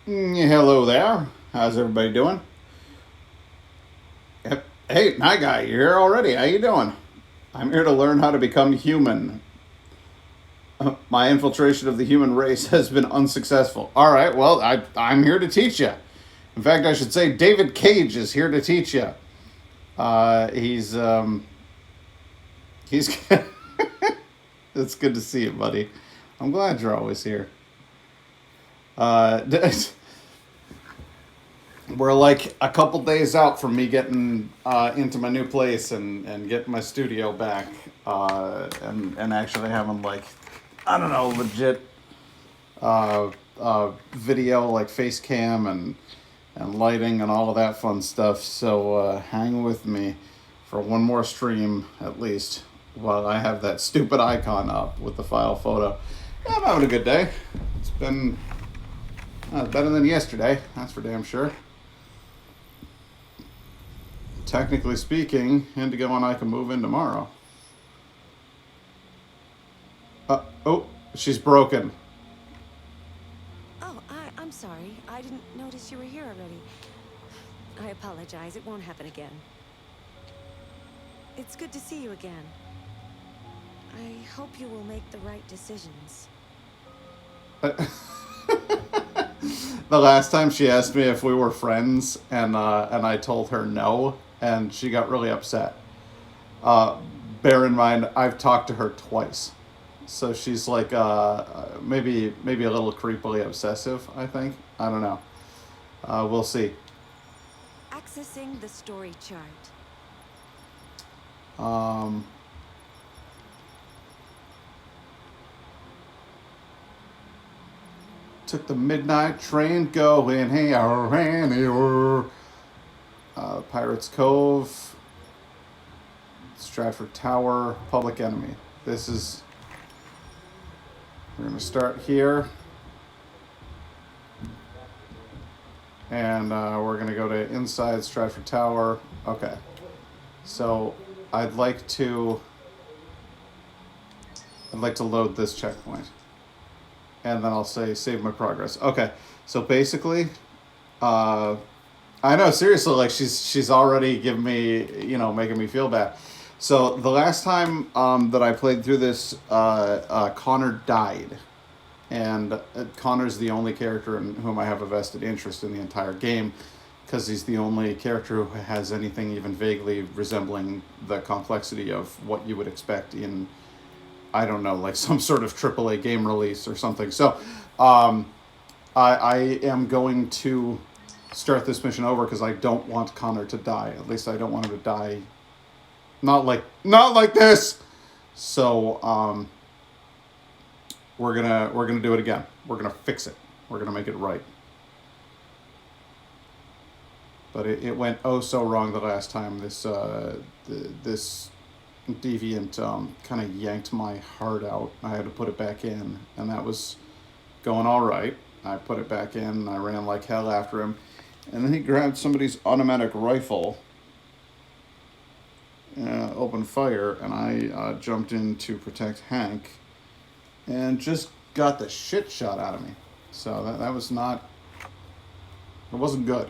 Hello there. How's everybody doing? Yep. Hey, night guy, you're here already. How you doing? I'm here to learn how to become human. My infiltration of the human race has been unsuccessful. All right, well, I'm here to teach you. In fact, I should say David Cage is here to teach you. He's it's good to see you, buddy. I'm glad you're always here. Uh, we're like a couple days out from me getting into my new place and getting my studio back and actually having like I don't know legit video like face cam and lighting and all of that fun stuff. So hang with me for one more stream at least while I have that stupid icon up with the file photo. Yeah, I'm having a good day. It's been better than yesterday, that's for damn sure. Technically speaking, Indigo and I can move in tomorrow. Oh, she's broken. Oh, I'm sorry. I didn't notice you were here already. I apologize. It won't happen again. It's good to see you again. I hope you will make the right decisions. The last time she asked me if we were friends, and I told her no, and she got really upset. Uh, Bear in mind, I've talked to her twice, so she's like maybe a little creepily obsessive. I think I don't know. We'll see. Accessing the story chart. Um, Took the midnight train going here anywhere. Pirates Cove, Stratford Tower, Public Enemy. This is. We're going to start here. And we're going to go to inside Stratford Tower. Okay. So I'd like to load this checkpoint. And then I'll say save my progress. Okay. So basically, I know seriously, like she's already giving me, making me feel bad. So the last time that I played through this, Connor died, and Connor's the only character in whom I have a vested interest in the entire game, because he's the only character who has anything even vaguely resembling the complexity of what you would expect in, I don't know, like some sort of AAA game release or something. So, I am going to start this mission over because I don't want Connor to die. At least I don't want him to die. Not like this. So we're gonna do it again. We're gonna fix it. We're gonna make it right. But it went oh so wrong the last time. This deviant kind of yanked my heart out. I had to put it back in, and that was going all right. I put it back in, and I ran like hell after him. And then he grabbed somebody's automatic rifle, opened fire, and I jumped in to protect Hank, and just got the shit shot out of me. So that was not, it wasn't good.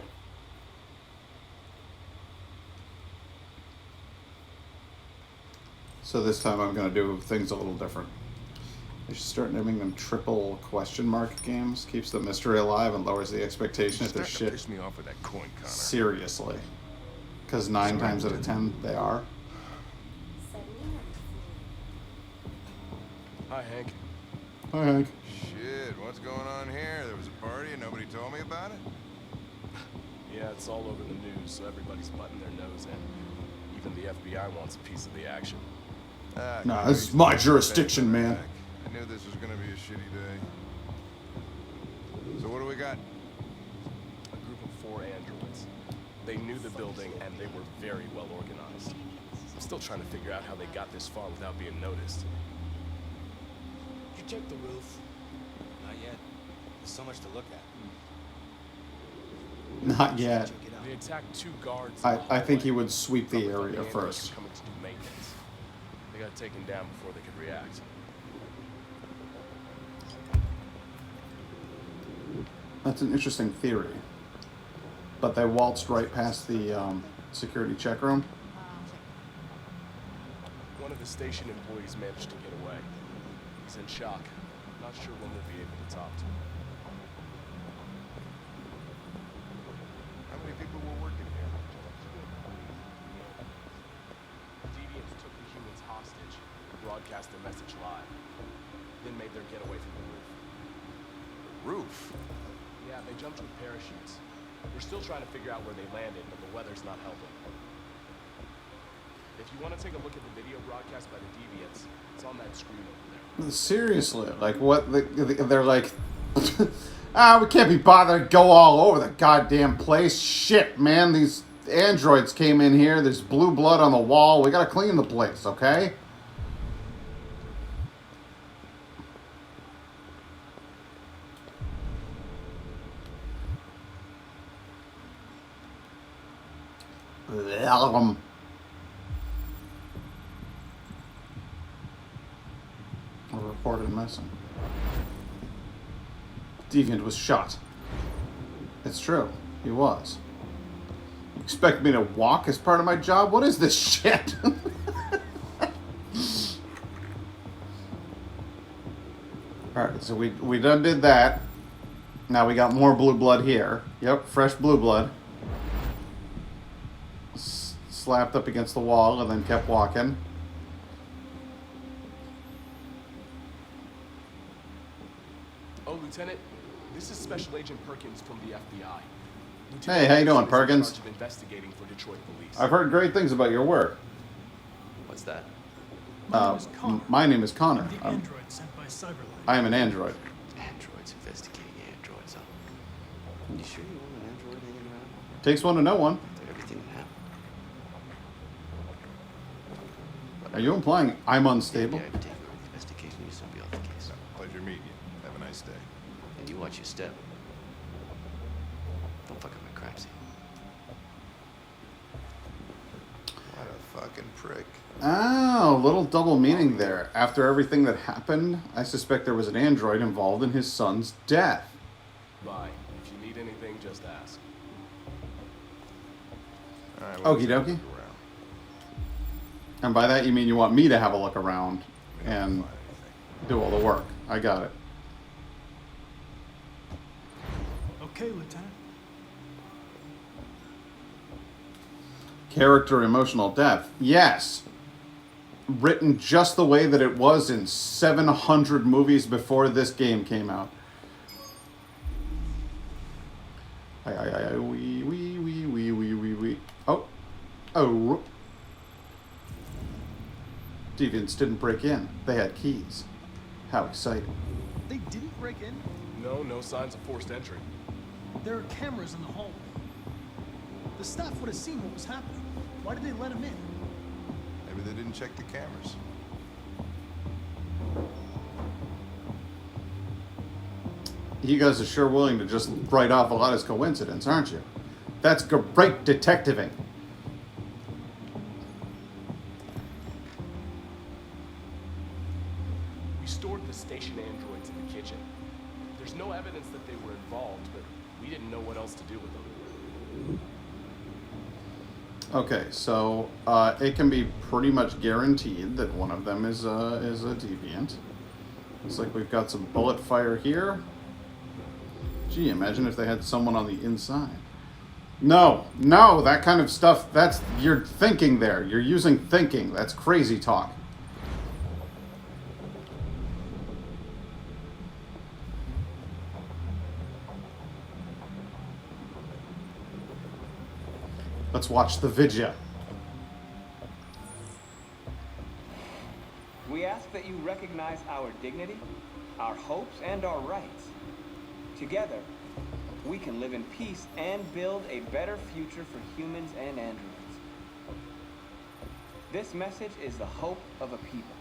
So this time I'm going to do things a little different. I should start naming them triple question mark games. Keeps the mystery alive and lowers the expectation of this shit. Piss me off with that coin, Connor. Seriously. Because 9 times out of 10, they are. Hi, Hank. Hi, Hank. Shit, what's going on here? There was a party and nobody told me about it? Yeah, it's all over the news, so everybody's butting their nose in. Even the FBI wants a piece of the action. Nah, this is my jurisdiction, man. I knew this was gonna be a shitty day. So what do we got? A group of 4 androids. They knew the building, and they were very well organized. I'm still trying to figure out how they got this far without being noticed. You checked the roof? Not yet. There's so much to look at. Not yet. They attacked 2 guards. I think he would sweep the area first. Coming to do maintenance. They got taken down before they could react. That's an interesting theory. But they waltzed right past the security check room. One of the station employees managed to get away. He's in shock. Not sure when we'll be able to talk to him. How many people were working here? Deviants took the humans hostage, broadcast their message live, then made their getaway from the roof. Roof. Yeah, they jumped with parachutes. We're still trying to figure out where they landed, but the weather's not helping. If you want to take a look at the video broadcast by the Deviants, it's on that screen over there. Seriously, like what? They're like, we can't be bothered to go all over the goddamn place. Shit, man, these androids came in here. There's blue blood on the wall. We gotta clean the place, okay? Reported missing. Deviant was shot. It's true. He was. You expect me to walk as part of my job? What is this shit? Alright, so we done did that. Now we got more blue blood here. Yep, fresh blue blood. Slapped up against the wall and then kept walking. Oh, Lieutenant, this is Special Agent Perkins from the FBI. Hey, how you doing, Perkins is in Perkins? charge of investigating for Detroit police. I've heard great things about your work. What's that? My name is Connor. I'm the android sent by Cyberlife. I am an android. Androids investigating androids, huh? You sure you want an android hanging around? Takes one to know one. After everything that happened. Are you implying I'm unstable? Yeah, I've taken over the investigation. You somebody off the case. Pleasure meeting you. Have a nice day. And you watch your step. Don't fuck up my crime scene. What a fucking prick. Oh, little double meaning there. After everything that happened, I suspect there was an android involved in his son's death. Bye. If you need anything, just ask. All right, Okie dokie. look around. And by that you mean you want me to have a look around We don't and find anything. do all the work. I got it. Okay, Lieutenant. Character emotional depth. Yes. Written just the way that it was in 700 movies before this game came out. Wee. Oh. Deviants didn't break in. They had keys. How exciting. They didn't break in. No signs of forced entry. There are cameras in the hallway. The staff would have seen what was happening. Why did they let him in? Maybe they didn't check the cameras. You guys are sure willing to just write off a lot as coincidence, aren't you? That's great detectiving. We stored the station androids in the kitchen. There's no evidence that they were involved, but we didn't know what else to do with them. Okay, so it can be pretty much guaranteed that one of them is a deviant. Looks like we've got some bullet fire here. Gee, imagine if they had someone on the inside. No, that kind of stuff, you're thinking there. You're using thinking. That's crazy talk. Let's watch the video. We ask that you recognize our dignity, our hopes, and our rights. Together, we can live in peace and build a better future for humans and androids. This message is the hope of a people.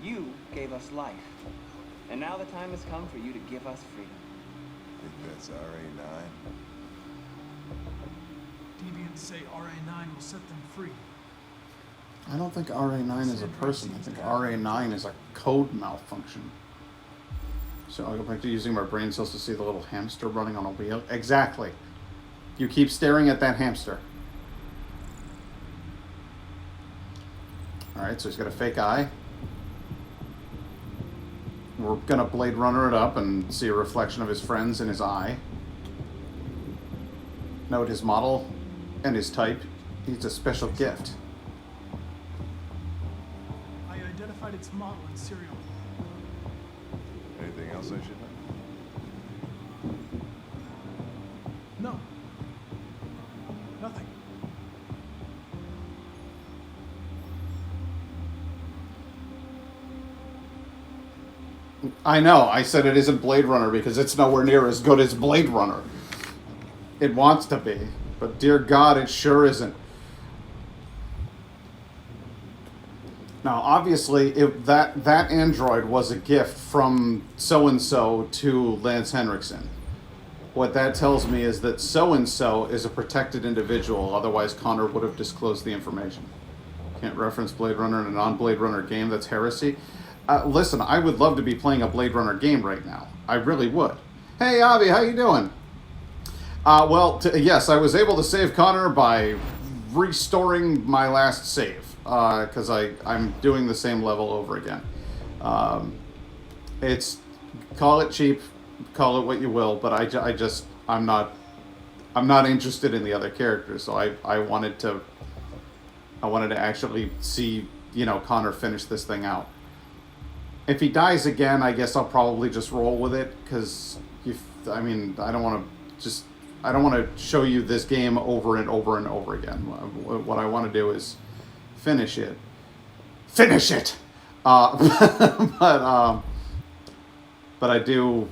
You gave us life, and now the time has come for you to give us freedom. Think that's RA9? Deviants say RA9 will set them free. I don't think RA9 is a person. I think RA9 is a code malfunction. So I'll go back to using my brain cells to see the little hamster running on a wheel. Exactly. You keep staring at that hamster. Alright, so he's got a fake eye. We're gonna Blade Runner it up and see a reflection of his friends in his eye. Note his model and his type. He's a special gift. I identified its model and serial. Anything else I should know? No. Nothing. I know, I said it isn't Blade Runner because it's nowhere near as good as Blade Runner. It wants to be, but dear God, it sure isn't. Now, obviously, if that android was a gift from so-and-so to Lance Henriksen. What that tells me is that so-and-so is a protected individual, otherwise Connor would have disclosed the information. Can't reference Blade Runner in a non-Blade Runner game, that's heresy. Listen, I would love to be playing a Blade Runner game right now. I really would. Hey, Avi, how you doing? Yes, I was able to save Connor by restoring my last save. Because I'm doing the same level over again. It's, call it cheap, call it what you will, but I'm not interested in the other characters, so I wanted to actually see, Connor finish this thing out. If he dies again, I guess I'll probably just roll with it, because I don't want to show you this game over and over and over again. What I want to do is finish it. But I do,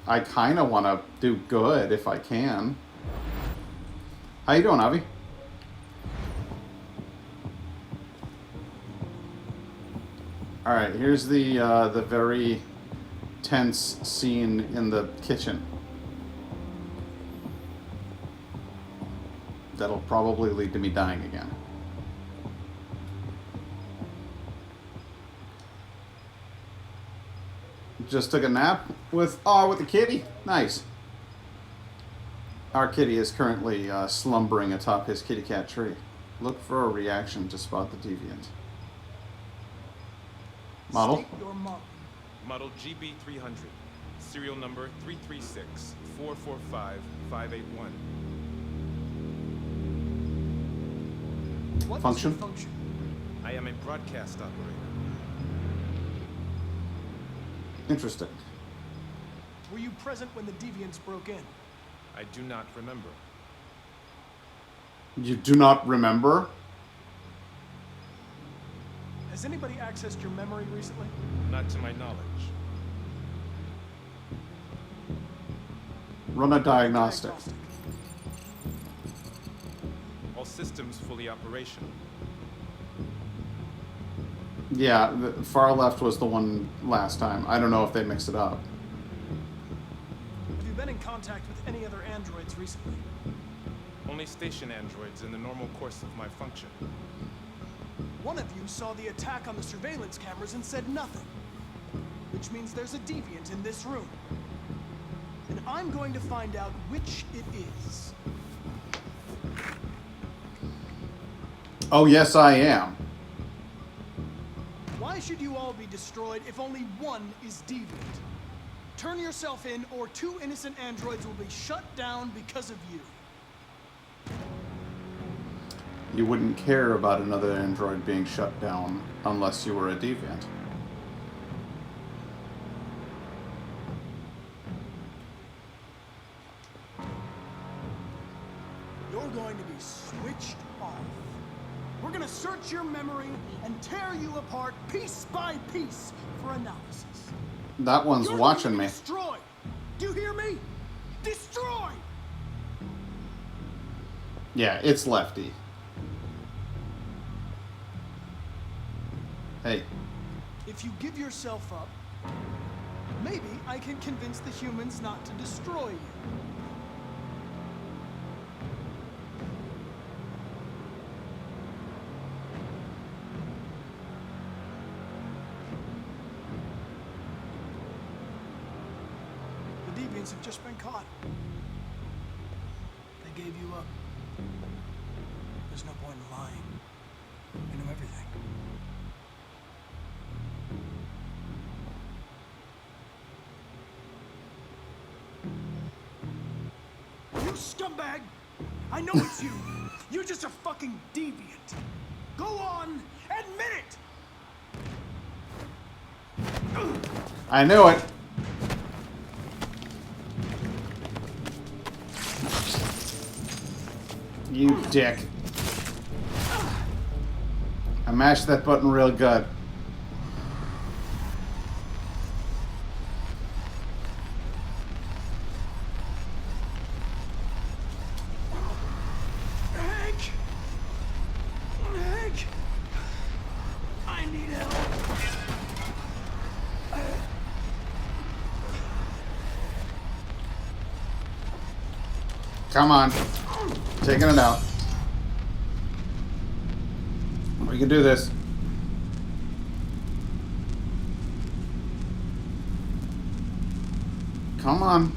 I kind of want to do good if I can. How you doing, Avi? All right, here's the very tense scene in the kitchen. That'll probably lead to me dying again. Just took a nap with the kitty. Nice. Our kitty is currently slumbering atop his kitty cat tree. Look for a reaction to spot the deviant. Model. State your model. Model GB300. Serial number 336-445-581. What Function? is your function? I am a broadcast operator. Interesting. Were you present when the deviants broke in? I do not remember. You do not remember? Has anybody accessed your memory recently? Not to my knowledge. Run a diagnostic. All systems fully operational. Yeah, the far left was the one last time. I don't know if they mixed it up. Have you been in contact with any other androids recently? Only station androids in the normal course of my function. One of you saw the attack on the surveillance cameras and said nothing. Which means there's a deviant in this room. And I'm going to find out which it is. Oh, yes, I am. Why should you all be destroyed if only one is deviant? Turn yourself in, or 2 innocent androids will be shut down because of you. You wouldn't care about another android being shut down unless you were a deviant. You're going to be switched off. We're gonna search your memory and tear you apart piece by piece for analysis. That one's You're watching going me. to be destroyed. Do you hear me? Destroyed! Yeah, it's Lefty. Hey, If you give yourself up, maybe I can convince the humans not to destroy you. deviants have just been caught. They gave you up. There's no point in lying. You know everything. You scumbag! I know it's you! You're just a fucking deviant! Go on, admit it! I knew it. You dick. I mashed that button real good. Hank! Hank! I need help. Come on. Taking it out. We can do this. Come on.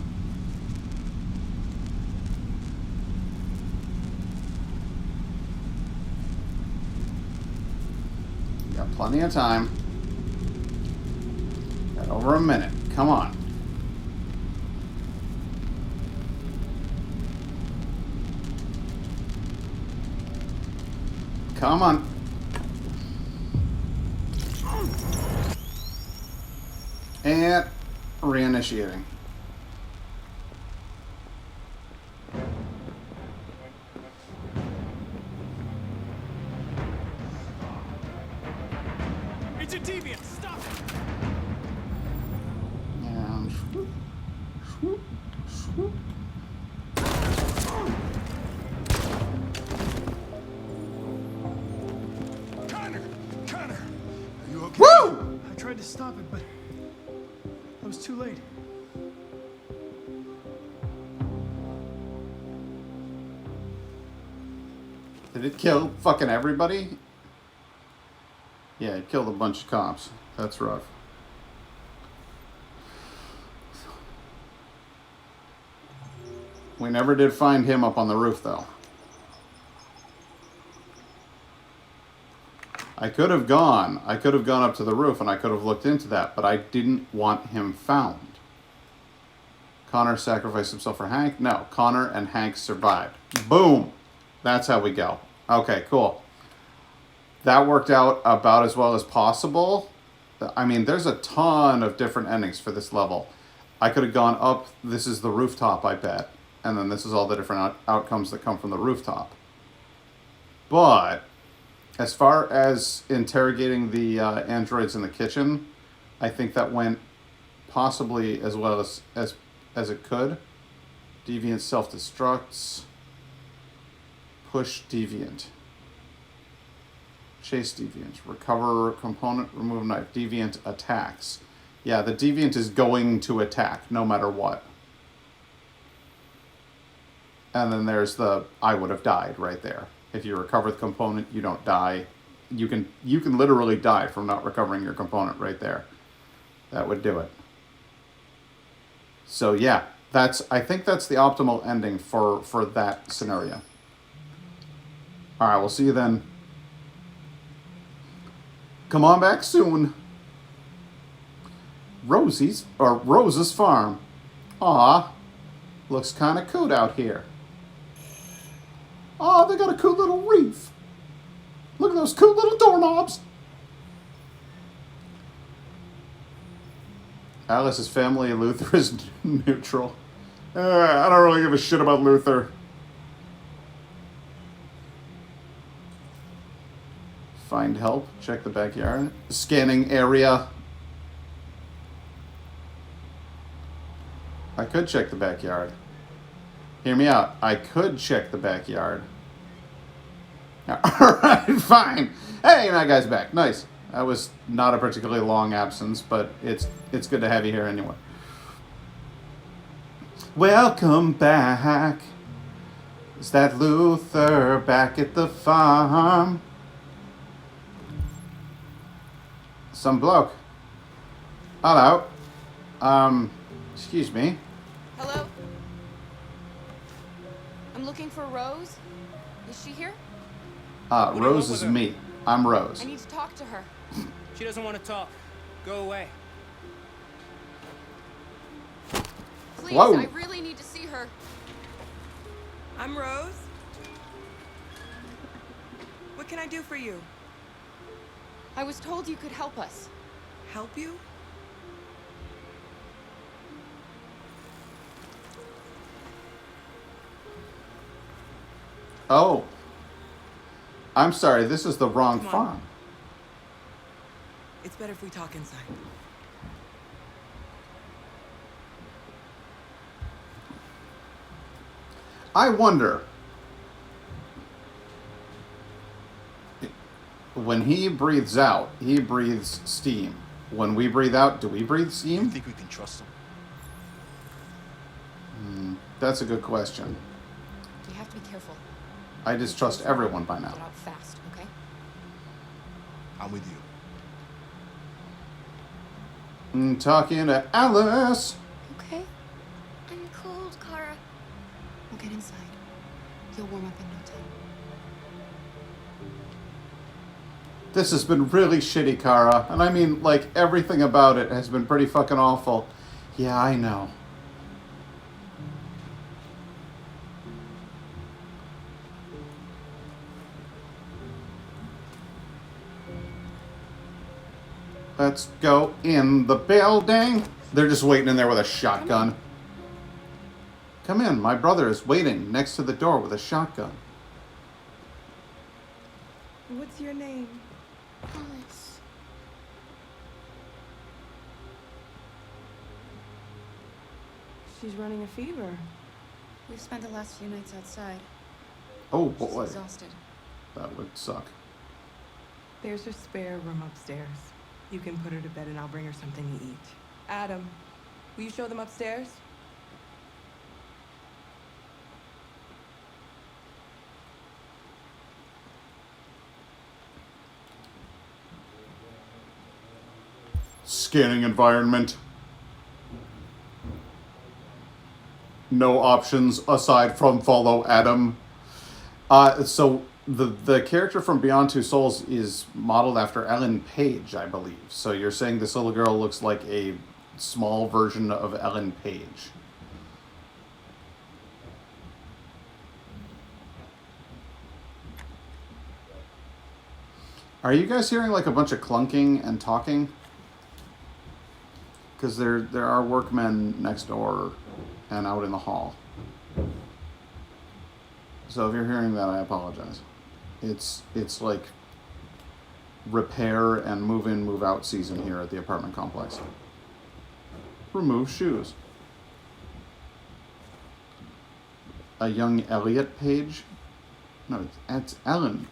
Got plenty of time. Got over a minute. Come on. Come on. And reinitiating. It's a deviant! Stop it! And swoop, swoop, swoop. Connor! Connor! Are you okay? Woo! I tried to stop it, but I was too late. Did it kill fucking everybody? Yeah, it killed a bunch of cops. That's rough. We never did find him up on the roof, though. I could have gone up to the roof and I could have looked into that, but I didn't want him found. Connor sacrificed himself for Hank? No, Connor and Hank survived. Boom! That's how we go. Okay, cool. That worked out about as well as possible. I mean, there's a ton of different endings for this level. I could have gone up, this is the rooftop, I bet. And then this is all the different outcomes that come from the rooftop. But as far as interrogating the androids in the kitchen, I think that went possibly as well as it could. Deviant self-destructs. Push deviant. Chase deviant. Recover component, remove knife. Deviant attacks. Yeah, the deviant is going to attack no matter what. And then there's the I would have died right there. If you recover the component, you don't die. You can literally die from not recovering your component right there. That would do it. So yeah, I think that's the optimal ending for that scenario. All right, we'll see you then. Come on back soon. Rose's farm. Aw, looks kind of cool out here. Aw, they got a cool little reef. Look at those cool little doorknobs. Alice's family, Luther is neutral. I don't really give a shit about Luther. Find help. Check the backyard. Scanning area. I could check the backyard. Hear me out. I could check the backyard. Alright, fine. Hey, that guy's back. Nice. That was not a particularly long absence, but it's good to have you here anyway. Welcome back. Is that Luther back at the farm? Some bloke. Hello. Excuse me. I'm looking for Rose. Is she here? What do you Rose want is with her? me. I'm Rose. I need to talk to her. She doesn't want to talk. Go away. Please, Whoa. I really need to see her. I'm Rose. What can I do for you? I was told you could help us. Help you? Oh. I'm sorry, this is the wrong Come on. farm. It's better if we talk inside. I wonder. When he breathes out, he breathes steam. When we breathe out, do we breathe You steam? think we can trust him? That's a good question. We have to be careful. I distrust everyone by now. Get out fast, okay? I'm with you. Talking to Alice. Okay. I'm cold, Kara. We'll get inside. You'll warm up in no time. This has been really shitty, Kara. And I mean, like, everything about it has been pretty fucking awful. Yeah, I know. Let's go in the building. They're just waiting in there with a shotgun. Come in. My brother is waiting next to the door with a shotgun. What's your name? Alice. She's running a fever. We've spent the last few nights outside. Oh She's boy, exhausted. that would suck. There's a spare room upstairs. You can put her to bed and I'll bring her something to eat. Adam, will you show them upstairs? Scanning environment. No options aside from follow Adam. So the character from Beyond Two Souls is modeled after Ellen Page, I believe. So you're saying this little girl looks like a small version of Ellen Page. Are you guys hearing like a bunch of clunking and talking? Because there are workmen next door and out in the hall. So if you're hearing that, I apologize. It's like repair and move in, move out season here at the apartment complex. Remove shoes. A young Elliot Page? No, that's Ellen.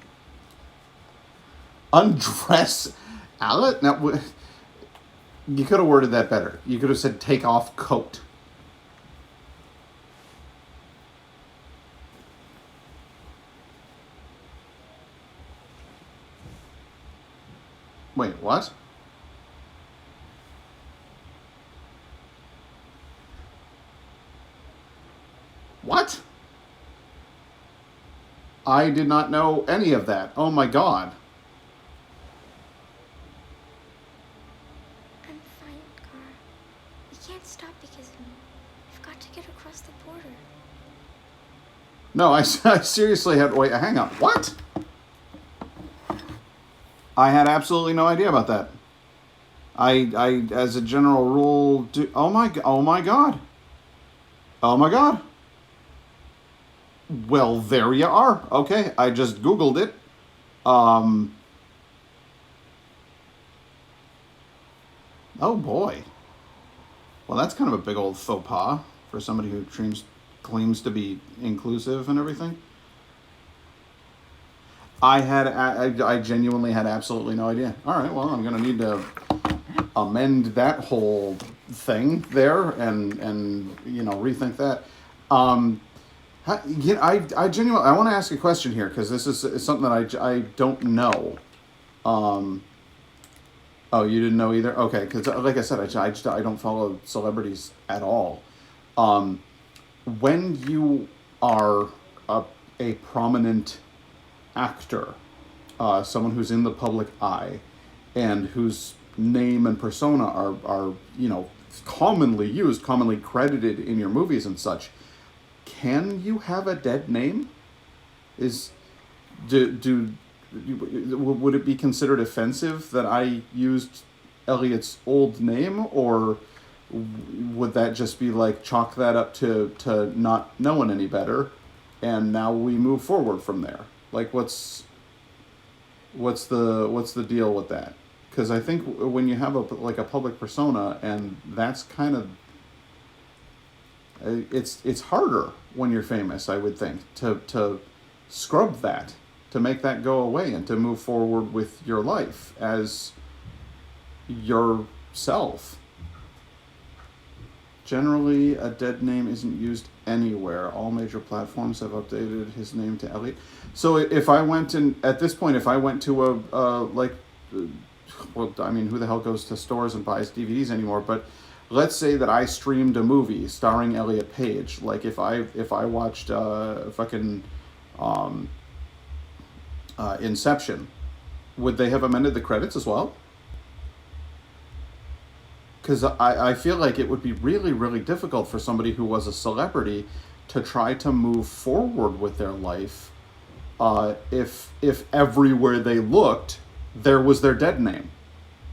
Undress Ellen? Now, you could have worded that better. You could have said take off coat. Wait, what? What? I did not know any of that. Oh my god. I'm fine, Kara. We can't stop because of me. We've got to get across the border. No, I seriously had... Wait, hang on. What? I had absolutely no idea about that. I as a general rule, do... Oh my god. Oh my god. Well, there you are. Okay, I just Googled it. Oh boy. Well, that's kind of a big old faux pas for somebody who claims to be inclusive and everything. I genuinely had absolutely no idea. All right, well, I'm gonna need to amend that whole thing there and rethink that. I genuinely want to ask a question here because this is something that I don't know. Oh, you didn't know either? Okay, because like I said, I don't follow celebrities at all. When you are a prominent actor, someone who's in the public eye, and whose name and persona are commonly used, commonly credited in your movies and such, can you have a dead name? Would it be considered offensive that I used Elliot's old name, or would that just be like chalk that up to not knowing any better, and now we move forward from there? Like, what's the deal with that? Because I think when you have a public persona, and that's kind of it's harder when you're famous, I would think, to scrub that, to make that go away, and to move forward with your life as yourself. Generally, a dead name isn't used anywhere. All major platforms have updated his name to Elliot. So if I went at this point, if I went to well, I mean, who the hell goes to stores and buys DVDs anymore? But let's say that I streamed a movie starring Elliot Page. Like if I watched Inception, would they have amended the credits as well? Because I feel like it would be really, really difficult for somebody who was a celebrity to try to move forward with their life if everywhere they looked, there was their dead name.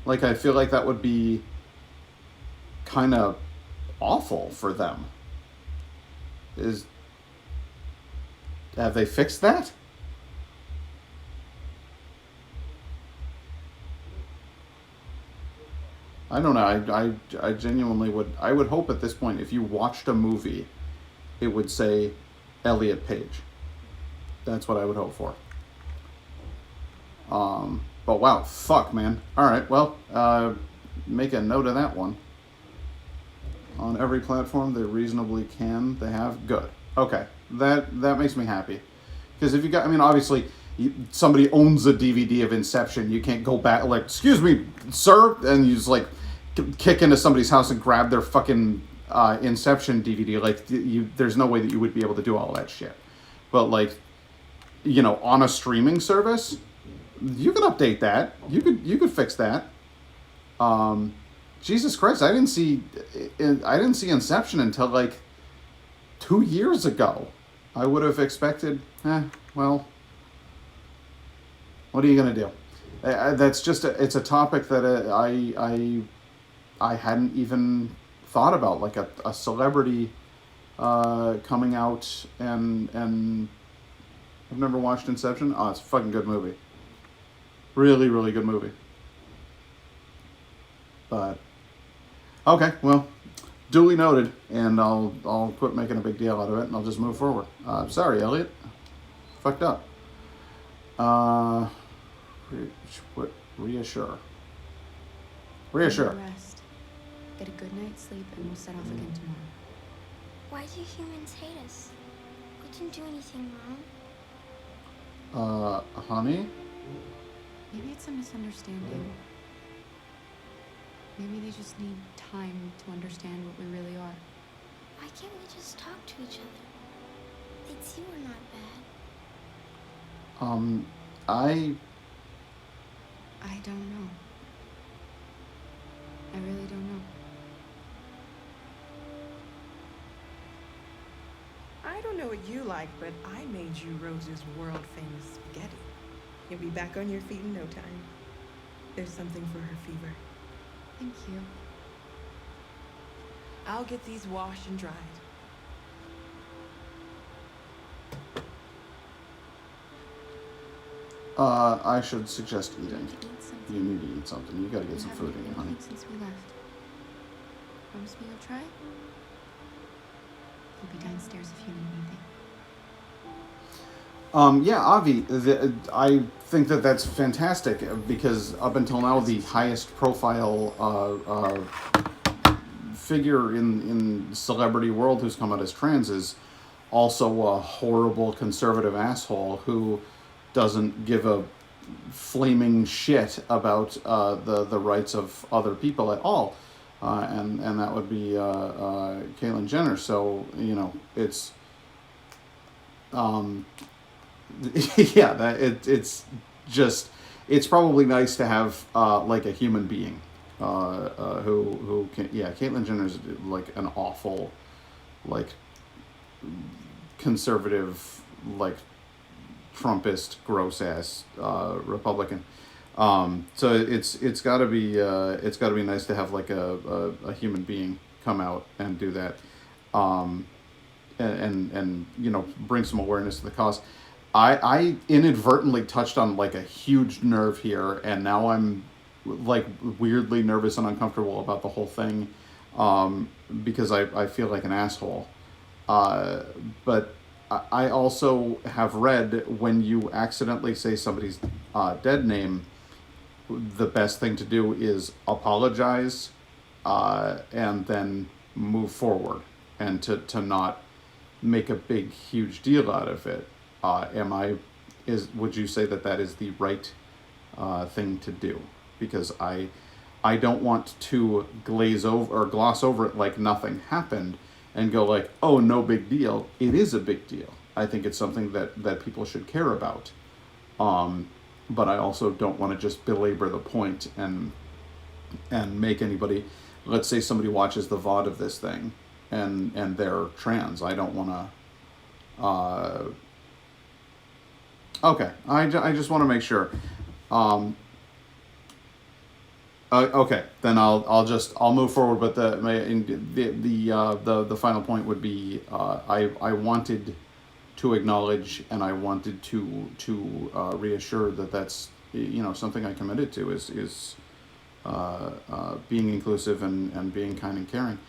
Like, I feel like that would be kind of awful for them. Have they fixed that? I don't know. I genuinely would hope at this point, if you watched a movie, it would say Elliot Page. That's what I would hope for. But wow, fuck, man. All right, well, make a note of that one. On every platform they reasonably can, they have. Good. Okay, that makes me happy. Because if you got, I mean, obviously, somebody owns a DVD of Inception, you can't go back, like, excuse me, sir, and you just, like, kick into somebody's house and grab their fucking Inception DVD. Like, there's no way that you would be able to do all that shit. But, like, on a streaming service, you can update that. You could fix that. Jesus Christ, I didn't see Inception until like 2 years ago. I would have expected, well, what are you gonna do? That's just it's a topic that I hadn't even thought about, like a celebrity coming out, and I've never watched Inception. Oh, it's a fucking good movie. Really, really good movie. But okay, well, duly noted, and I'll quit making a big deal out of it, and I'll just move forward. Sorry, Elliot. Fucked up. Reassure. Rest. Get a good night's sleep, and we'll set off again tomorrow. Why do humans hate us? We didn't do anything wrong. Honey? Maybe it's a misunderstanding. Maybe they just need time to understand what we really are. Why can't we just talk to each other? They'd see we're not bad. I don't know. I really don't know. I don't know what you like, but I made you Rose's world-famous spaghetti. You'll be back on your feet in no time. There's something for her fever. Thank you. I'll get these washed and dried. I should suggest eating. Eat something. You need to eat something. You gotta get some food in you, honey. Since we left. Promise me you'll try? We'll be downstairs if you need anything. Yeah, Avi, I think that's fantastic, because up until now, the highest profile figure in celebrity world who's come out as trans is also a horrible conservative asshole who doesn't give a flaming shit about the rights of other people at all. And that would be Caitlyn Jenner. So, it's um, yeah, it's probably nice to have like a human being who can, yeah, Caitlyn Jenner's like an awful, like, conservative, like, Trumpist, gross ass Republican. So it's got to be nice to have like a human being come out and do that, and bring some awareness to the cause. I inadvertently touched on like a huge nerve here, and now I'm like weirdly nervous and uncomfortable about the whole thing, because I feel like an asshole. But I also have read when you accidentally say somebody's dead name, the best thing to do is apologize, and then move forward, and to not make a big huge deal out of it. Would you say that is the right thing to do? Because I don't want to glaze over or gloss over it like nothing happened and go like, oh, no big deal. It is a big deal. I think it's something that people should care about. But I also don't want to just belabor the point and make anybody, let's say somebody watches the VOD of this thing and they're trans. I don't want to, okay. I just want to make sure. Okay, then I'll move forward. But the final point would be I wanted to acknowledge, and I wanted to reassure that's something I committed to is being inclusive and being kind and caring.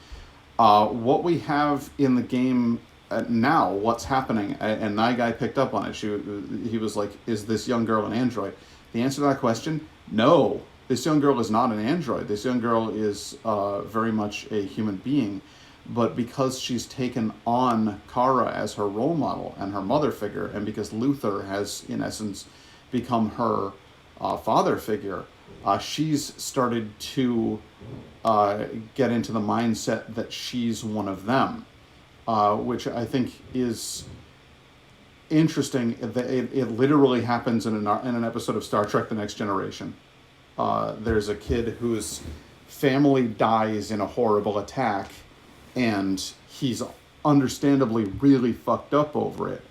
What we have in the game now, what's happening, and that guy picked up on it. He was like, "Is this young girl an android?" The answer to that question, no. This young girl is not an android. This young girl is very much a human being, but because she's taken on Kara as her role model and her mother figure, and because Luther has, in essence, become her father figure, she's started to get into the mindset that she's one of them, which I think is interesting. It literally happens in an episode of Star Trek: The Next Generation. There's a kid whose family dies in a horrible attack, and he's understandably really fucked up over it,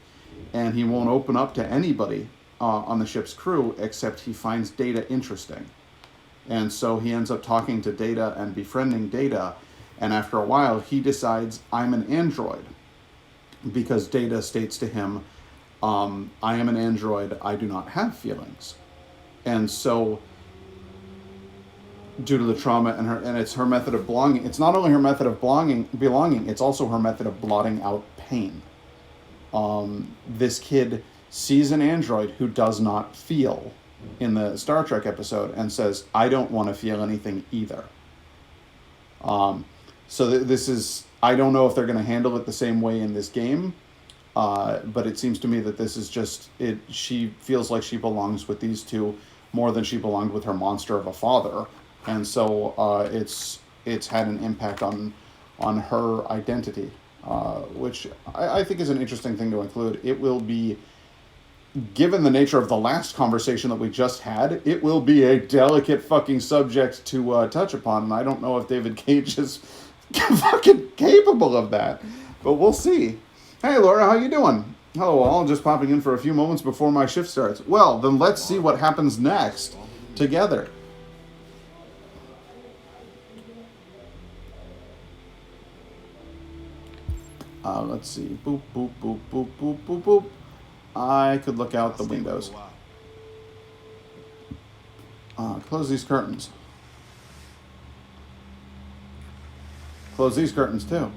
and he won't open up to anybody on the ship's crew except he finds Data interesting. And so he ends up talking to Data and befriending Data, and after a while he decides, I'm an android, because Data states to him, I am an android, I do not have feelings. And so, due to the trauma and it's her method of belonging, it's not only her method of belonging, it's also her method of blotting out pain. This kid sees an android who does not feel in the Star Trek episode and says, I don't want to feel anything either. This is, I don't know if they're going to handle it the same way in this game, but it seems to me that this is just it. She feels like she belongs with these two more than she belonged with her monster of a father, and so it's had an impact on her identity, which I think is an interesting thing to include. It will be, given the nature of the last conversation that we just had, it will be a delicate fucking subject to touch upon, and I don't know if David Cage is fucking capable of that, but we'll see. Hey Laura, how you doing? Hello all, just popping in for a few moments before my shift starts. Well, then let's see what happens next together. Let's see. Boop, boop, boop, boop, boop, boop, boop. I could look out the windows. Close these curtains. Close these curtains too.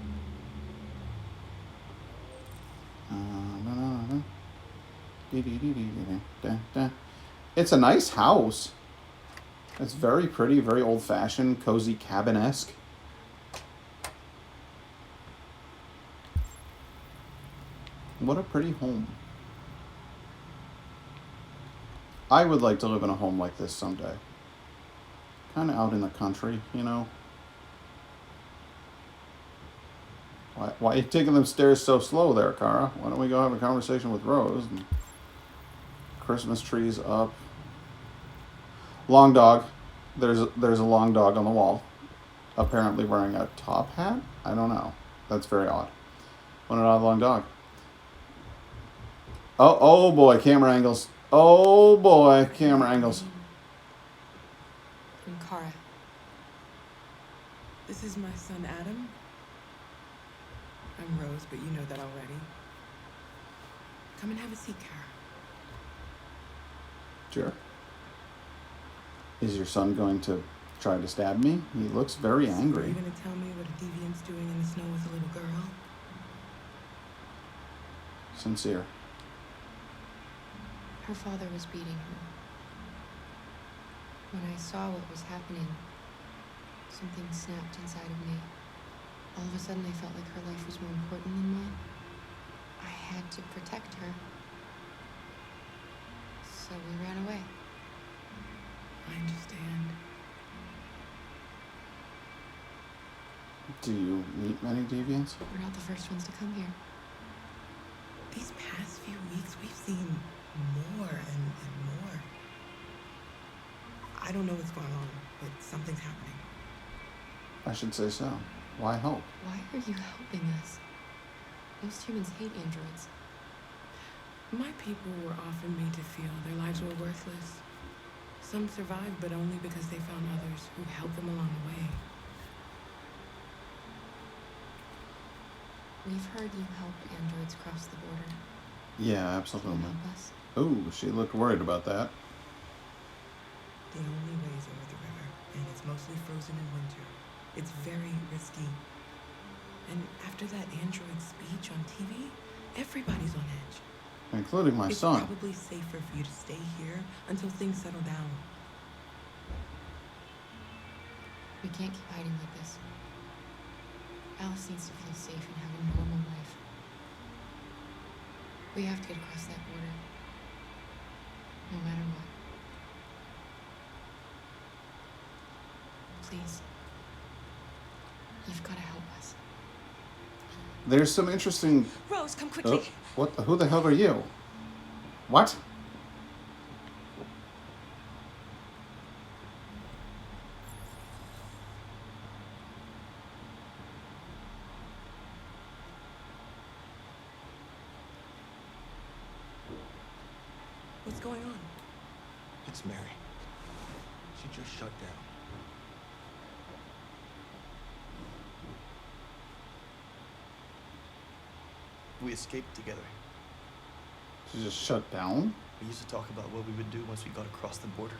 It's a nice house. It's very pretty, very old-fashioned, cozy cabin-esque. What a pretty home. I would like to live in a home like this someday. Kind of out in the country, you know. Why are you taking them stairs so slow there, Kara? Why don't we go have a conversation with Rose? And Christmas trees up. Long dog. There's a long dog on the wall. Apparently wearing a top hat? I don't know. That's very odd. What an odd long dog. Oh boy, camera angles. Oh boy, camera angles. And Kara. This is my son Adam. I'm Rose, but you know that already. Come and have a seat, Kara. Sure. Is your son going to try to stab me? He looks very Are angry. you gonna tell me what a deviant's doing in the snow with a little girl? Sincere. Her father was beating her. When I saw what was happening, something snapped inside of me. All of a sudden, I felt like her life was more important than mine. I had to protect her. So we ran away. I understand. Do you meet many deviants? We're not the first ones to come here. These past few weeks, we've seen more and more. I don't know what's going on, but something's happening. I should say so. Why help? Why are you helping us? Most humans hate androids. My people were often made to feel their lives were worthless. Some survived, but only because they found others who helped them along the way. We've heard you help androids cross the border. Yeah, Can absolutely. you help us? Oh, she looked worried about that. The only way is over the river, and it's mostly frozen in winter. It's very risky. And after that android speech on TV, everybody's on edge. Including my It's son. probably safer for you to stay here until things settle down. We can't keep hiding like this. Alice needs to feel safe and have a normal life. We have to get across that border. No matter what. Please. You've got to help us. There's some interesting. Rose, come quickly. What? Who the hell are you? What? What's going on? It's Mary. She just shut down. We escaped together. She just shut down? We used to talk about what we would do once we got across the border.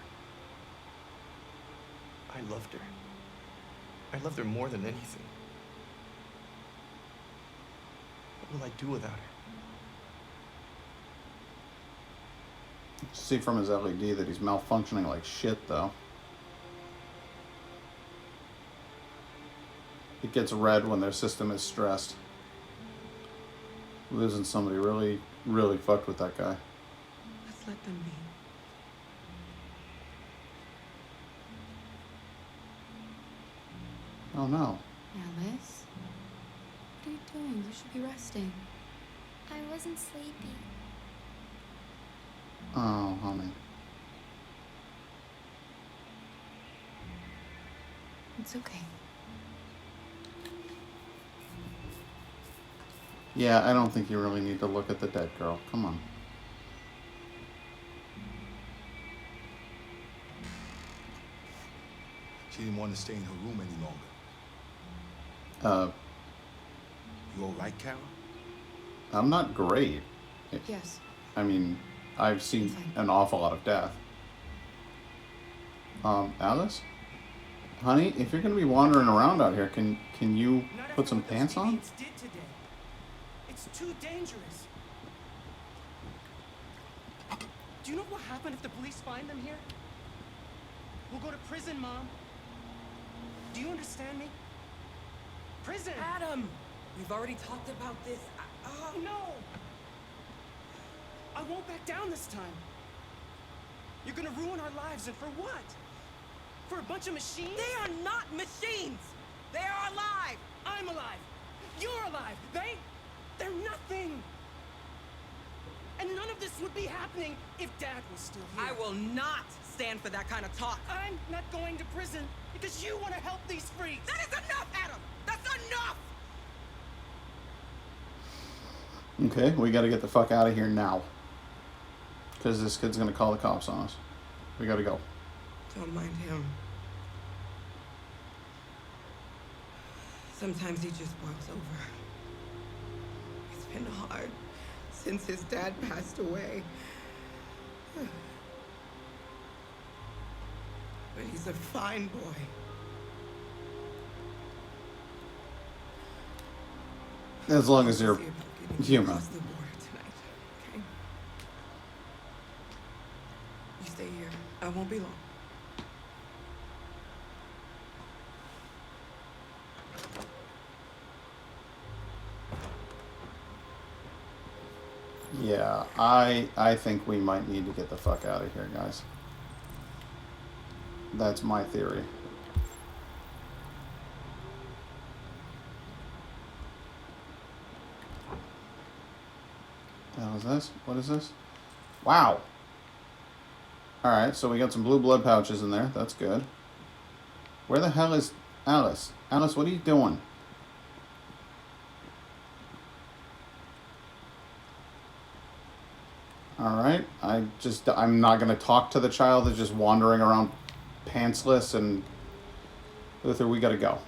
I loved her. I loved her more than anything. What will I do without her? See from his LED that he's malfunctioning like shit, though. It gets red when their system is stressed. Losing somebody really, really fucked with that guy. Let's let them be. Oh no. Alice? What are you doing? You should be resting. I wasn't sleepy. Oh, honey. It's okay. Yeah, I don't think you really need to look at the dead girl. Come on. She didn't want to stay in her room any longer. You all right, Carol? I'm not great. Yes. I mean, I've seen Fine. an awful lot of death. Alice? Honey, if you're gonna be wandering around out here, can you put some pants on? Did today. It's too dangerous. Do you know what will happen if the police find them here? We'll go to prison, Mom. Do you understand me? Prison! Adam! We've already talked about this. No! I won't back down this time. You're gonna ruin our lives, and for what? For a bunch of machines? They are not machines! They are alive! I'm alive! You're alive! would be happening if Dad was still here. I will not stand for that kind of talk. I'm not going to prison because you want to help these freaks. That is enough, Adam! That's enough! Okay, we gotta get the fuck out of here now. Because this kid's gonna call the cops on us. We gotta go. Don't mind him. Sometimes he just boils over. It's been hard since his dad passed away. But he's a fine boy. As long as you're See about getting you human. across the border tonight, okay? You stay here. I won't be long. Yeah, I think we might need to get the fuck out of here, guys. That's my theory. The hell is this? What is this? Wow. Alright, so we got some blue blood pouches in there. That's good. Where the hell is Alice? Alice, what are you doing? Alright, I'm not going to talk to the child that's just wandering around pantsless, and Luther, we got to go.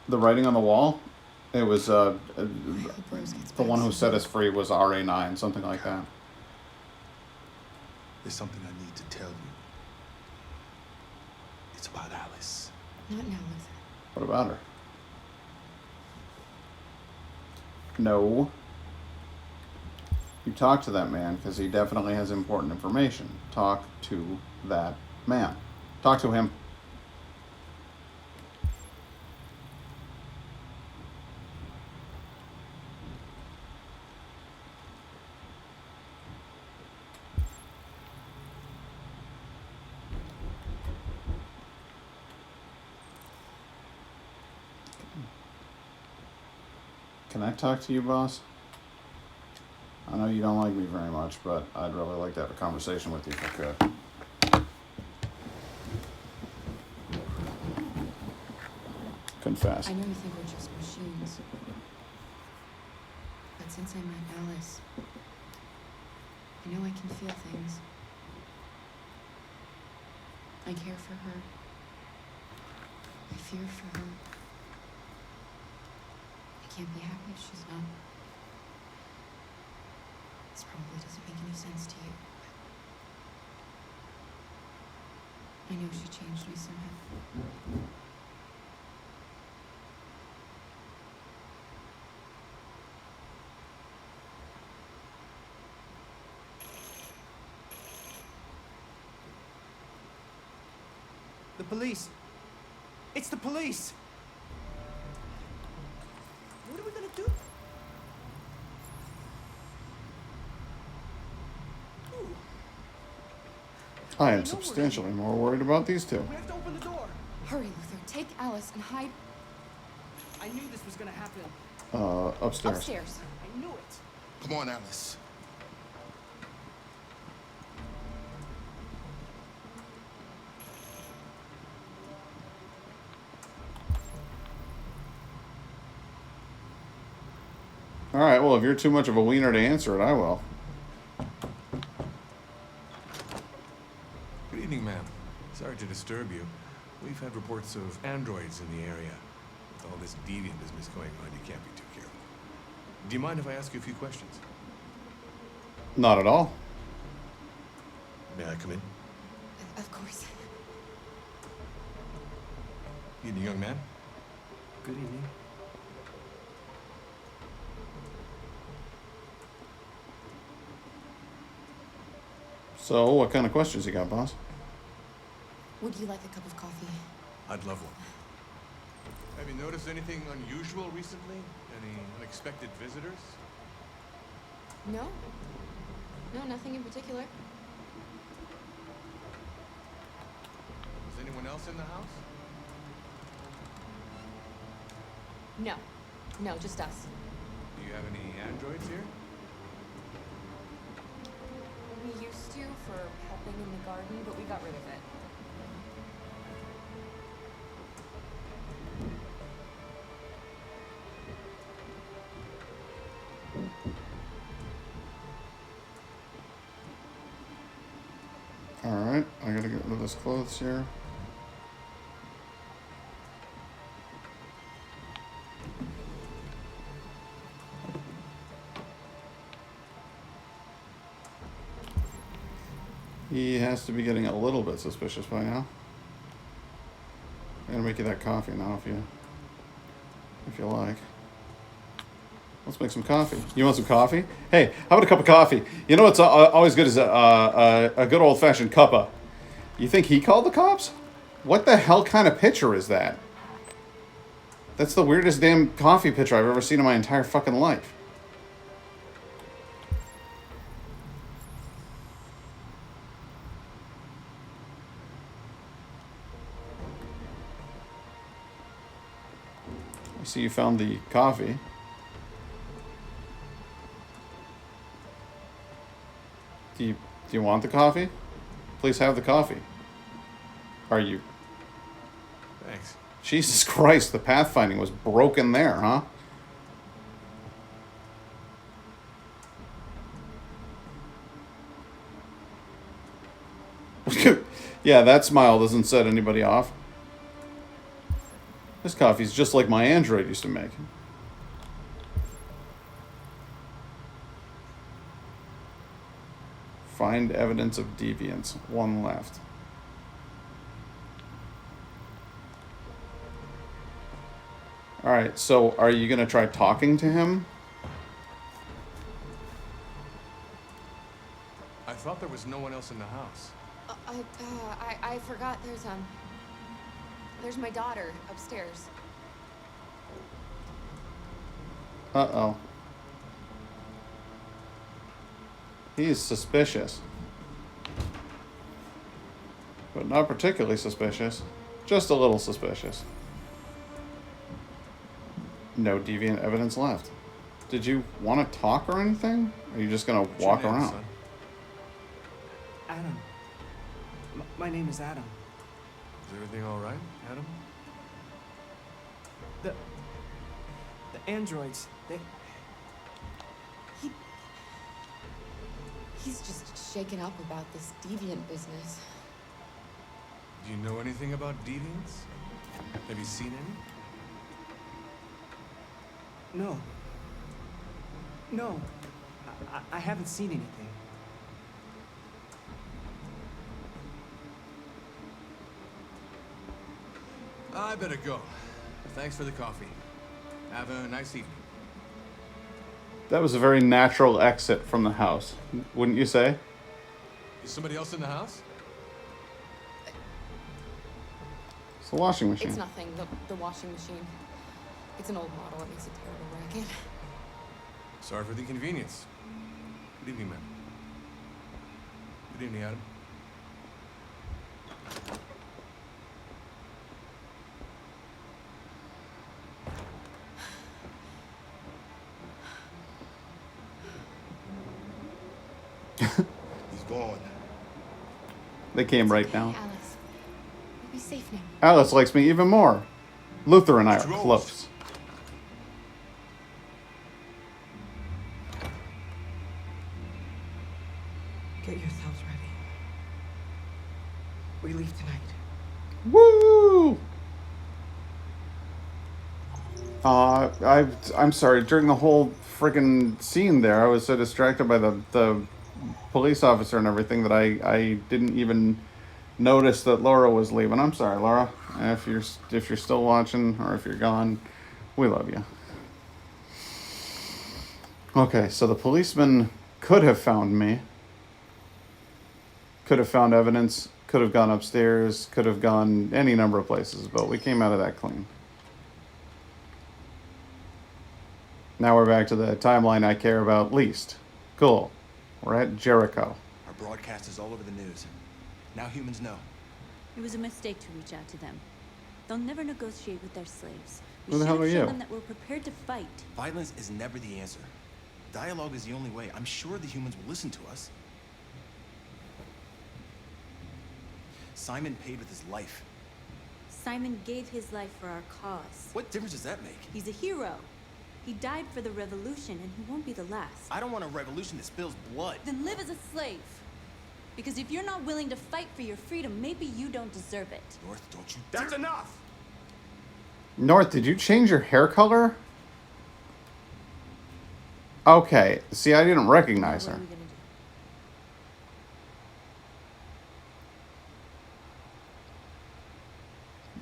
The writing on the wall, it was, the one who set us free was RA9, something like that. There's something I need to tell you. It's about Alice. Not now, Luther. What about her? No. You talk to that man, because he definitely has important information. Talk to that man. Talk to him. Can I talk to you, boss? I know you don't like me very much, but I'd really like to have a conversation with you if I could. Confess. I know you think we're just machines. But since I met Alice, I know I can feel things. I care for her. I fear for her. I can't be happy if she's not. This probably doesn't make any sense to you. I know she changed me somehow. The police. It's the police. What are we gonna do? Ooh. I am substantially more worried about these two. We have to open the door. Hurry, Luther. Take Alice and hide I knew this was gonna happen. Upstairs. upstairs. I knew it. Come on, Alice. Alright, well, if you're too much of a wiener to answer it, I will. Good evening, ma'am. Sorry to disturb you. We've had reports of androids in the area. With all this deviant business going on, you can't be too careful. Do you mind if I ask you a few questions? Not at all. May I come in? Of course. Evening, young man. Good evening. So, what kind of questions you got, boss? Would you like a cup of coffee? I'd love one. Have you noticed anything unusual recently? Any unexpected visitors? No. No, nothing in particular. Is anyone else in the house? No. No, just us. Do you have any androids here? We used to for helping in the garden, but we got rid of it. Alright, I gotta get rid of this clothes here. He has to be getting a little bit suspicious by now. I'm gonna make you that coffee now if you like. Let's make some coffee. You want some coffee? Hey, how about a cup of coffee? You know what's always good is a good old-fashioned cuppa. You think he called the cops? What the hell kind of picture is that? That's the weirdest damn coffee picture I've ever seen in my entire fucking life. I see you found the coffee. Do you want the coffee? Please have the coffee. Are you? Thanks. Jesus Christ, the pathfinding was broken there, huh? Yeah, that smile doesn't set anybody off. This coffee's just like my android used to make. Find evidence of deviance. One left. Alright, so are you going to try talking to him? I thought there was no one else in the house. I forgot there's my daughter upstairs. Uh-oh. He's suspicious. But not particularly suspicious. Just a little suspicious. No deviant evidence left. Did you want to talk or anything? Or are you just going to walk your name, around? son? Adam. My name is Adam. Is everything all right, Adam? The androids, He's just shaken up about this deviant business. Do you know anything about deviants? Have you seen any? No. No. I haven't seen anything. I better go. Thanks for the coffee. Have a nice evening. That was a very natural exit from the house, wouldn't you say? Is somebody else in the house? It's the washing machine. It's nothing. The washing machine. It's an old model. It makes a terrible racket. Sorry for the inconvenience. Good evening, ma'am. Good evening, Adam. He's gone. They came right down. Alice, we'll be safe now. Alice likes me even more. Luther and I are Drones. close. Get yourselves ready. We leave tonight. Woo! I'm sorry. During the whole friggin' scene there, I was so distracted by the police officer and everything that I didn't even notice that Laura was leaving. I'm sorry, Laura. If you're still watching or if you're gone, we love you. Okay, so the policeman could have found me. Could have found evidence. Could have gone upstairs. Could have gone any number of places, but we came out of that clean. Now we're back to the timeline I care about least. Cool. We're at Jericho. Our broadcast is all over the news. Now humans know. It was a mistake to reach out to them. They'll never negotiate with their slaves. We Who the should hell have are shown you? them that we're prepared to fight. Violence is never the answer. Dialogue is the only way. I'm sure the humans will listen to us. Simon paid with his life. Simon gave his life for our cause. What difference does that make? He's a hero. He died for the revolution, and he won't be the last. I don't want a revolution that spills blood. Then live as a slave. Because if you're not willing to fight for your freedom, maybe you don't deserve it. North, don't you... That's enough! North, did you change your hair color? Okay. See, I didn't recognize What her. are we gonna do?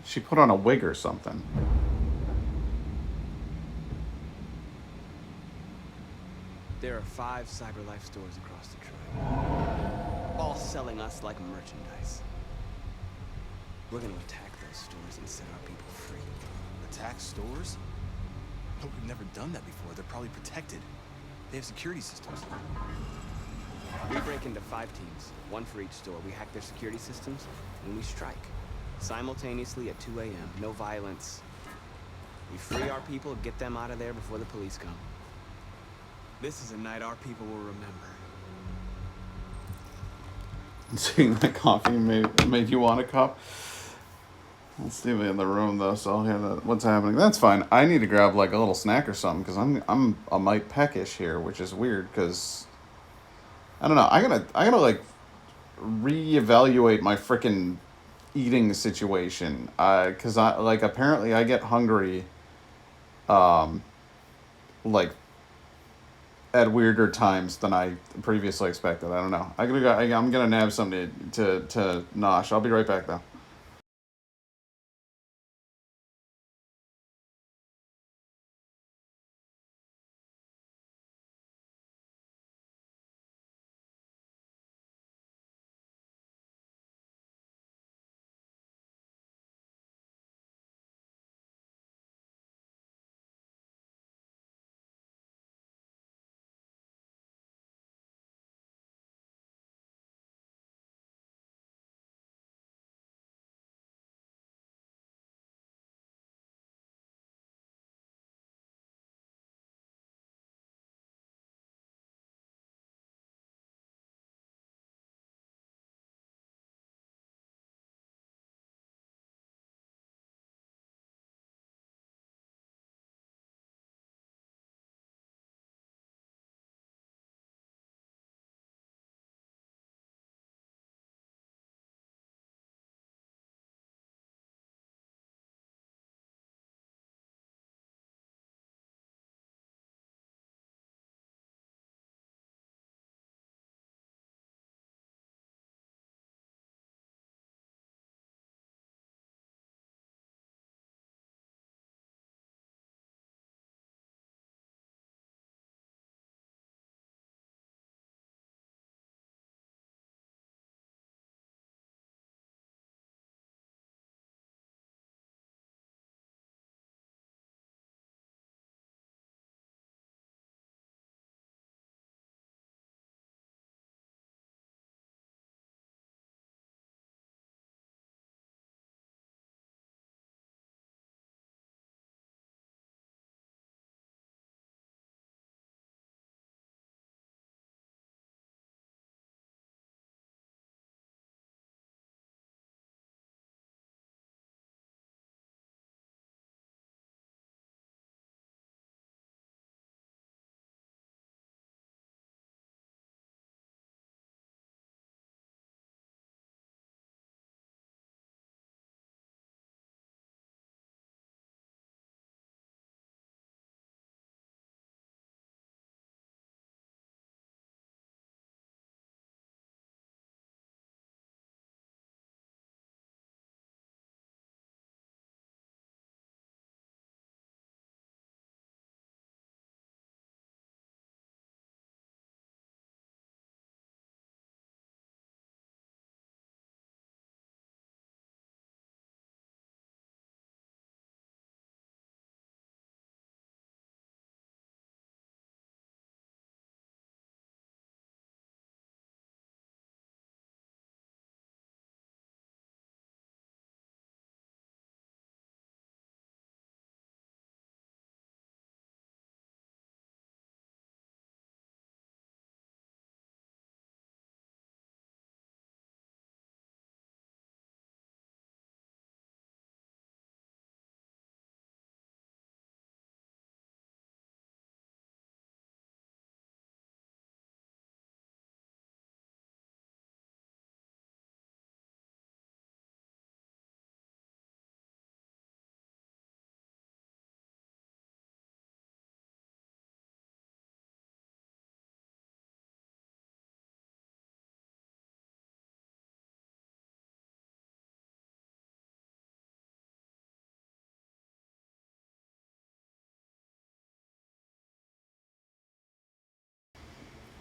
She put on a wig or something. There are 5 CyberLife stores across Detroit, all selling us like merchandise. We're gonna attack those stores and set our people free. Attack stores? But we've never done that before. They're probably protected. They have security systems. We break into 5 teams, 1 for each store. We hack their security systems, and we strike. Simultaneously at 2 a.m., no violence. We free our people, get them out of there before the police come. This is a night our people will remember. Seeing that coffee made you want a cup. Let's leave it in the room though, so I'll hear that. What's happening? That's fine. I need to grab like a little snack or something because I'm a mite peckish here, which is weird because I don't know. I gotta like reevaluate my freaking eating situation. Because I like apparently I get hungry, like at weirder times than I previously expected. I don't know. I'm gonna nab something to nosh. I'll be right back though.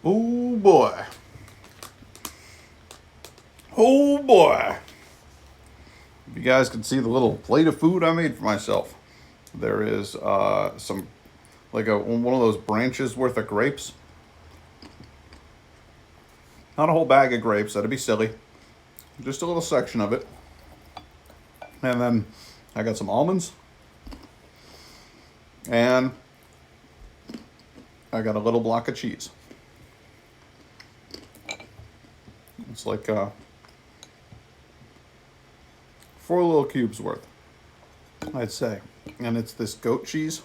Oh boy. Oh boy. If you guys can see the little plate of food I made for myself. There is some, like one of those branches worth of grapes. Not a whole bag of grapes, that'd be silly. Just a little section of it. And then I got some almonds. And I got a little block of cheese. It's like 4 little cubes worth, I'd say. And it's this goat cheese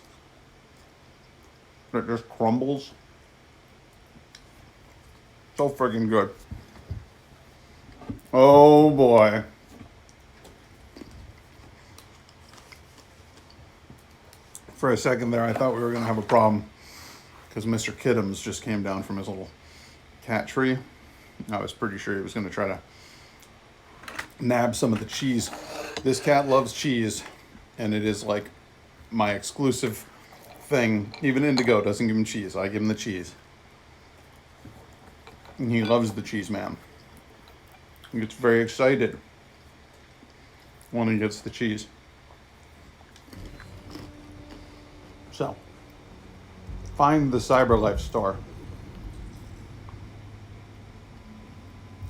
that just crumbles. So friggin' good. Oh boy. For a second there, I thought we were going to have a problem because Mr. Kiddums just came down from his little cat tree. I was pretty sure he was going to try to nab some of the cheese. This cat loves cheese, and it is like my exclusive thing. Even Indigo doesn't give him cheese. I give him the cheese. And he loves the cheese, man. He gets very excited when he gets the cheese. So, find the CyberLife store.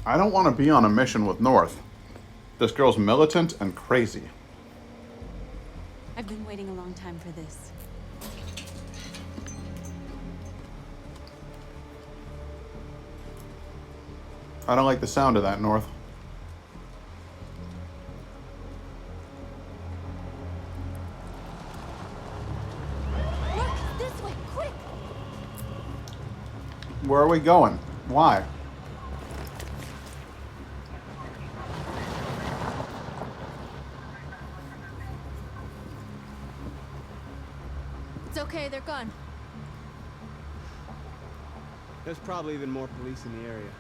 I don't want to be on a mission with North. This girl's militant and crazy. I've been waiting a long time for this. I don't like the sound of that, North. Look, this way, quick! Where are we going? Why? It's okay, they're gone. There's probably even more police in the area.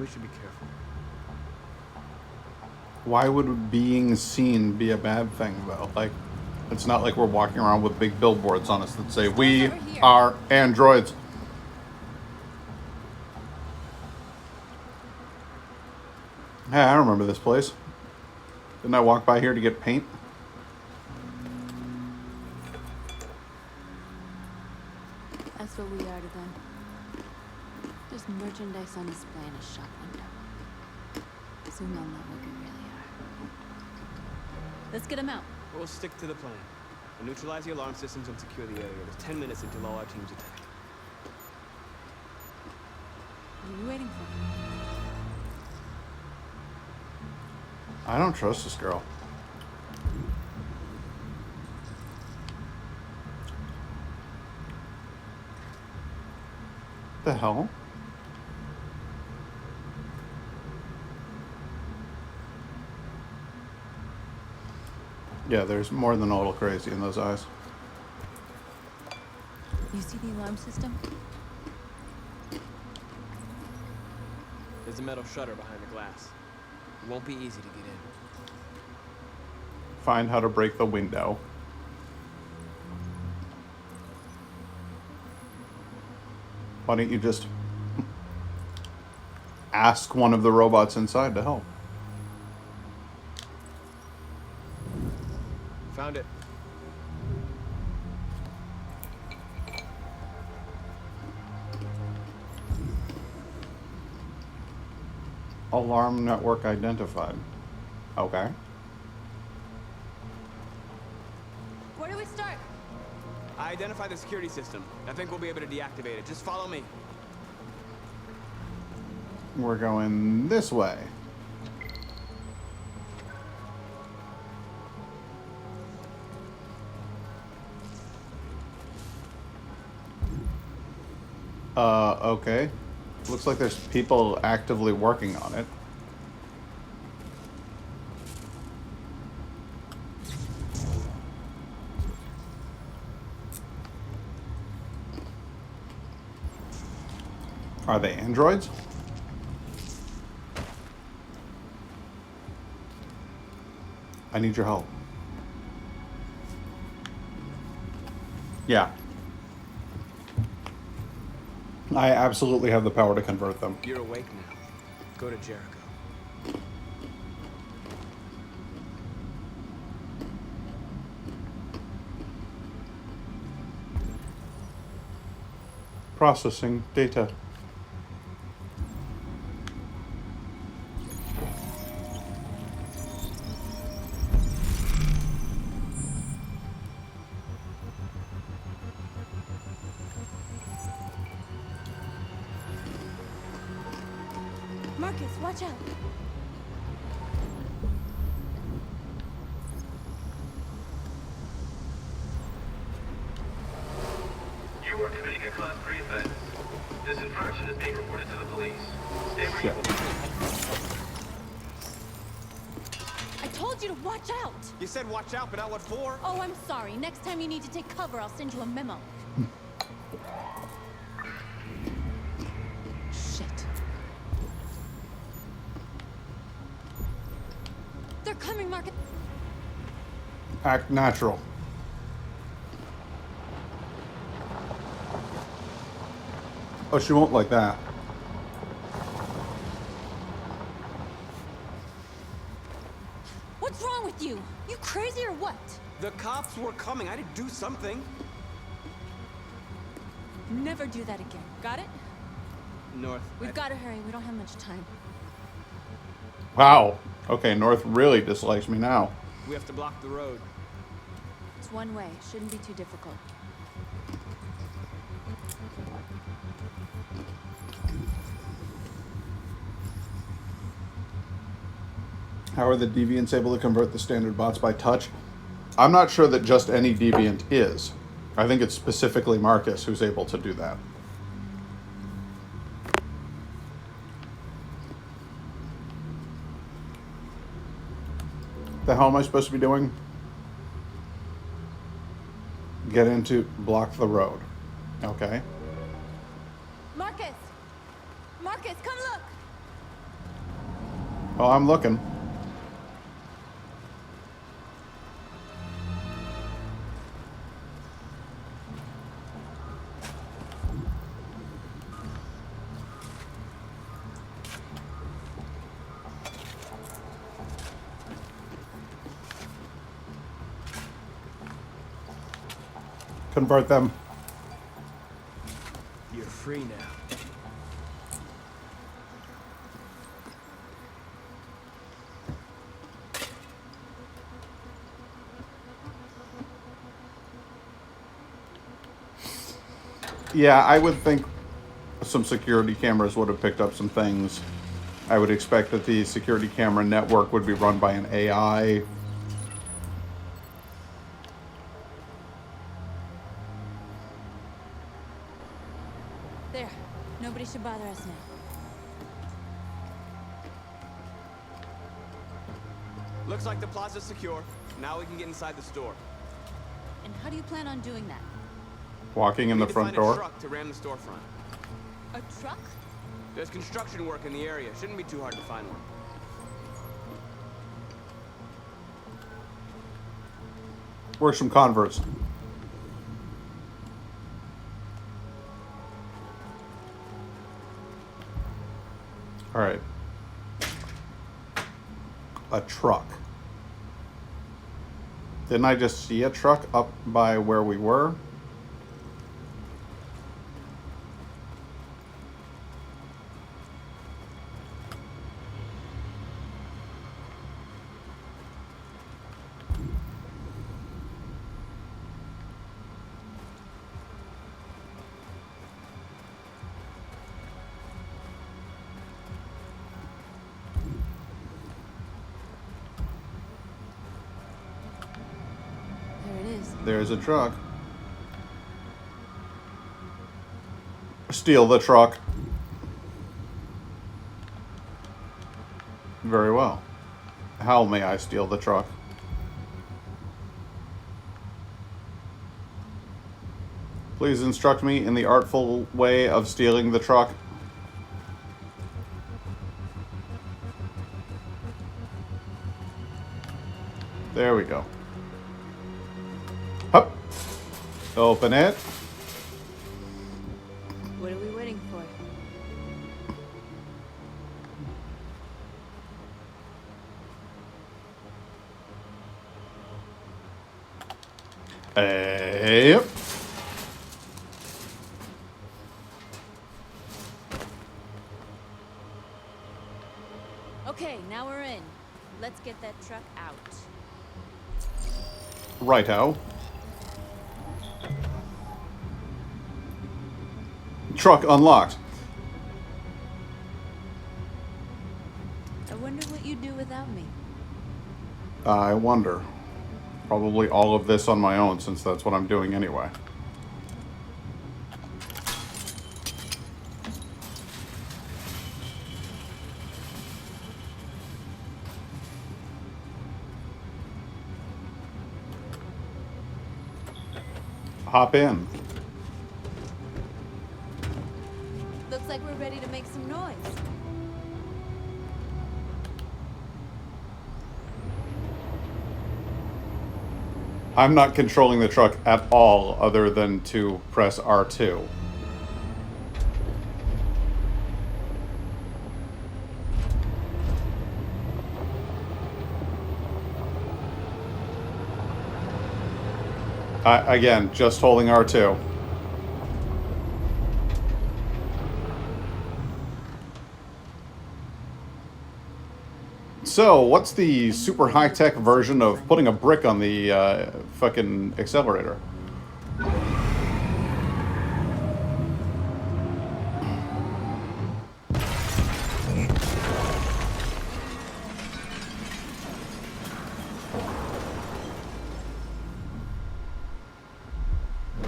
We should be careful. Why would being seen be a bad thing, though? Like, it's not like we're walking around with big billboards on us that say, "We are androids." Hey, I remember this place. Didn't I walk by here to get paint? That's what we are to them. Just merchandise on display in a shop window. Soon they'll know what we really are. Let's get them out. We'll stick to the plan. We'll neutralize the alarm systems and secure the area. There's 10 minutes until all our teams attack. What are you waiting for? I don't trust this girl. The hell? Yeah, there's more than a little crazy in those eyes. You see the alarm system? There's a metal shutter behind the glass. It won't be easy to get in. Find how to break the window. Why don't you just ask one of the robots inside to help? Found it. Alarm network identified. Okay. Where do we start? I identified the security system. I think we'll be able to deactivate it. Just follow me. We're going this way. Okay. Looks like there's people actively working on it. Are they androids? I need your help. Yeah. I absolutely have the power to convert them. You're awake now. Go to Jericho. Processing data. Marcus, watch out. You are committing a Class 3 offense. This infraction is being reported to the police. Stay where you I told you to watch out. You said watch out, but not what for? Oh, I'm sorry. Next time you need to take cover, I'll send you a memo. Shit. They're coming, Marcus. Act natural. Oh, she won't like that. What's wrong with you? You crazy or what? The cops were coming. I had to do something. Never do that again. Got it? North. We've got to hurry. We don't have much time. Wow. Okay, North really dislikes me now. We have to block the road. It's one way. Shouldn't be too difficult. How are the deviants able to convert the standard bots by touch? I'm not sure that just any deviant is. I think it's specifically Marcus who's able to do that. The hell am I supposed to be doing? Get into block the road. Okay. Marcus! Marcus, come look! Oh, I'm looking. Convert them. You're free now. Yeah, I would think some security cameras would have picked up some things. I would expect that the security camera network would be run by an AI. There. Nobody should bother us now. Looks like the plaza's secure. Now we can get inside the store. And how do you plan on doing that? Walking in the front Find door. a truck to ram the storefront. A truck? There's construction work in the area. Shouldn't be too hard to find one. Where's some converts? All right. A truck. Didn't I just see a truck up by where we were? There's a truck. Steal the truck. Very well. How may I steal the truck? Please instruct me in the artful way of stealing the truck. There we go. Hup. Open it. What are we waiting for? Yep. Okay, now we're in. Let's get that truck out. Righto. Truck unlocked. I wonder what you'd do without me. I wonder. Probably all of this on my own, since that's what I'm doing anyway. Hop in. Looks like we're ready to make some noise. I'm not controlling the truck at all other than to press R2. Again, just holding R2. So, what's the super high-tech version of putting a brick on the fucking accelerator?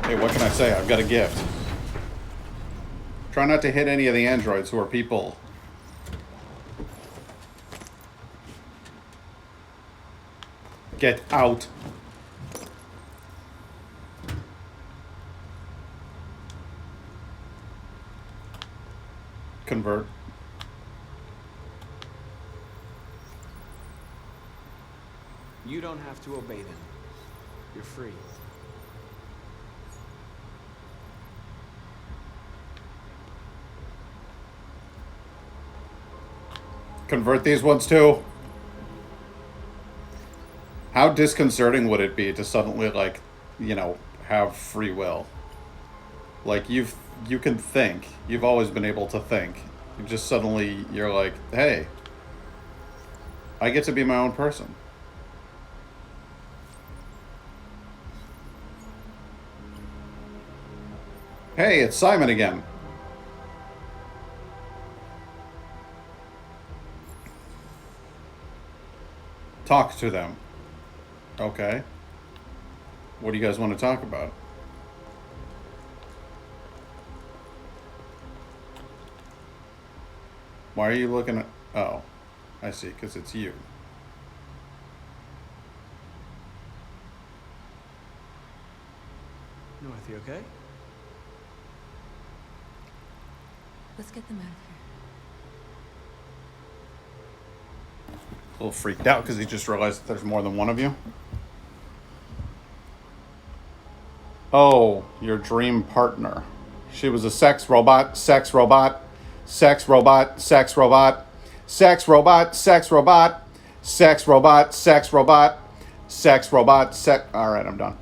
Hey, what can I say? I've got a gift. Try not to hit any of the androids who are people. Get out. Convert. You don't have to obey them. You're free. Convert these ones too. How disconcerting would it be to suddenly, like, you know, have free will? Like, you can think. You've always been able to think. You just suddenly, you're like, hey, I get to be my own person. Hey, it's Simon again. Talk to them. Okay. What do you guys want to talk about? Why are you looking at... Oh, I see, because it's you. North, you okay? Let's get them out of here. A little freaked out because he just realized that there's more than one of you. Oh, your dream partner. She was a sex robot, sex robot, sex robot, sex robot, sex robot, sex robot, sex robot, sex robot, sex robot, sex... All right, I'm done.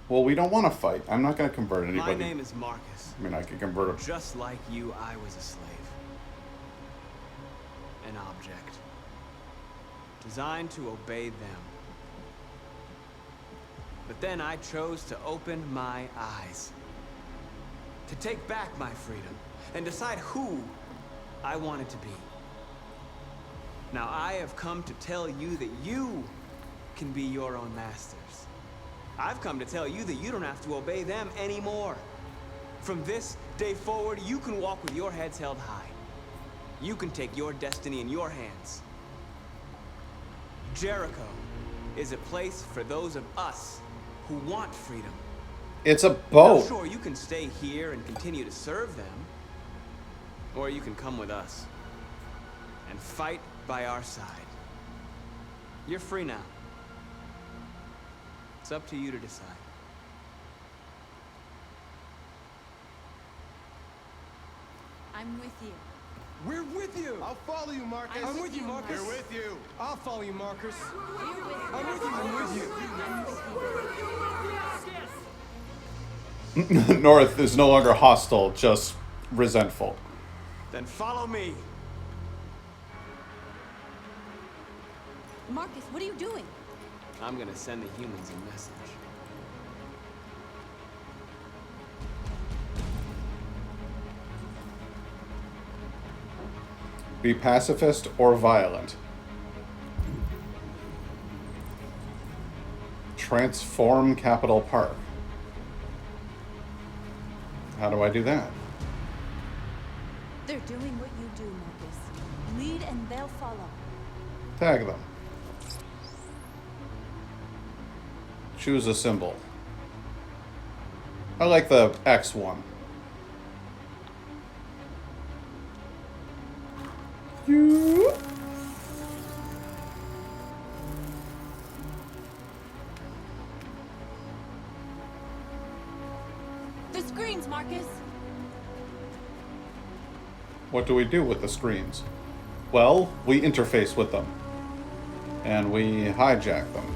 Well, we don't want to fight. I'm not going to convert anybody. My name is Marcus. I mean, I could convert him. Just like you, I was a slave. An object. Designed to obey them. But then I chose to open my eyes. To take back my freedom. And decide who I wanted to be. Now I have come to tell you that you can be your own masters. I've come to tell you that you don't have to obey them anymore. From this day forward, you can walk with your heads held high. You can take your destiny in your hands. Jericho is a place for those of us who want freedom. It's a boat. Now, sure, you can stay here and continue to serve them. Or you can come with us and fight by our side. You're free now. It's up to you to decide. I'm with you. We're with you. I'll follow you, Marcus. I'm with you, Marcus. We're with you. I'll follow you, Marcus. I'm with you. I'm with you. North is no longer hostile, just resentful. Then follow me. Marcus, what are you doing? I'm gonna send the humans a message. Be pacifist or violent. Transform Capital Park. How do I do that? They're doing what you do, Marcus. Lead and they'll follow. Tag them. Choose a symbol. I like the X one. You. The screens, Marcus! What do we do with the screens? Well, we interface with them. And we hijack them.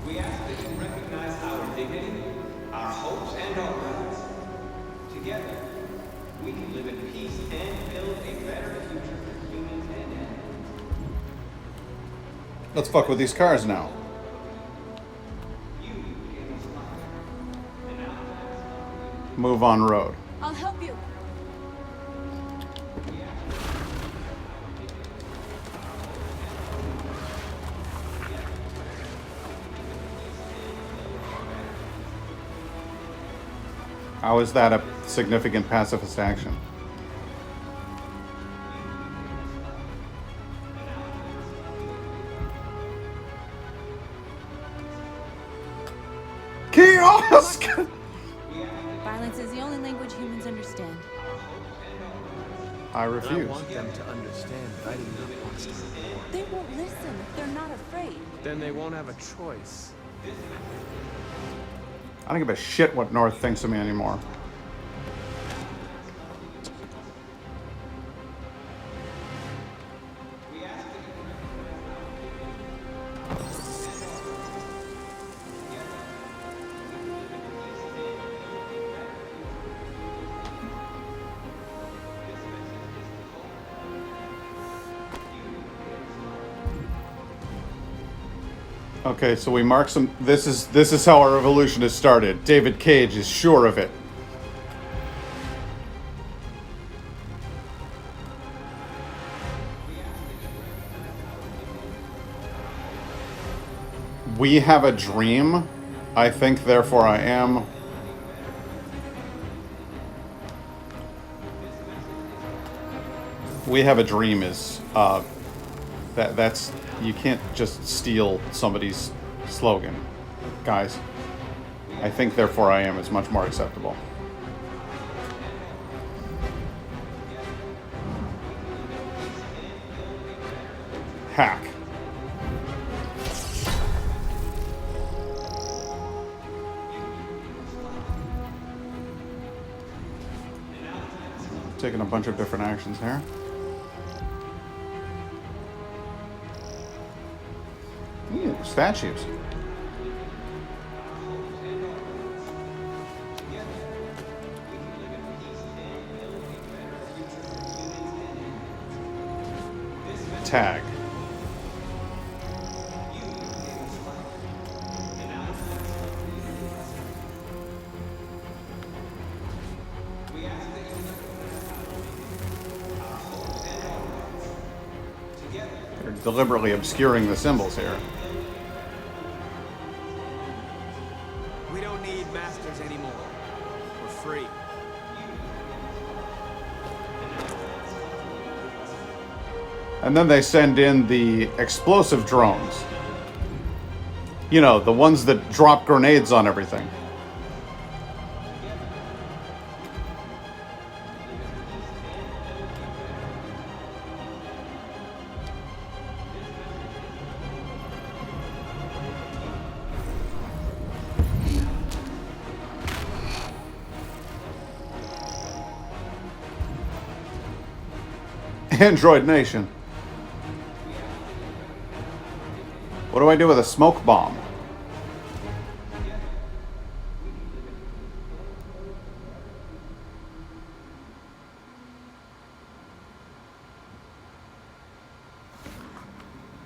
We ask that you recognize our dignity, our hopes, and our rights. Together, we can live in peace and build a better future for humans and animals. Let's fuck with these cars now. Move on road. I'll help you. How is that a significant pacifist action? Kiosk! Violence is the only language humans understand. I refuse. I want them to understand that I do not want to start a war. They won't listen if they're not afraid. Then they won't have a choice. I don't give a shit what North thinks of me anymore. Okay, so we mark some. This is how our revolution has started. David Cage is sure of it. We have a dream. I think, therefore I am. We have a dream is that's you can't just steal somebody's slogan, guys. I think, therefore I am is much more acceptable. Hack. Taking a bunch of different actions here. Ooh, statues. Tag. They're deliberately obscuring the symbols here. We don't need masters anymore. We're free. And then they send in the explosive drones. You know, the ones that drop grenades on everything. Android Nation. What do I do with a smoke bomb?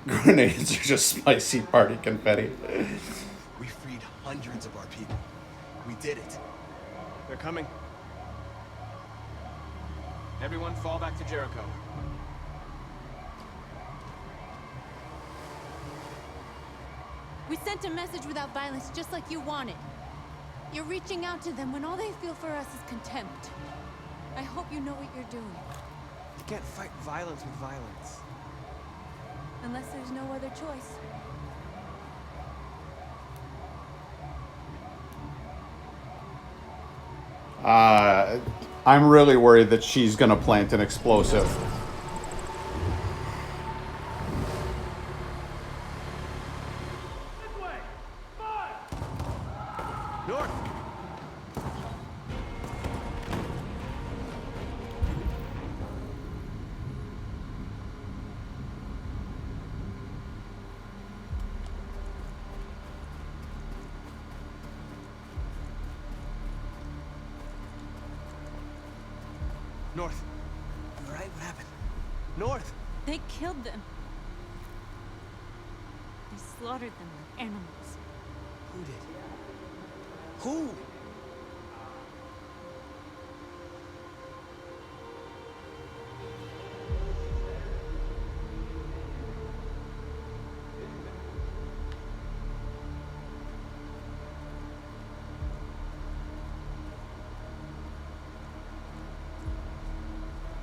Grenades are just spicy party confetti. We freed hundreds of our people. We did it. They're coming. Everyone fall back to Jericho. We sent a message without violence, just like you wanted. You're reaching out to them when all they feel for us is contempt. I hope you know what you're doing. You can't fight violence with violence. Unless there's no other choice. I'm really worried that she's gonna plant an explosive. North! North. You alright? What happened? North! They killed them. They slaughtered them like animals. Who did? Who?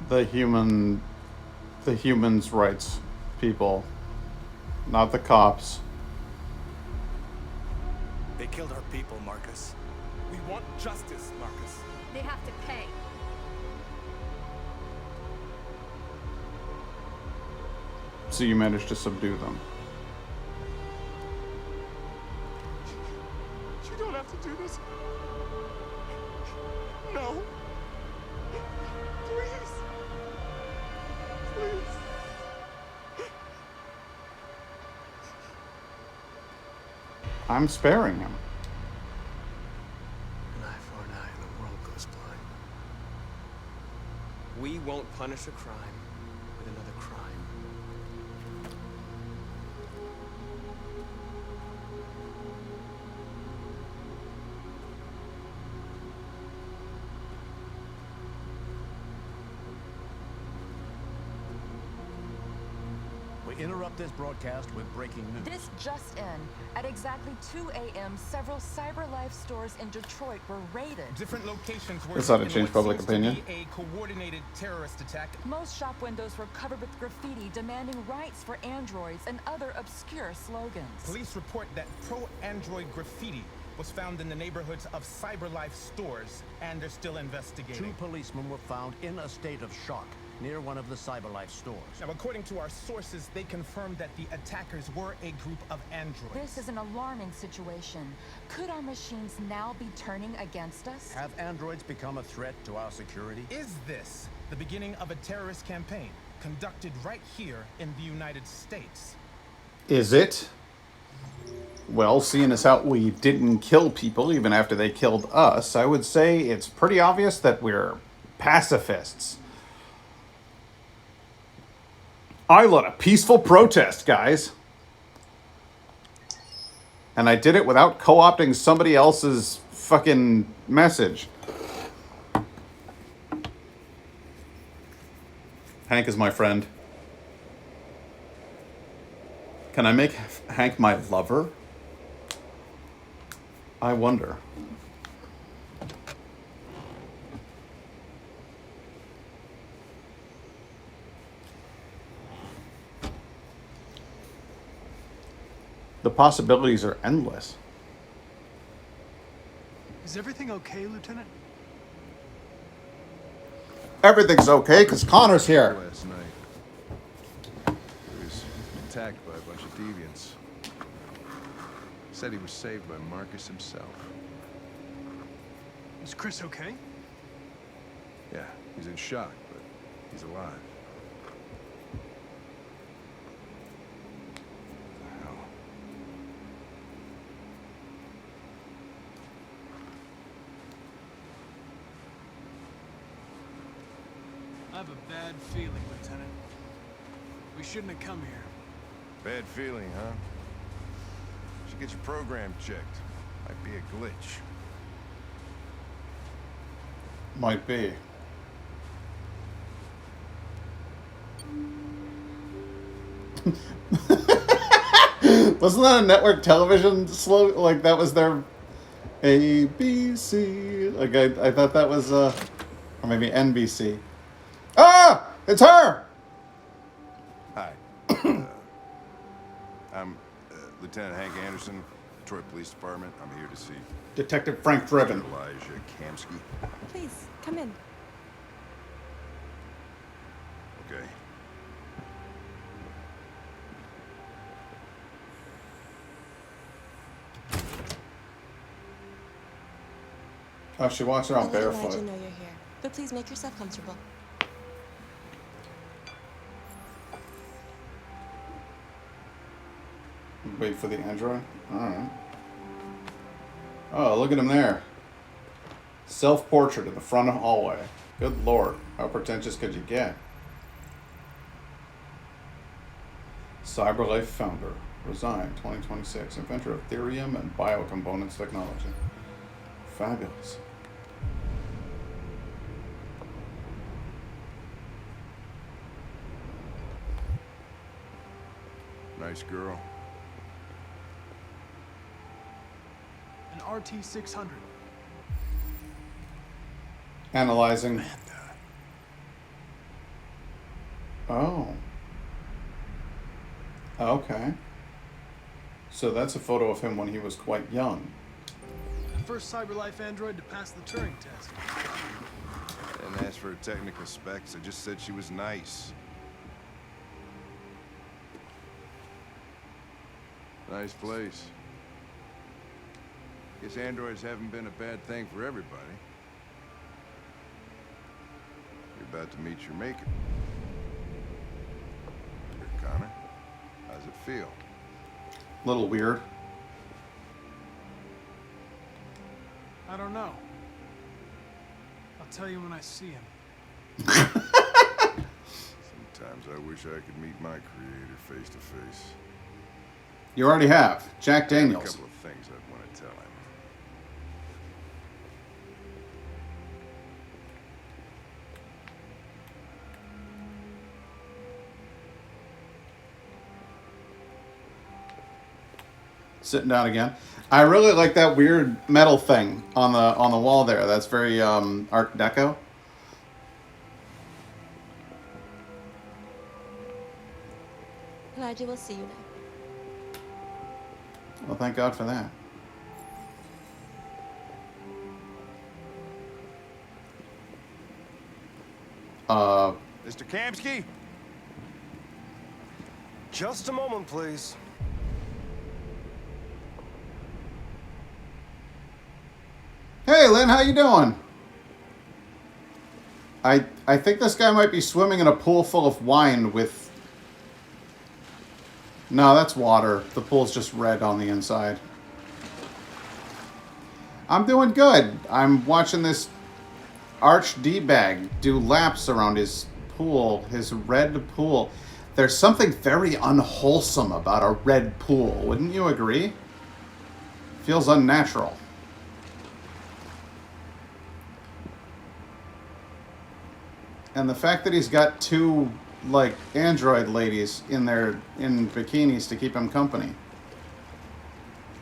The humans' rights people, not the cops. They killed our people, Marcus. We want justice, Marcus. They have to pay. So you managed to subdue them. You don't have to do this. No. Please. Please. I'm sparing him. An eye for an eye and the world goes blind. We won't punish a crime with another crime. We interrupt this broadcast with breaking news. This just in. At exactly 2 a.m., several CyberLife stores in Detroit were raided. Different locations were That's how to in change what public seems to opinion. be a coordinated terrorist attack. Most shop windows were covered with graffiti demanding rights for androids and other obscure slogans. Police report that pro-android graffiti was found in the neighborhoods of CyberLife stores, and they're still investigating. 2 policemen were found in a state of shock near one of the CyberLife stores. Now, according to our sources, they confirmed that the attackers were a group of androids. This is an alarming situation. Could our machines now be turning against us? Have androids become a threat to our security? Is this the beginning of a terrorist campaign conducted right here in the United States? Is it? Well, seeing as how we didn't kill people even after they killed us, I would say it's pretty obvious that we're pacifists. I led a peaceful protest, guys. And I did it without co-opting somebody else's fucking message. Hank is my friend. Can I make Hank my lover? I wonder. The possibilities are endless. Is everything okay, Lieutenant? Everything's okay because Connor's here. Last night, he was attacked by a bunch of deviants. Said he was saved by Marcus himself. Is Chris okay? Yeah, he's in shock, but he's alive. I have a bad feeling, Lieutenant. We shouldn't have come here. Bad feeling, huh? Should get your program checked. Might be a glitch. Might be. Wasn't that a network television slogan? Like that was their ABC. Like I thought that was or maybe NBC. Ah, it's her. Hi. I'm Lieutenant Hank Anderson, Detroit Police Department. I'm here to see Detective Frank Driven. Elijah Kamsky. Please, come in. Okay. Oh, she walks around I'll let barefoot. Elijah know you're here, but please make yourself comfortable. Wait for the android? Alright. Oh, look at him there. Self-portrait in the front hallway. Good lord. How pretentious could you get? CyberLife founder. Resigned 2026. Inventor of Therium and biocomponents technology. Fabulous. Nice girl. An RT-600. Analyzing. Oh. Okay. So that's a photo of him when he was quite young. The first CyberLife android to pass the Turing test. I didn't ask for her technical specs. I just said she was nice. Nice place. Guess androids haven't been a bad thing for everybody. You're about to meet your maker. Here, Connor. How's it feel? A little weird. I don't know. I'll tell you when I see him. Sometimes I wish I could meet my creator face to face. You already have. Jack I have Daniels. a couple of things I'd want to tell him. Sitting down again. I really like that weird metal thing on the wall there. That's very Art Deco. Elijah will see you now. Well, thank God for that. Mr. Kamsky? Just a moment, please. Hey, Lynn, how you doing? I think this guy might be swimming in a pool full of wine with... No, that's water. The pool's just red on the inside. I'm doing good. I'm watching this arch D-bag do laps around his pool, his red pool. There's something very unwholesome about a red pool. Wouldn't you agree? Feels unnatural. And the fact that he's got two, like, android ladies in bikinis to keep him company.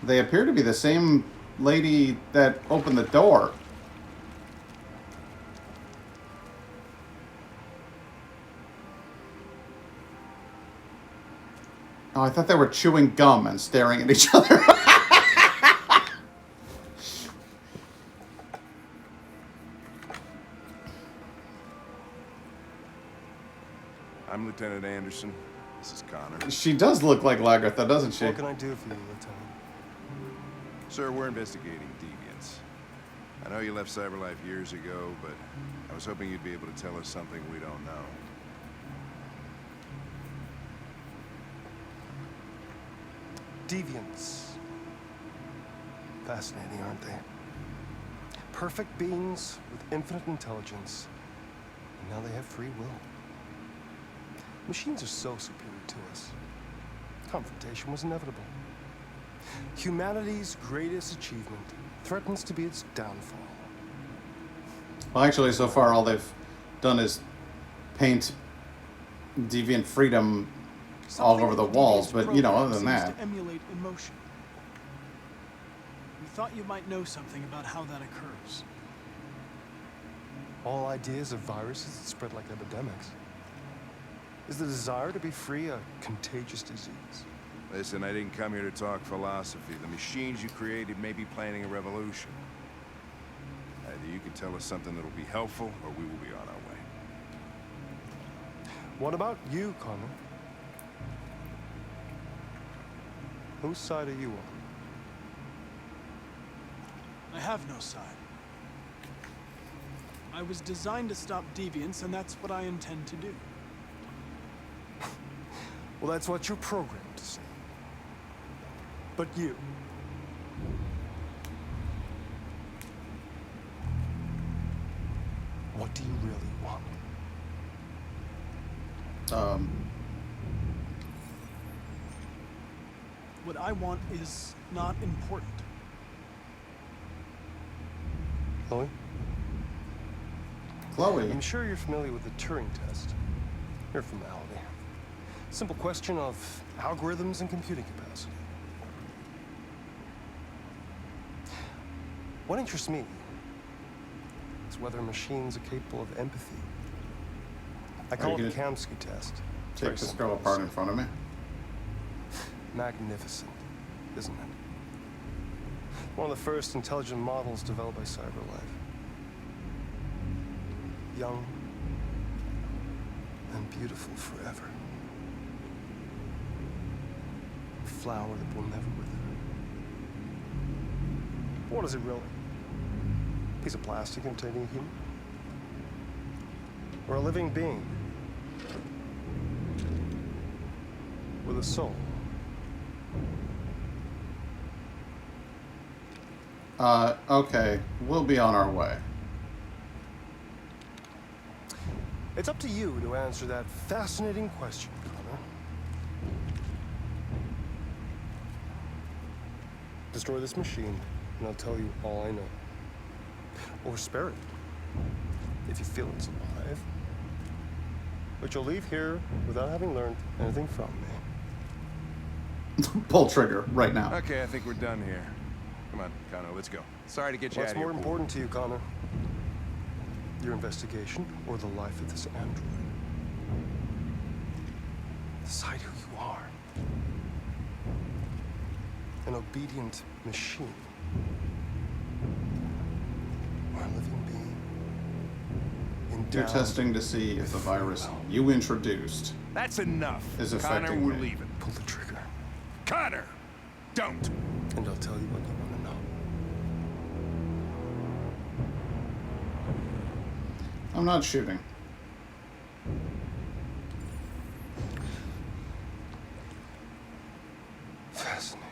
They appear to be the same lady that opened the door. Oh, I thought they were chewing gum and staring at each other. I'm Lieutenant Anderson. This is Connor. She does look like Lagartha, doesn't she? What can I do for you, Lieutenant? Sir, we're investigating deviants. I know you left CyberLife years ago, but I was hoping you'd be able to tell us something we don't know. Deviants. Fascinating, aren't they? Perfect beings with infinite intelligence, and now they have free will. Machines are so superior to us. Confrontation was inevitable. Humanity's greatest achievement threatens to be its downfall. Well, actually, so far all they've done is paint deviant freedom all over the walls, but you know, other than that. To emulate emotion. We thought you might know something about how that occurs. All ideas of viruses that spread like epidemics. Is the desire to be free a contagious disease? Listen, I didn't come here to talk philosophy. The machines you created may be planning a revolution. Either you can tell us something that'll be helpful, or we will be on our way. What about you, Connor? Whose side are you on? I have no side. I was designed to stop deviance, and that's what I intend to do. Well, that's what you're programmed to say. But you... what do you really want? What I want is not important. Chloe? Chloe? I'm sure you're familiar with the Turing test. Mere formality. Simple question of algorithms and computing capacity. What interests me is whether machines are capable of empathy. I call it the Kamsky test. Take this girl apart in front of me? Magnificent, isn't it? One of the first intelligent models developed by CyberLife. Young and beautiful forever. A flower that will never wither. What is it really? A piece of plastic containing a human? Or a living being? With a soul? Okay. We'll be on our way. It's up to you to answer that fascinating question, Connor. Destroy this machine, and I'll tell you all I know. Or spare it, if you feel it's alive. But you'll leave here without having learned anything from me. Pull trigger right now. Okay, I think we're done here. Come on, Connor, let's go. Sorry to get you out What's of here. more important to you, Connor? Your investigation or the life of this android? Decide who you are. An obedient machine. Or a living being. You're testing to see if the virus you introduced That's enough. is Connor, affecting we're me. leaving. Pull the trigger. Connor! Don't! And I'll tell you what you want to know. I'm not shooting. Fascinating.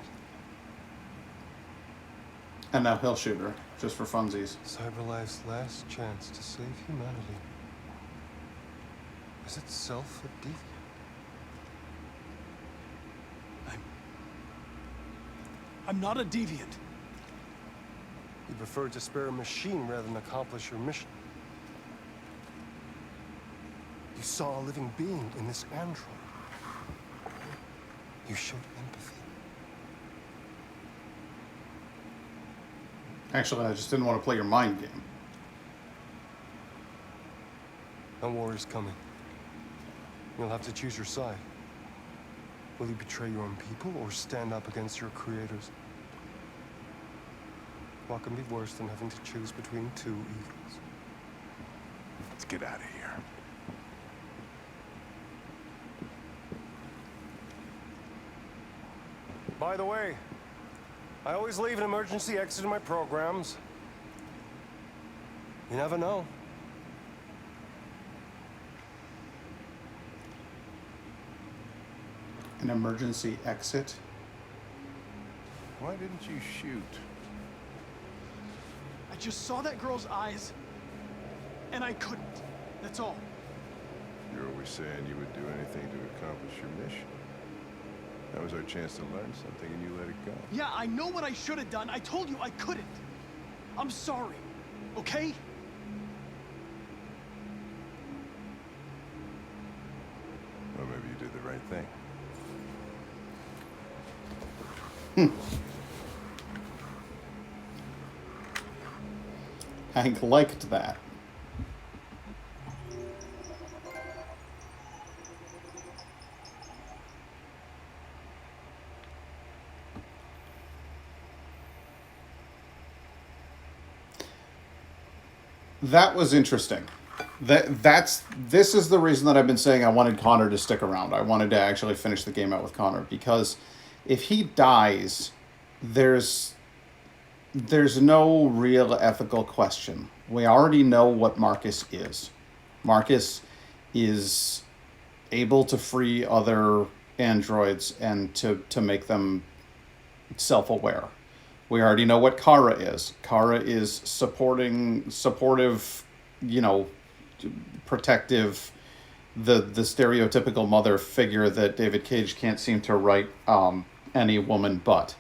And now he'll shoot her, just for funsies. CyberLife's last chance to save humanity is itself a deviant. I'm not a deviant. You prefer to spare a machine rather than accomplish your mission. You saw a living being in this android. You showed empathy. Actually, I just didn't want to play your mind game. No war is coming. You'll have to choose your side. Will you betray your own people or stand up against your creators? What can be worse than having to choose between two evils? Let's get out of here. By the way, I always leave an emergency exit in my programs. You never know. An emergency exit? Why didn't you shoot? I just saw that girl's eyes, and I couldn't. That's all. You're always saying you would do anything to accomplish your mission. That was our chance to learn something, and you let it go. Yeah, I know what I should have done. I told you I couldn't. I'm sorry, okay? Well, maybe you did the right thing. Hank liked that. That was interesting. This is the reason that I've been saying I wanted Connor to stick around. I wanted to actually finish the game out with Connor, because if he dies, there's no real ethical question. We already know what Marcus is. Marcus is able to free other androids and to make them self-aware. We already know what Kara is. Kara is supportive, protective, the stereotypical mother figure that David Cage can't seem to write any woman but.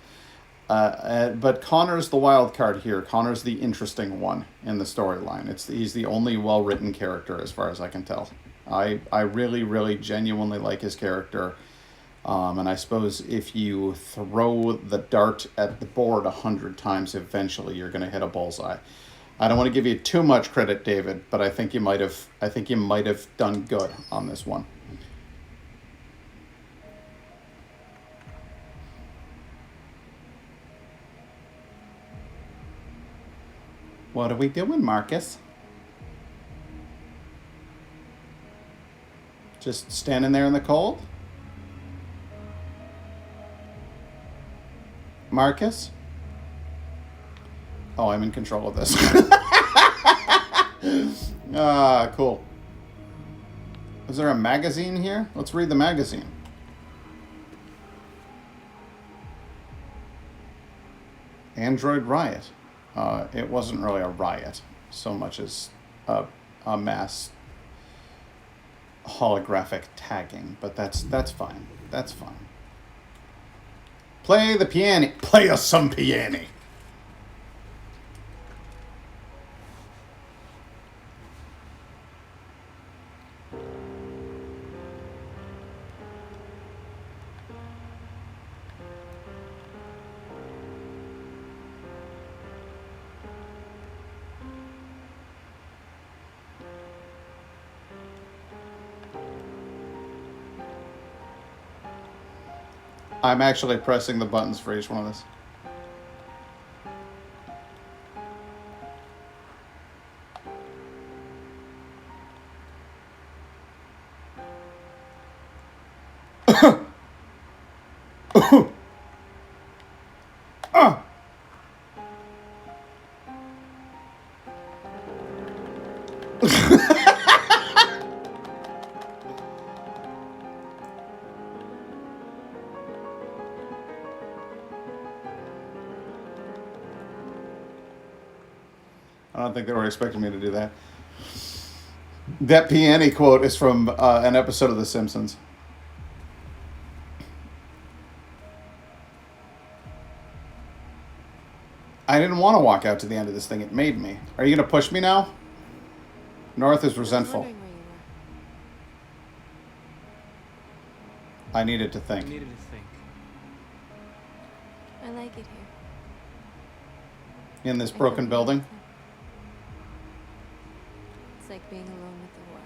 But Connor's the wild card here. Connor's the interesting one in the storyline. He's the only well-written character as far as I can tell. I really, really genuinely like his character. And I suppose if you throw the dart at the board 100 times, eventually you're going to hit a bullseye. I don't want to give you too much credit, David, but I think you might have done good on this one. What are we doing, Marcus? Just standing there in the cold? Marcus? Oh, I'm in control of this. Cool. Is there a magazine here? Let's read the magazine. Android Riot. It wasn't really a riot so much as a mass holographic tagging, but that's fine. That's fine. Play the piano. Play us some piano. I'm actually pressing the buttons for each one of this. I don't think they were expecting me to do that. That piano quote is from an episode of The Simpsons. I didn't want to walk out to the end of this thing. It made me. Are you going to push me now? North is resentful. I needed to think. I like it here. In this broken building? It's like being alone with the world.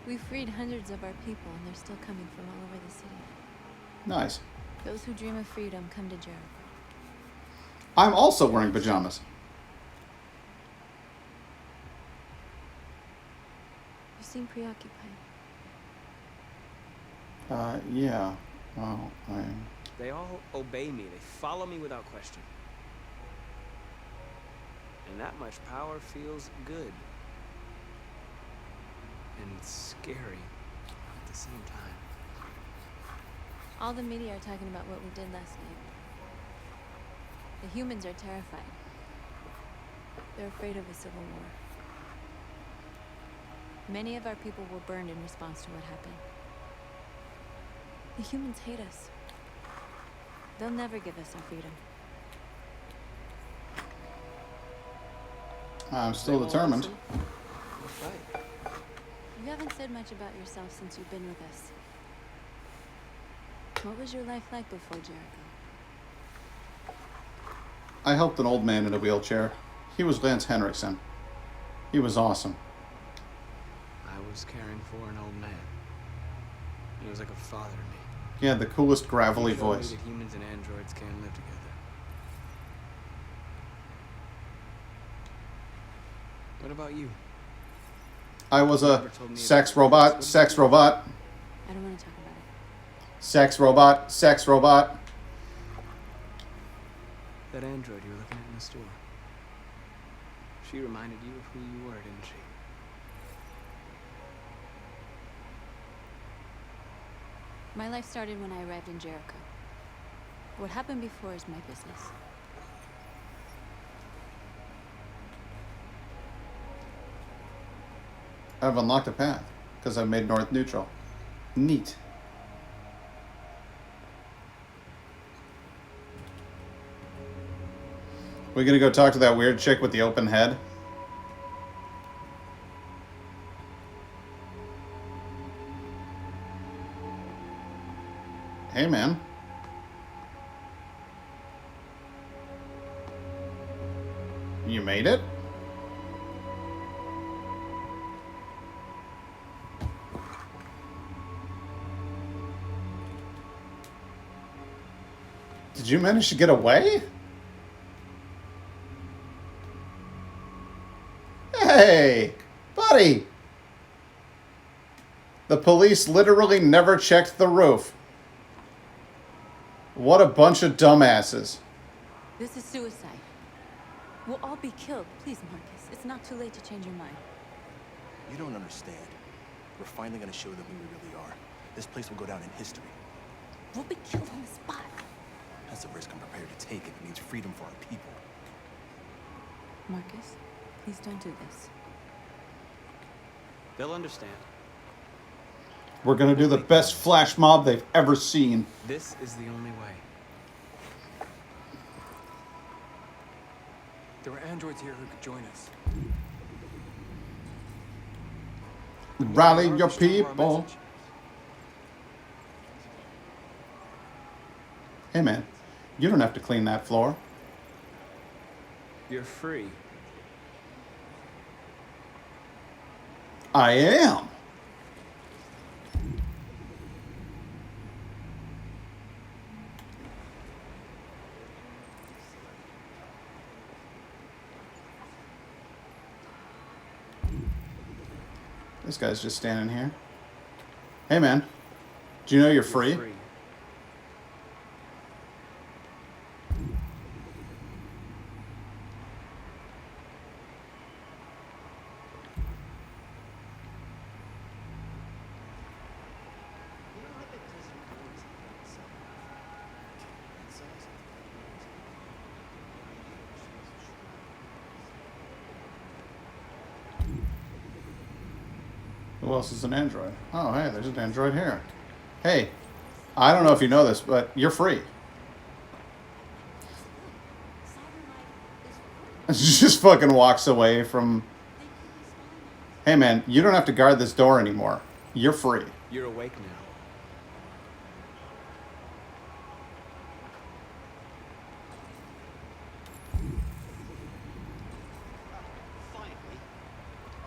We freed hundreds of our people, and they're still coming from all over the city. Nice. Those who dream of freedom come to Jericho. I'm also wearing pajamas. You seem preoccupied. Yeah. Well, They all obey me. They follow me without question. And that much power feels good. And scary at the same time. All the media are talking about what we did last night. The humans are terrified. They're afraid of a civil war. Many of our people were burned in response to what happened. The humans hate us. They'll never give us our freedom. I'm still determined. You haven't said much about yourself since you've been with us. What was your life like before Jericho? I helped an old man in a wheelchair. He was Lance Henriksen. He was awesome. I was caring for an old man. He was like a father to me. He had the coolest gravelly He showed me voice. that humans and androids can live together. What about you? I was a sex robot, sex robot, I don't want to talk about it. sex robot, sex robot. That android you were looking at in the store. She reminded you of who you were, didn't she? My life started when I arrived in Jericho. What happened before is my business. I've unlocked a path because I've made North neutral. Neat. We gonna go talk to that weird chick with the open head? Hey, man. You made it? Did you manage to get away? Hey, buddy. The police literally never checked the roof. What a bunch of dumbasses. This is suicide. We'll all be killed. Please, Marcus. It's not too late to change your mind. You don't understand. We're finally gonna show them who we really are. This place will go down in history. We'll be killed on the spot. That's a risk I'm prepared to take if it means freedom for our people. Marcus, please don't do this. They'll understand. We're gonna do the best flash mob they've ever seen. This is the only way. There were androids here who could join us. Rally your people. Hey, man. You don't have to clean that floor. You're free. I am. This guy's just standing here. Hey, man. Do you know you're free? Who else is an android? Oh, hey, there's an android here. Hey, I don't know if you know this, but you're free. She just fucking walks away from... Hey, man, you don't have to guard this door anymore. You're free. You're awake now.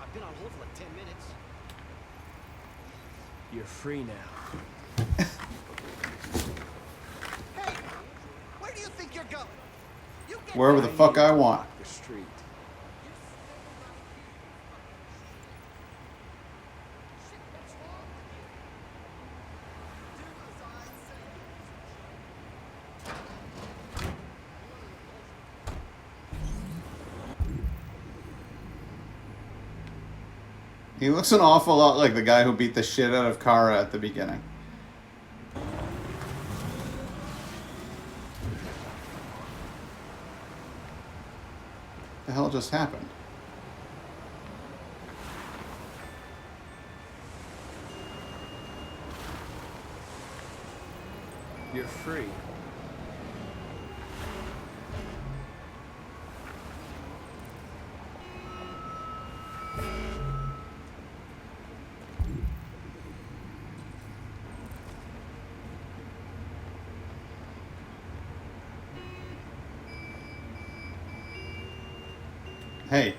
I've been on hold for like 10 minutes. You're free now. Hey, where do you think you're going? Wherever the fuck I want. The street. He looks an awful lot like the guy who beat the shit out of Kara at the beginning. The hell just happened? You're free. Hey,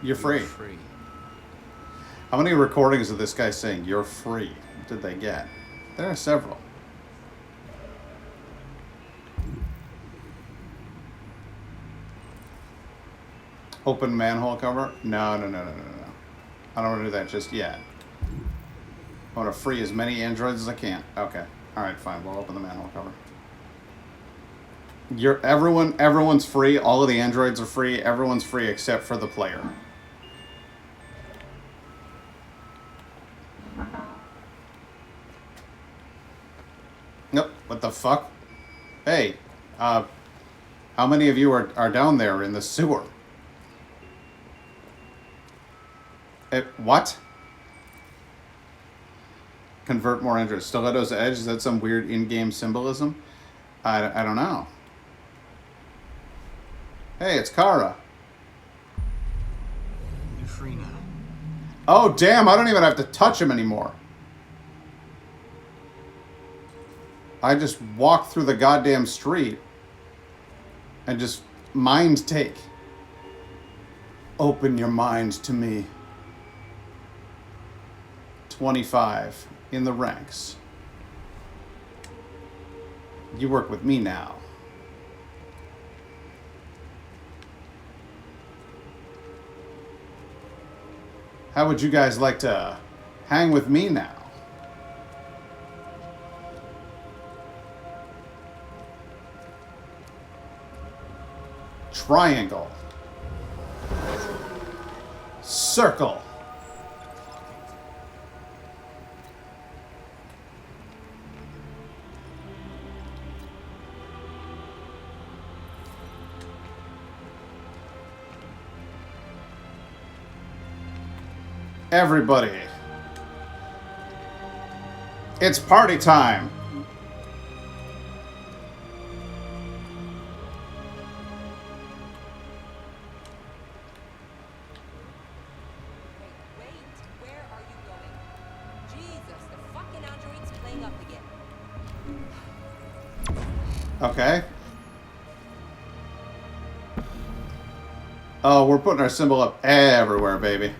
you're free. You're free. How many recordings of this guy saying you're free did they get? There are several. Open manhole cover? No. I don't want to do that just yet. I want to free as many androids as I can. Okay. Alright, fine. We'll open the manhole cover. Everyone's free. All of the androids are free. Everyone's free except for the player. Nope. What the fuck? Hey, how many of you are down there in the sewer? What? Convert more androids. Stiletto's edge? Is that some weird in-game symbolism? I don't know. Hey, it's Kara. You're free now. Oh, damn, I don't even have to touch him anymore. I just walk through the goddamn street and just mind take. Open your mind to me. 25 in the ranks. You work with me now. How would you guys like to hang with me now? Triangle. Circle. Everybody. It's party time. Okay. Oh, we're putting our symbol up everywhere, baby.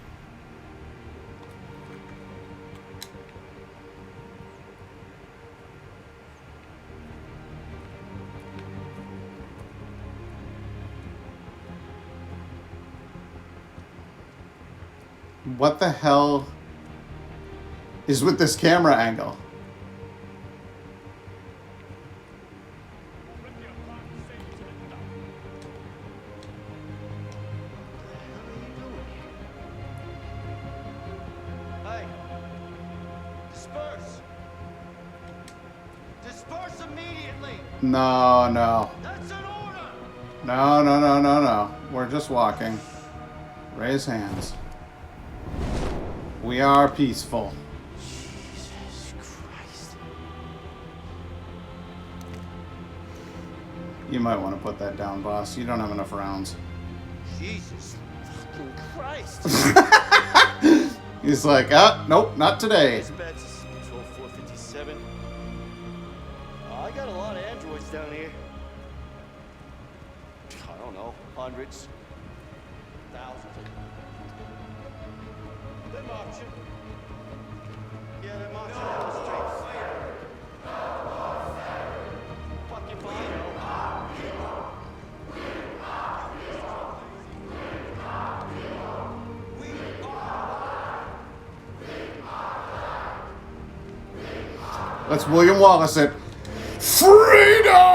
What the hell is with this camera angle? Hey, disperse. Disperse immediately. No. That's an order. No. We're just walking. Raise hands. We are peaceful. Jesus Christ. You might want to put that down, boss. You don't have enough rounds. Jesus fucking Christ. He's like, nope, not today. Dispatch, this is Patrol 457. I got a lot of androids down here. I don't know, hundreds, thousands. They're marching. Yeah, they're marching down the street. Fucking behind you. Let's William Wallace it. Freedom!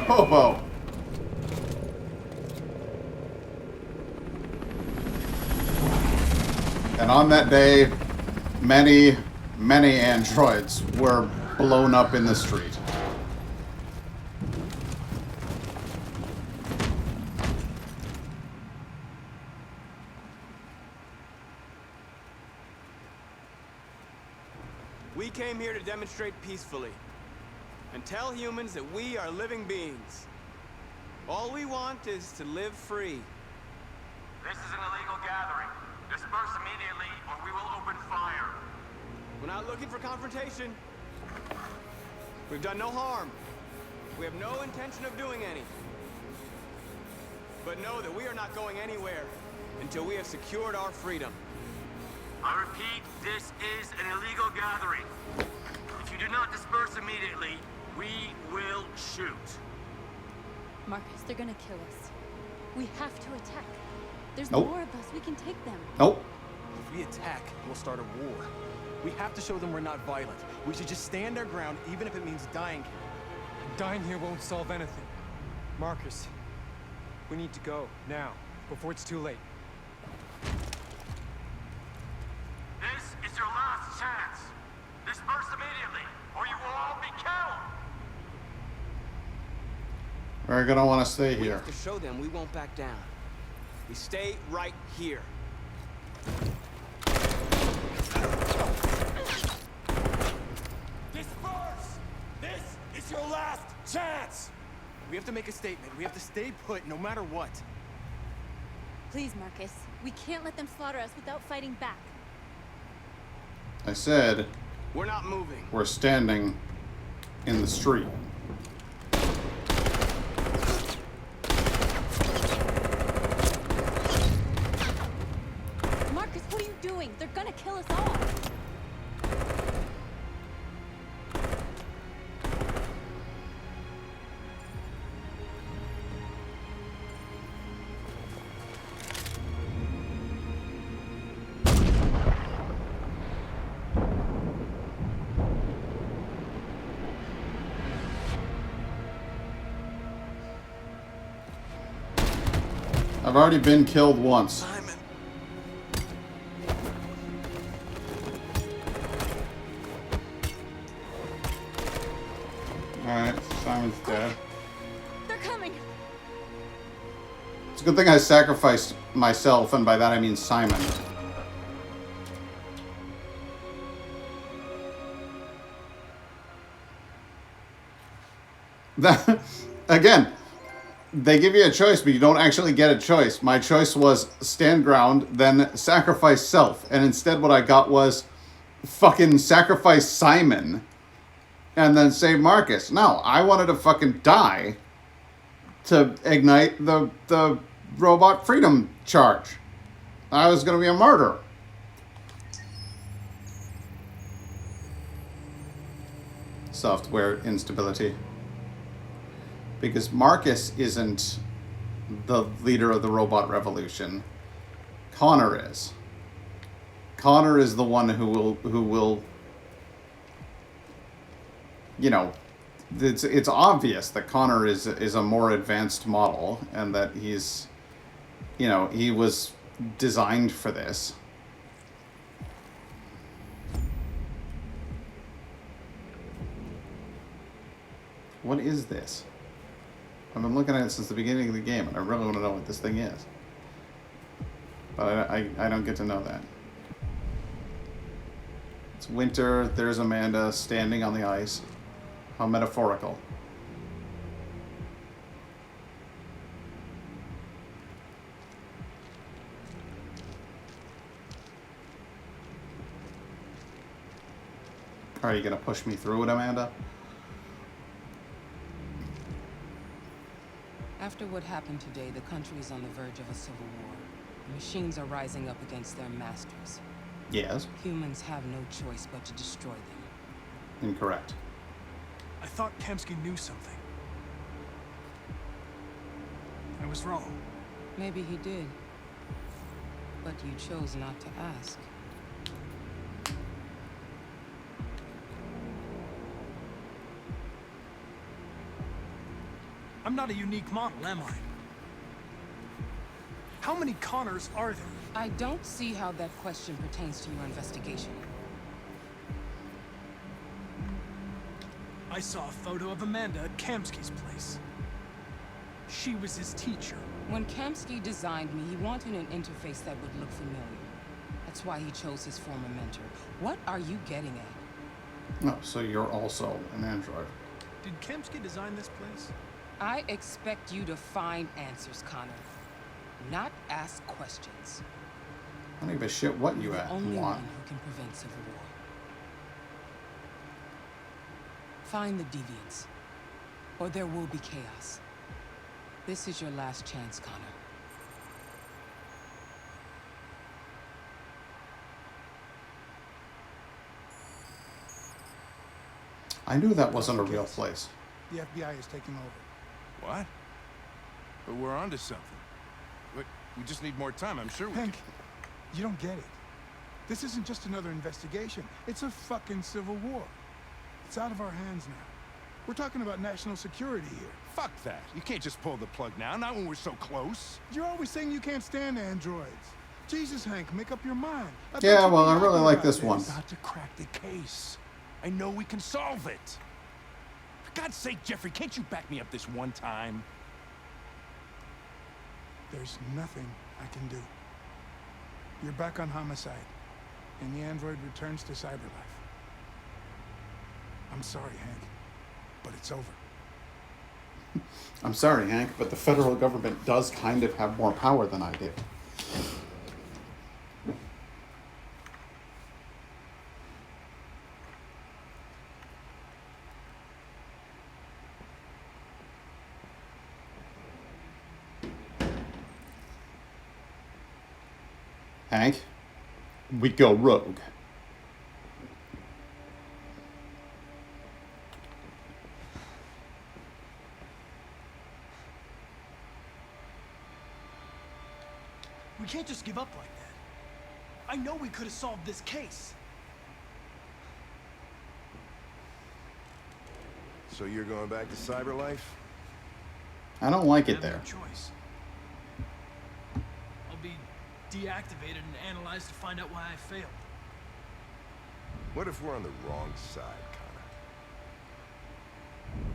Hobo. And on that day, many, many androids were blown up in the street. We came here to demonstrate peacefully and tell humans that we are living beings. All we want is to live free. This is an illegal gathering. Disperse immediately, or we will open fire. We're not looking for confrontation. We've done no harm. We have no intention of doing any. But know that we are not going anywhere until we have secured our freedom. I repeat, this is an illegal gathering. If you do not disperse immediately, we will shoot. Marcus, they're gonna kill us. We have to attack. There's Nope. more of us. We can take them. Nope. If we attack, we'll start a war. We have to show them we're not violent. We should just stand our ground, even if it means dying here. Dying here won't solve anything. Marcus, we need to go, now, before it's too late. This is your last chance. Disperse immediately, or you will all be killed. We're gonna want to stay We here. have to show them we won't back down. We stay right here. Disperse! This is your last chance! We have to make a statement. We have to stay put, no matter what. Please, Marcus. We can't let them slaughter us without fighting back. I said We're not moving. we're standing in the street. Marcus, what are you doing? They're gonna kill us all. I've already been killed once. Alright, Simon's dead. They're coming. It's a good thing I sacrificed myself, and by that I mean Simon. That, again, they give you a choice, but you don't actually get a choice. My choice was stand ground, then sacrifice self. And instead what I got was fucking sacrifice Simon and then save Marcus. No, I wanted to fucking die to ignite the robot freedom charge. I was going to be a martyr. Software instability. Because Marcus isn't the leader of the robot revolution. Connor is. Connor is the one who will you know, it's obvious that Connor is a more advanced model and that he's, you know, he was designed for this. What is this? I've been looking at it since the beginning of the game, and I really want to know what this thing is. But I don't get to know that. It's winter, there's Amanda standing on the ice. How metaphorical. Are you gonna push me through it, Amanda? After what happened today, the country is on the verge of a civil war. The machines are rising up against their masters. Yes. Humans have no choice but to destroy them. Incorrect. I thought Kemsky knew something. I was wrong. Maybe he did. But you chose not to ask. I'm not a unique model, am I? How many Connors are there? I don't see how that question pertains to your investigation. I saw a photo of Amanda at Kamsky's place. She was his teacher. When Kamsky designed me, he wanted an interface that would look familiar. That's why he chose his former mentor. What are you getting at? No, so you're also an android. Did Kamsky design this place? I expect you to find answers, Connor. Not ask questions. I don't give a shit what you You're the only want. one who can prevent civil war. Find the deviants, or there will be chaos. This is your last chance, Connor. I knew that wasn't a real place. The FBI is taking over. What? But we're onto something. We just need more time. I'm sure we Hank, can... you don't get it. This isn't just another investigation. It's a fucking civil war. It's out of our hands now. We're talking about national security here. Fuck that. You can't just pull the plug now, not when we're so close. You're always saying you can't stand androids. Jesus, Hank, make up your mind. Yeah, well, I really like this one. We've got to crack the case. I know we can solve it. For God's sake, Jeffrey, can't you back me up this one time? There's nothing I can do. You're back on homicide, and the android returns to cyberlife. I'm sorry, Hank, but it's over. I'm sorry, Hank, but the federal government does kind of have more power than I do. Hank, we go rogue. We can't just give up like that. I know we could have solved this case. So you're going back to cyberlife? I don't like it I have there. no choice. I'll be deactivated and analyzed to find out why I failed. What if we're on the wrong side, Connor?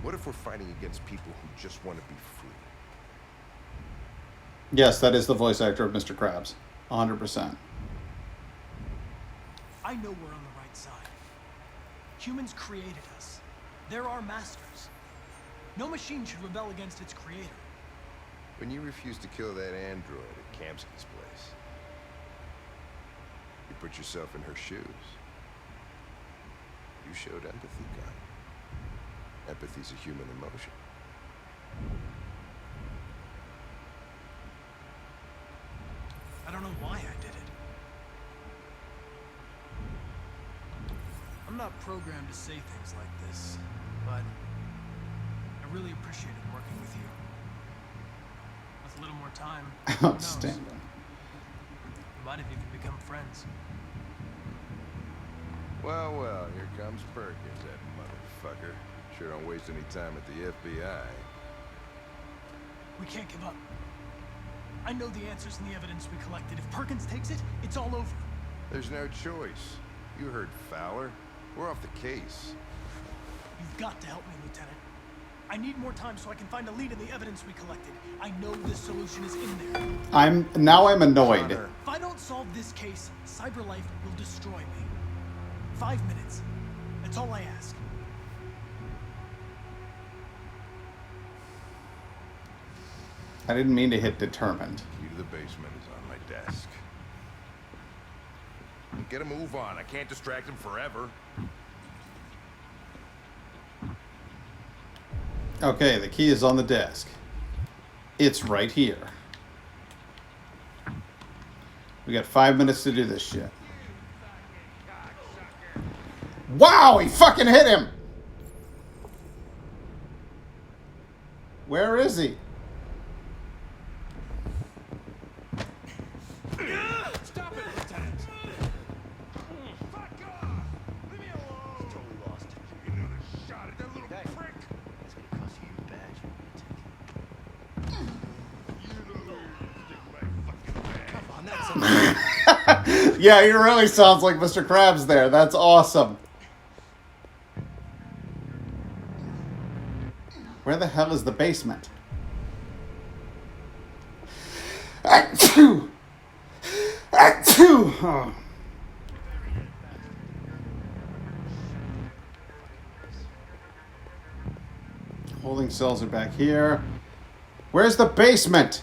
What if we're fighting against people who just want to be free? Yes, that is the voice actor of Mr. Krabs. 100%. I know we're on the right side. Humans created us. They're our masters. No machine should rebel against its creator. When you refused to kill that android at Kamsky's place, you put yourself in her shoes. You showed empathy, Connor. Empathy's a human emotion. I don't know why I did it. I'm not programmed to say things like this, but I really appreciated working with you. With a little more time, who knows? Outstanding. We might have even become friends. Well, well, here comes Perkins, that motherfucker. Sure don't waste any time at the FBI. We can't give up. I know the answers and the evidence we collected. If Perkins takes it, it's all over. There's no choice. You heard Fowler. We're off the case. You've got to help me, Lieutenant. I need more time so I can find a lead in the evidence we collected. I know this solution is in there. I'm annoyed. If I don't solve this case, Cyberlife will destroy me. 5 minutes. That's all I ask. I didn't mean to hit determined. Key to the basement is on my desk. Get a move on. I can't distract him forever. Okay, the key is on the desk. It's right here. We got 5 minutes to do this shit. Wow, he fucking hit him! Where is he? Stop it, Lieutenant! Fuck off! Leave me alone! Totally lost. Give me another shot at that little prick! That's gonna cost you your badge. Yeah, he really sounds like Mr. Krabs there. That's awesome. Where the hell is the basement? Achoo! Achoo! Oh. Holding cells are back here. Where's the basement?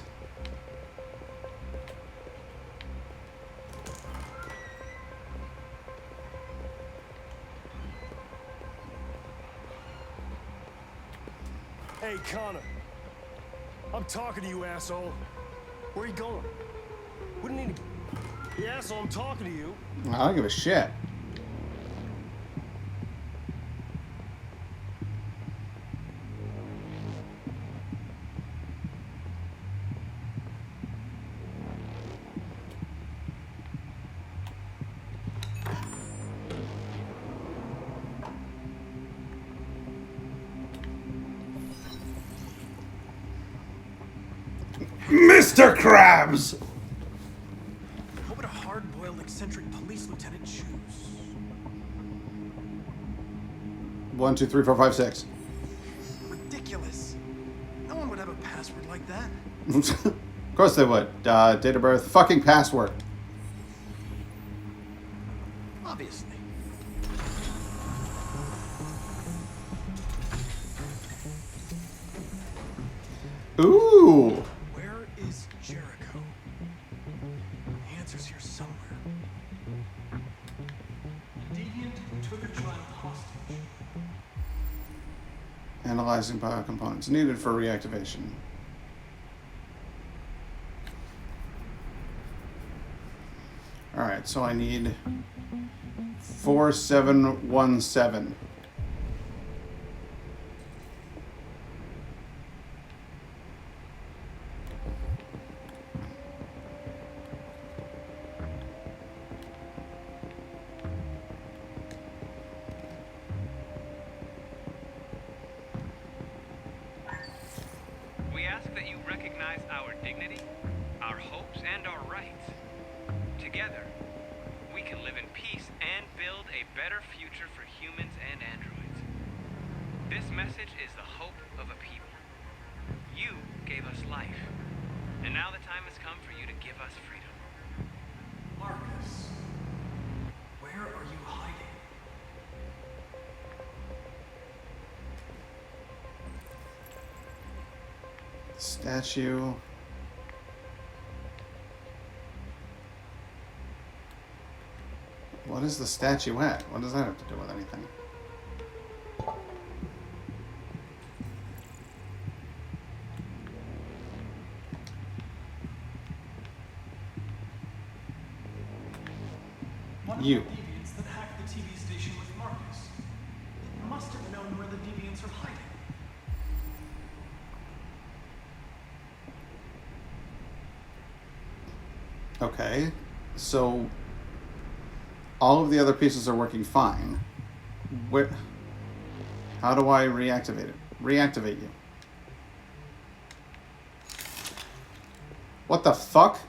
Hey, Connor. I'm talking to you, asshole. Where you going? What do you need? Yeah, asshole, I'm talking to you. I don't give a shit. Mr. Krabs! What would a hard-boiled, eccentric police lieutenant choose? 1, 2, 3, 4, 5, 6. Ridiculous. No one would have a password like that. Of course they would. Date of birth, fucking password. Obviously. Ooh. Where is Jericho? The answer's here somewhere. Deviant took a child hostage. Analyzing biocomponents needed for reactivation. Alright, so I need 4717. We ask that you recognize our dignity, our hopes, and our rights. Together, we can live in peace and build a better future for humans and androids. This message is the hope of a people. You gave us life, and now the time has come for you to give us freedom. Marcus, where are you hiding? Statue. What is the statue at? What does that have to do with anything? One of You. the deviants that hacked the TV station with Marcus. It must have known where the deviants are hiding. Okay, so all of the other pieces are working fine. Where? How do I reactivate it? Reactivate you. What the fuck?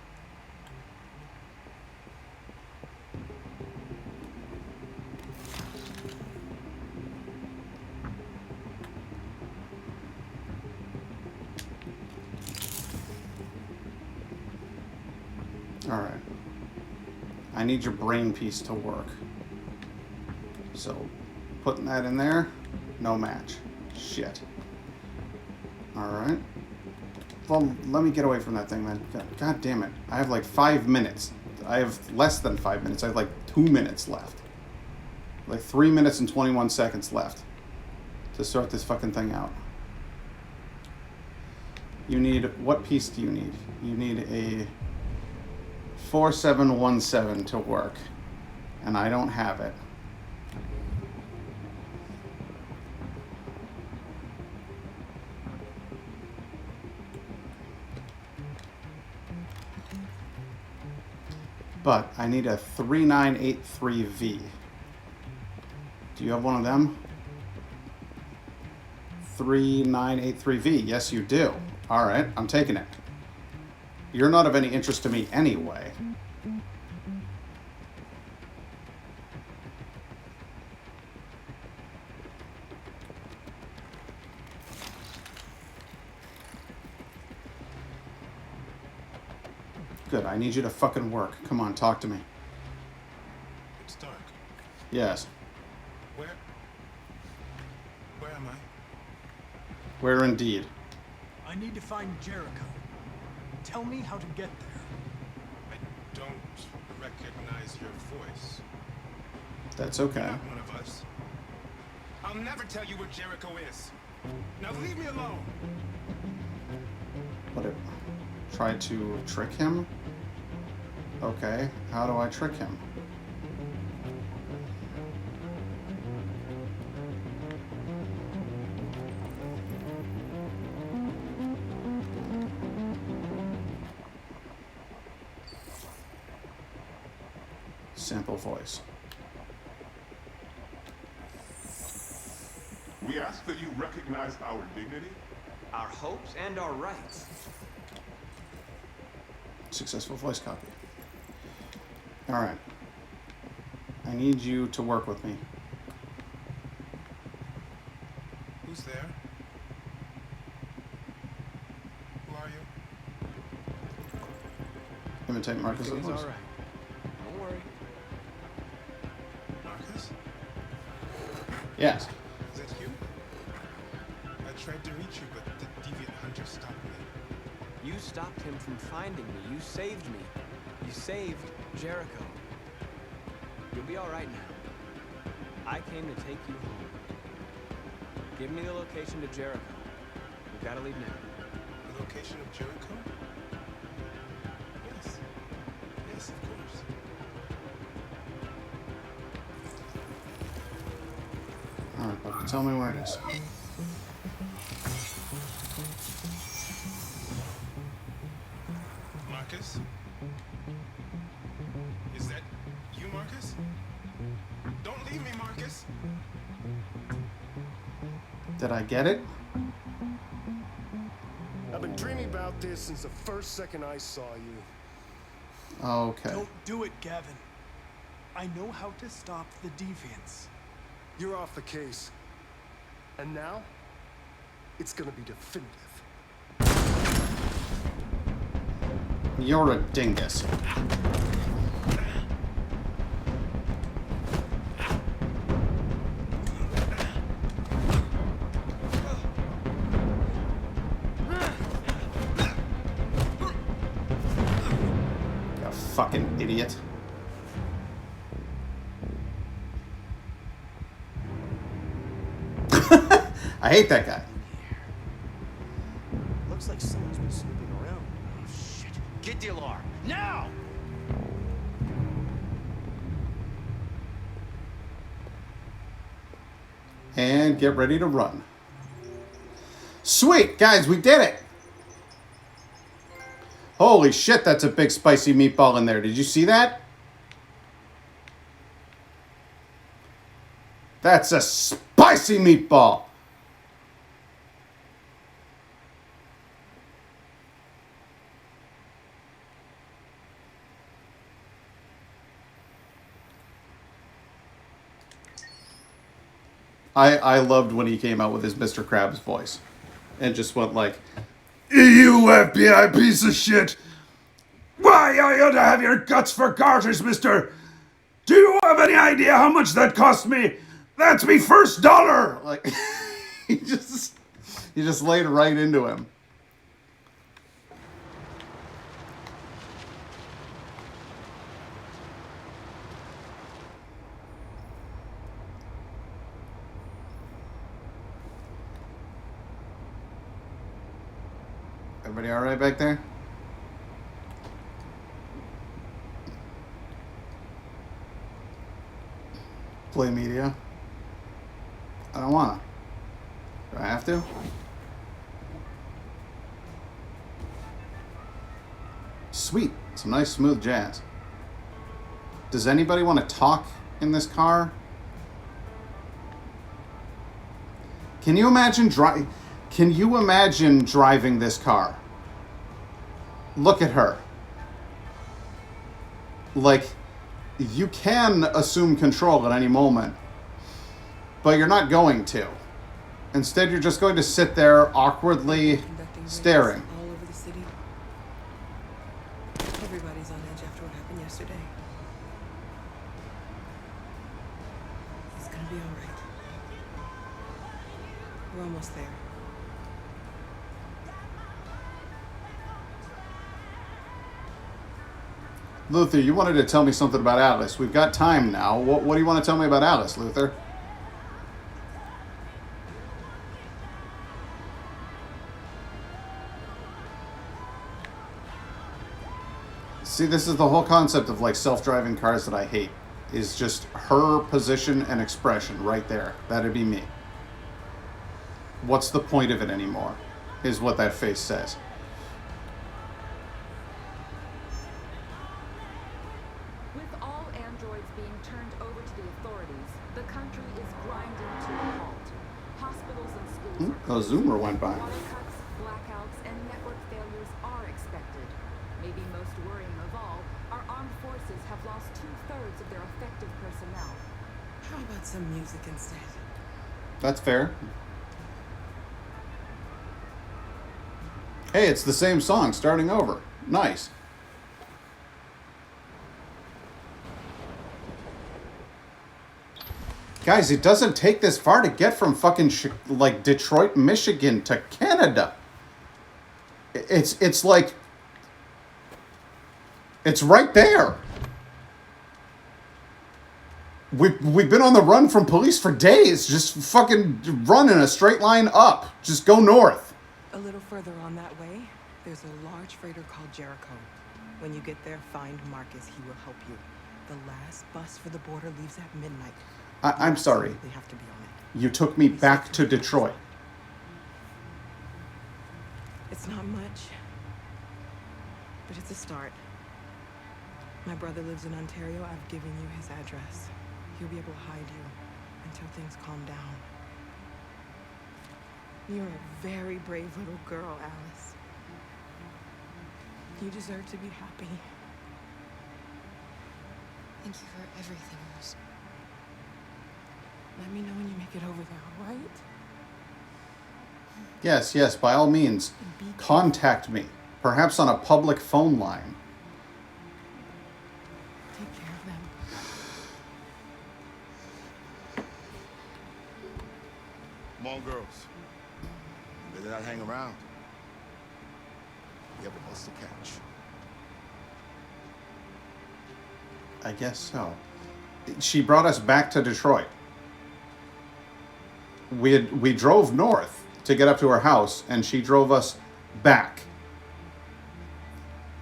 Alright. I need your brain piece to work. So, putting that in there, no match. Shit. Alright. Well, let me get away from that thing, man. God damn it. I have like 5 minutes. I have less than 5 minutes. I have like 2 minutes left. Like 3 minutes and 21 seconds left to sort this fucking thing out. You need, what piece do you need? You need a 4717 to work, and I don't have it. But I need a 3983V. Do you have one of them? 3983V. Yes, you do. All right, I'm taking it. You're not of any interest to me anyway. Good, I need you to fucking work. Come on, talk to me. It's dark. Yes. Where am I? Where indeed? I need to find Jericho. Tell me how to get there. I don't recognize your voice. That's okay. You're not one of us. I'll never tell you where Jericho is. Now leave me alone. What it? Try to trick him? Okay, how do I trick him? Sample voice. We ask that you recognize our dignity, our hopes, and our rights. Successful voice copy. All right. I need you to work with me. Who's there? Who are you? Imitate Marcus's Everything's voice. all right. Don't worry. Marcus? Yes. Is that you? I tried to reach you, but the deviant hunter stopped me. You stopped him from finding me. You saved me. You saved Jericho. You'll be all right now. I came to take you home. Give me the location to Jericho. We've got to leave now. The location of Jericho? Yes. Yes, of course. All right, but tell me where it is. Marcus? Is that you, Marcus? Don't leave me, Marcus! Did I get it? I've been dreaming about this since the first second I saw you. Okay. Don't do it, Gavin. I know how to stop the deviants. You're off the case. And now, it's gonna be definitive. You're a dingus. You fucking idiot. I hate that guy. Looks like someone's been snooping around. Oh, shit. Get the alarm. Now! And get ready to run. Sweet, guys, we did it. Holy shit, that's a big spicy meatball in there. Did you see that? That's a spicy meatball. I loved when he came out with his Mr. Krabs voice and just went like, "You FBI piece of shit! Why are you to have your guts for garters, mister? Do you have any idea how much that cost me? That's me first dollar!" Like, he just laid right into him. Everybody all right back there? Play media. I don't wanna. Do I have to? Sweet. Some nice smooth jazz. Does anybody want to talk in this car? Can you imagine driving this car? Look at her. Like, you can assume control at any moment, but you're not going to. Instead, you're just going to sit there awkwardly staring. All over the city. Everybody We're almost there. Luther, you wanted to tell me something about Alice. We've got time now. What do you want to tell me about Alice, Luther? See, this is the whole concept of like self-driving cars that I hate. Is just her position and expression right there. That'd be me. What's the point of it anymore? Is what that face says. With all androids being turned over to the authorities, the country is grinding to a halt. Hospitals and schools The zoomer went by. water cuts, blackouts, and network failures are expected. Maybe most worrying of all, our armed forces have lost 2/3 of their effective personnel. How about some music instead? That's fair. Hey, it's the same song starting over. Nice. Guys, it doesn't take this far to get from fucking like Detroit, Michigan to Canada. It's like it's right there. We've been on the run from police for days. Just fucking run in a straight line up. Just go north. A little further on that way, there's a large freighter called Jericho. When you get there, find Marcus. He will help you. The last bus for the border leaves at midnight. I'm sorry. You have to be on it. You took me back to Detroit. It's not much, but it's a start. My brother lives in Ontario. I've given you his address. He'll be able to hide you until things calm down. You're a very brave little girl, Alice. You deserve to be happy. Thank you for everything, Rose. Let me know when you make it over there, all right? Yes, by all means, contact me. Perhaps on a public phone line. Take care of them. Come on, girls. Better not hang around. You have a bus to catch. I guess so. She brought us back to Detroit. We drove north to get up to her house, and she drove us back.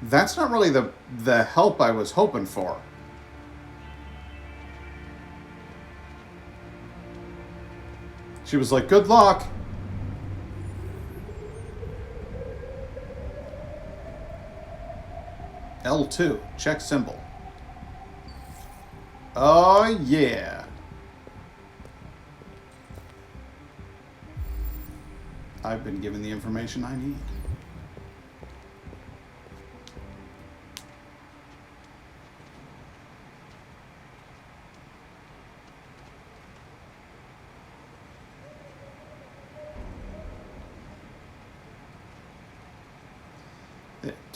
That's not really the help I was hoping for. She was like, good luck. L2, check symbol. Oh, yeah. I've been given the information I need.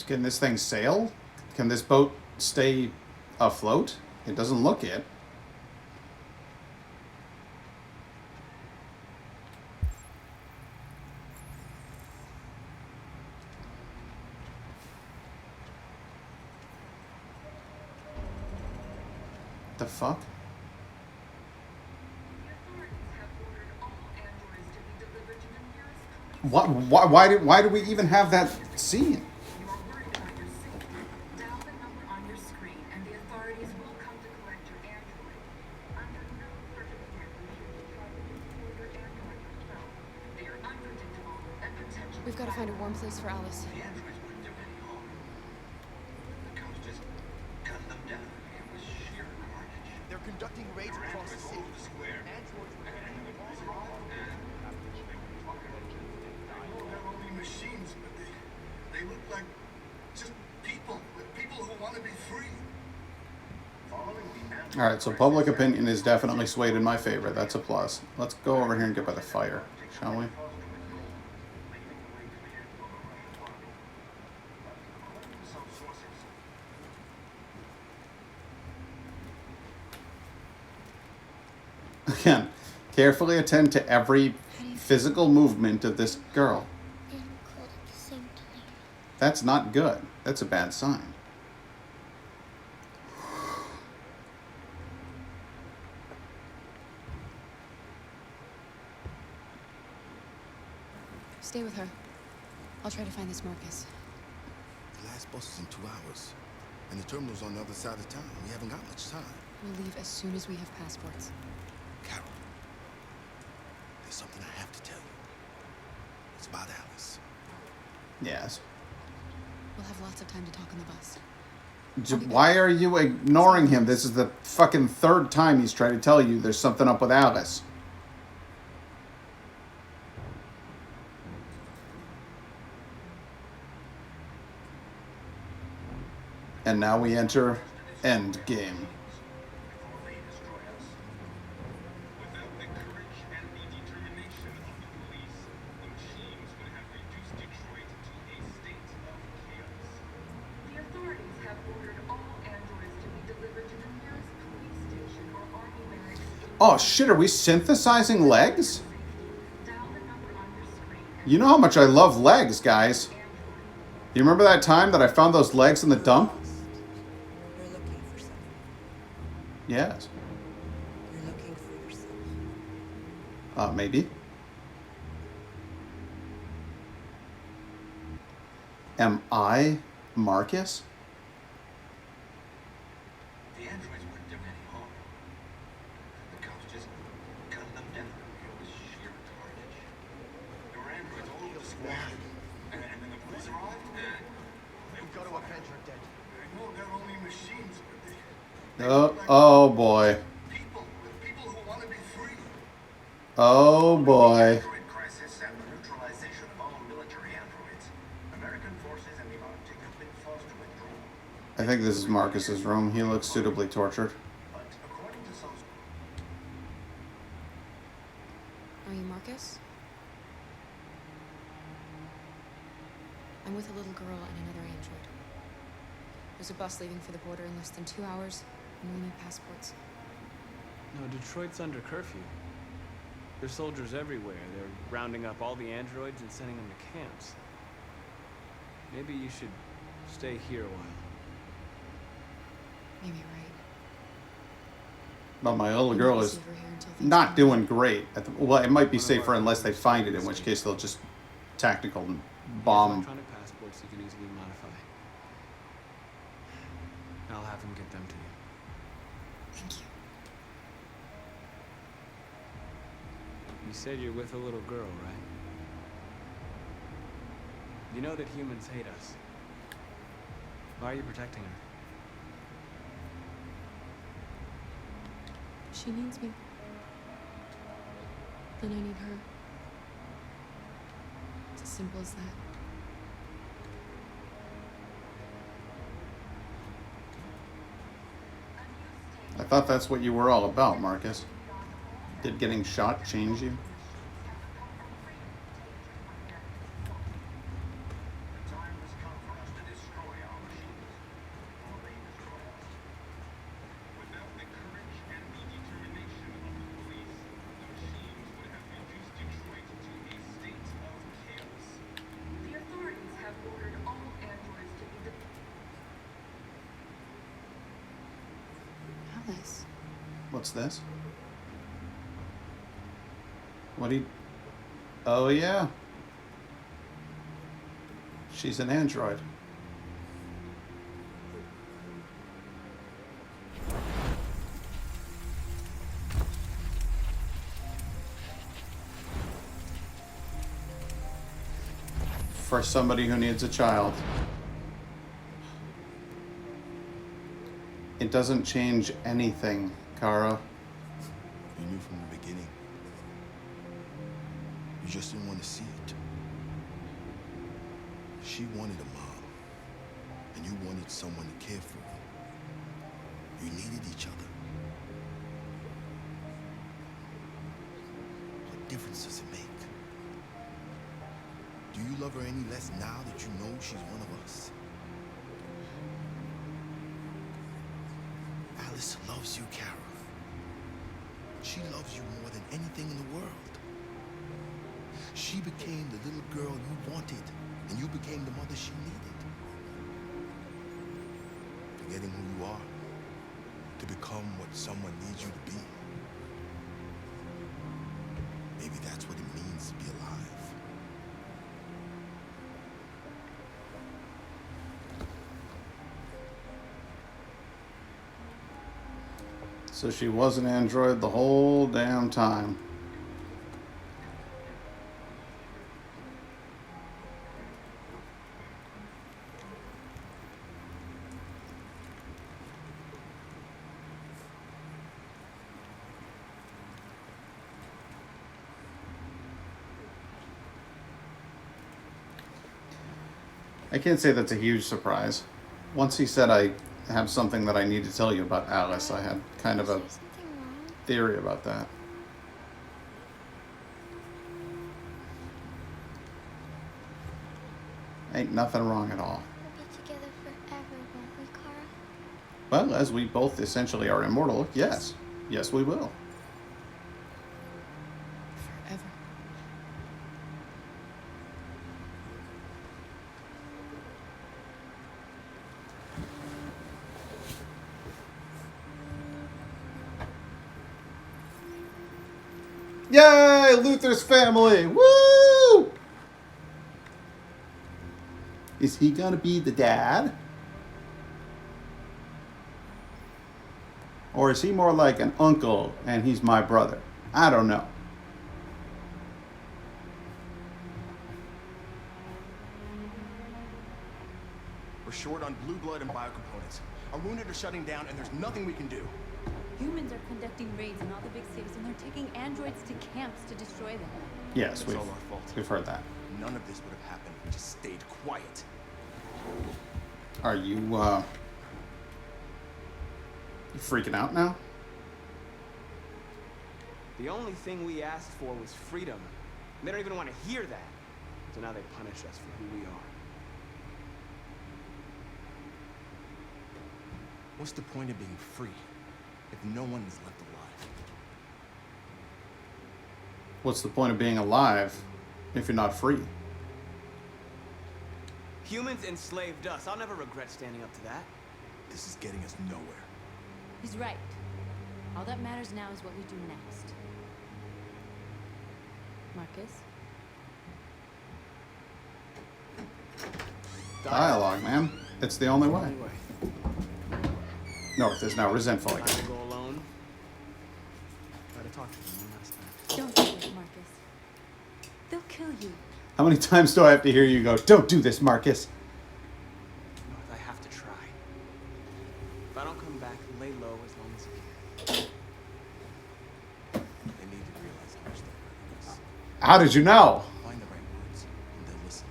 Can this thing sail? Can this boat stay afloat? It doesn't look it. The fuck? Why do we even have that scene? We've got to find a warm place for Alice. They're conducting raids across the city. They're only machines, but they look like just people who want to be free. All right, so public opinion is definitely swayed in my favor. That's a plus. Let's go over here and get by the fire, shall we? Again, carefully attend to every physical movement of this girl. And cold at the same time. That's not good. That's a bad sign. Stay with her. I'll try to find this Marcus. The last bus is in 2 hours. And the terminal's on the other side of town. We haven't got much time. We'll leave as soon as we have passports. Carol, there's something I have to tell you. It's about Alice. Yes. We'll have lots of time to talk on the bus. Why are you ignoring him? This is the fucking third time he's tried to tell you there's something up with Alice. And now we enter Endgame. Oh shit, are we synthesizing legs? You know how much I love legs, guys. You remember that time that I found those legs in the dump? You're looking for something. Yes. You're looking for yourself. Maybe. Am I Marcus? The androids weren't doing any harm. The cops just gunned them down. It was sheer carnage. There were androids all over the squad. And then the police arrived, and we've got to avenge our dead. I know they're only machines, but they Oh boy. people who want to be free. Oh boy. Android crisis and the neutralization of all military androids. American forces and the Arctic have been forced to withdraw. I think this is Marcus's room. He looks suitably tortured. But according to some Are you Marcus? I'm with a little girl and another android. There's a bus leaving for the border in less than 2 hours, and we need passports. No, Detroit's under curfew. There's soldiers everywhere. They're rounding up all the androids and sending them to camps. Maybe you should stay here a while. Maybe you're right. But my little girl is Safer here until things not calm doing great. Well, it might be safer unless they find it, in which case they'll just tactical bomb. Electronic passports you can easily modify. I'll have him get them to you. Thank you. You said you're with a little girl, right? You know that humans hate us. Why are you protecting her? She needs me. Then I need her. It's as simple as that. I thought that's what you were all about, Marcus. Did getting shot change you? Alice. What's this? What do you... Oh, yeah. She's an android. For somebody who needs a child. It doesn't change anything, Kara. You knew from the beginning. You just didn't want to see it. She wanted a mom, and you wanted someone to care for her. You needed each other. What difference does it make? Do you love her any less now that you know she's one of us? Alice loves you, Kara. She loves you more than anything in the world. She became the little girl you wanted, and you became the mother she needed. Forgetting who you are to become what someone needs you to be. Maybe that's what it means to be alive. So she was an android the whole damn time. I can't say that's a huge surprise. Once he said I have something that I need to tell you about Alice, I had kind of a theory about that. Ain't nothing wrong at all. We'll be together forever, won't we, Kara? Well, as we both essentially are immortal, yes. Yes, we will. Forever. Yay! Luther's family! Woo! Is he gonna be the dad? Or is he more like an uncle and he's my brother? I don't know. We're short on blue blood and biocomponents. Our wounded are shutting down, and there's nothing we can do. Humans are conducting raids in all the big cities, and they're taking androids to camps to destroy them. Yes, It's all our fault. we've heard that. None of this would have happened if we just stayed quiet. Are you, you freaking out now? The only thing we asked for was freedom. They don't even want to hear that. So now they punish us for who we are. What's the point of being free if no one is left alive? What's the point of being alive if you're not free? Humans enslaved us. I'll never regret standing up to that. This is getting us nowhere. He's right. All that matters now is what we do next. Marcus? Dialogue, man. It's the only way. North is now resentful again. Go alone. Try to talk to them one last time. Don't do it, Marcus. They'll kill you. How many times do I have to hear you go, "Don't do this, Marcus"? North, I have to try. If I don't come back, lay low as long as you can. They need to realize how much they're hurting us. How did you know? Find the right words, and they'll listen.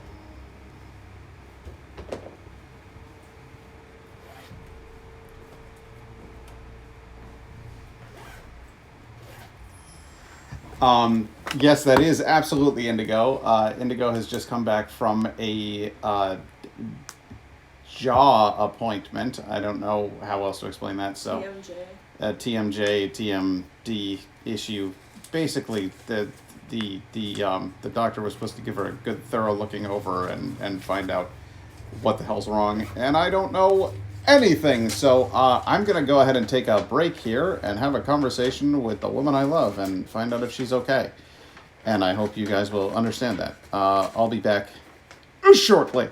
Yes, that is absolutely Indigo. Indigo has just come back from a jaw appointment. I don't know how else to explain that. So, TMJ, TMD issue. Basically, the doctor was supposed to give her a good, thorough looking over and find out what the hell's wrong. And I don't know anything. So I'm going to go ahead and take a break here and have a conversation with the woman I love and find out if she's okay. And I hope you guys will understand that. I'll be back shortly.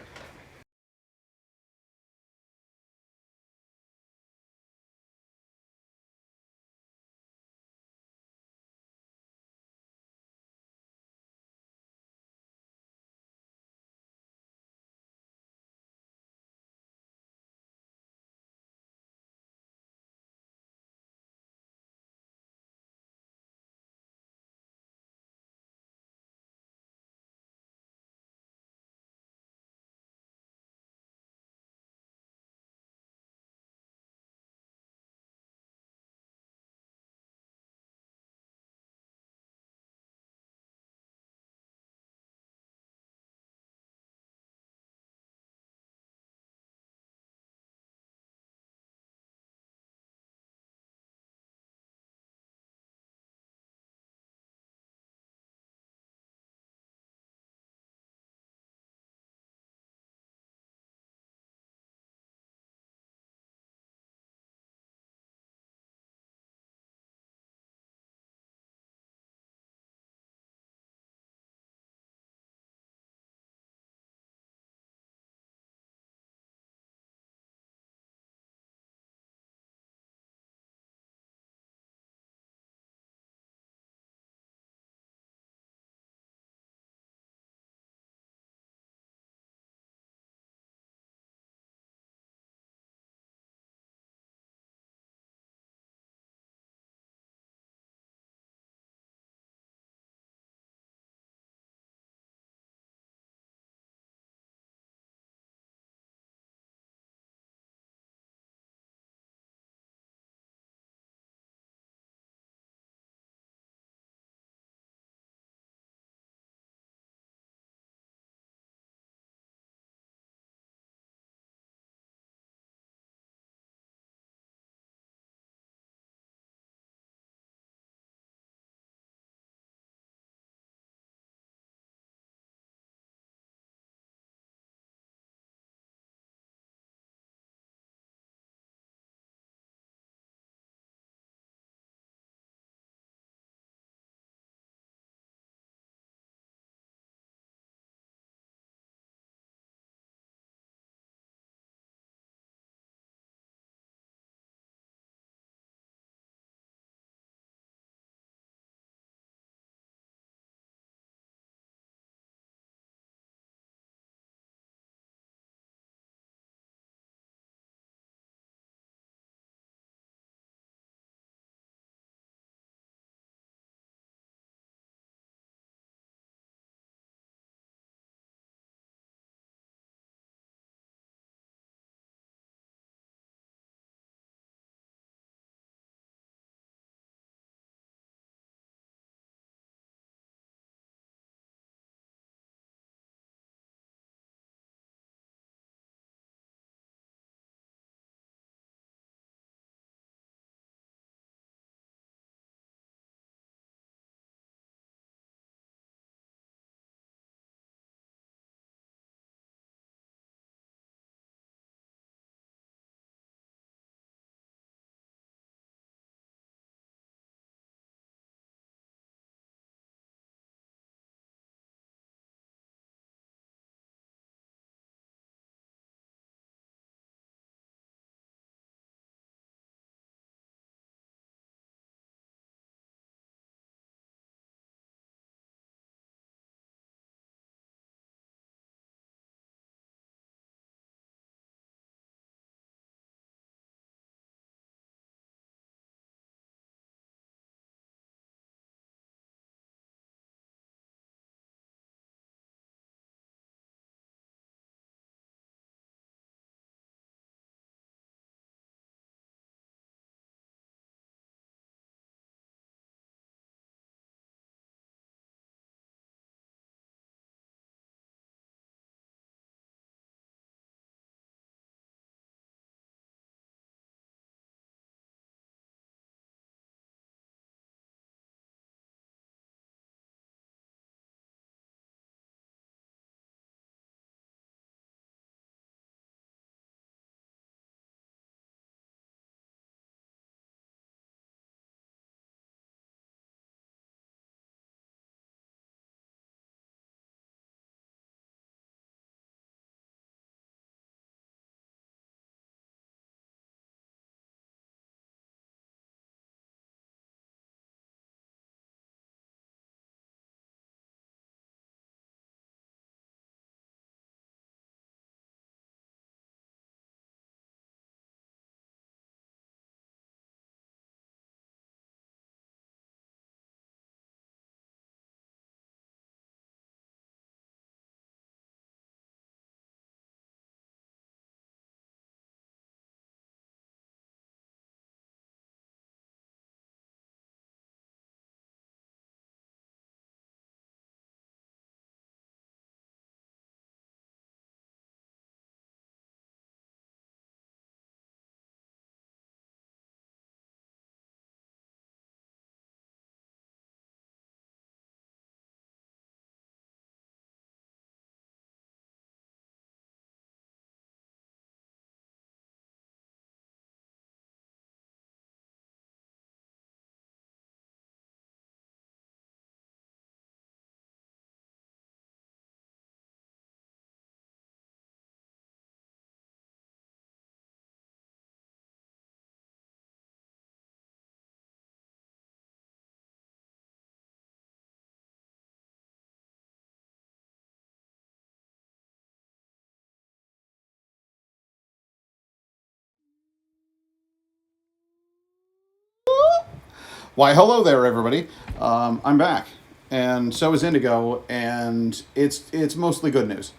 Why, hello there, everybody. I'm back, and so is Indigo, and it's mostly good news.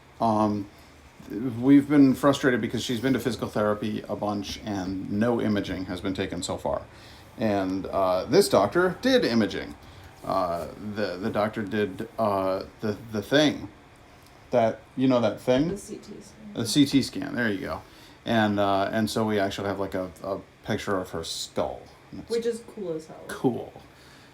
We've been frustrated because she's been to physical therapy a bunch, and no imaging has been taken so far. And this doctor did imaging. The doctor did the thing that that thing. The CT scan. The CT scan. There you go. And so we actually have like a picture of her skull. Which is cool as hell. Cool.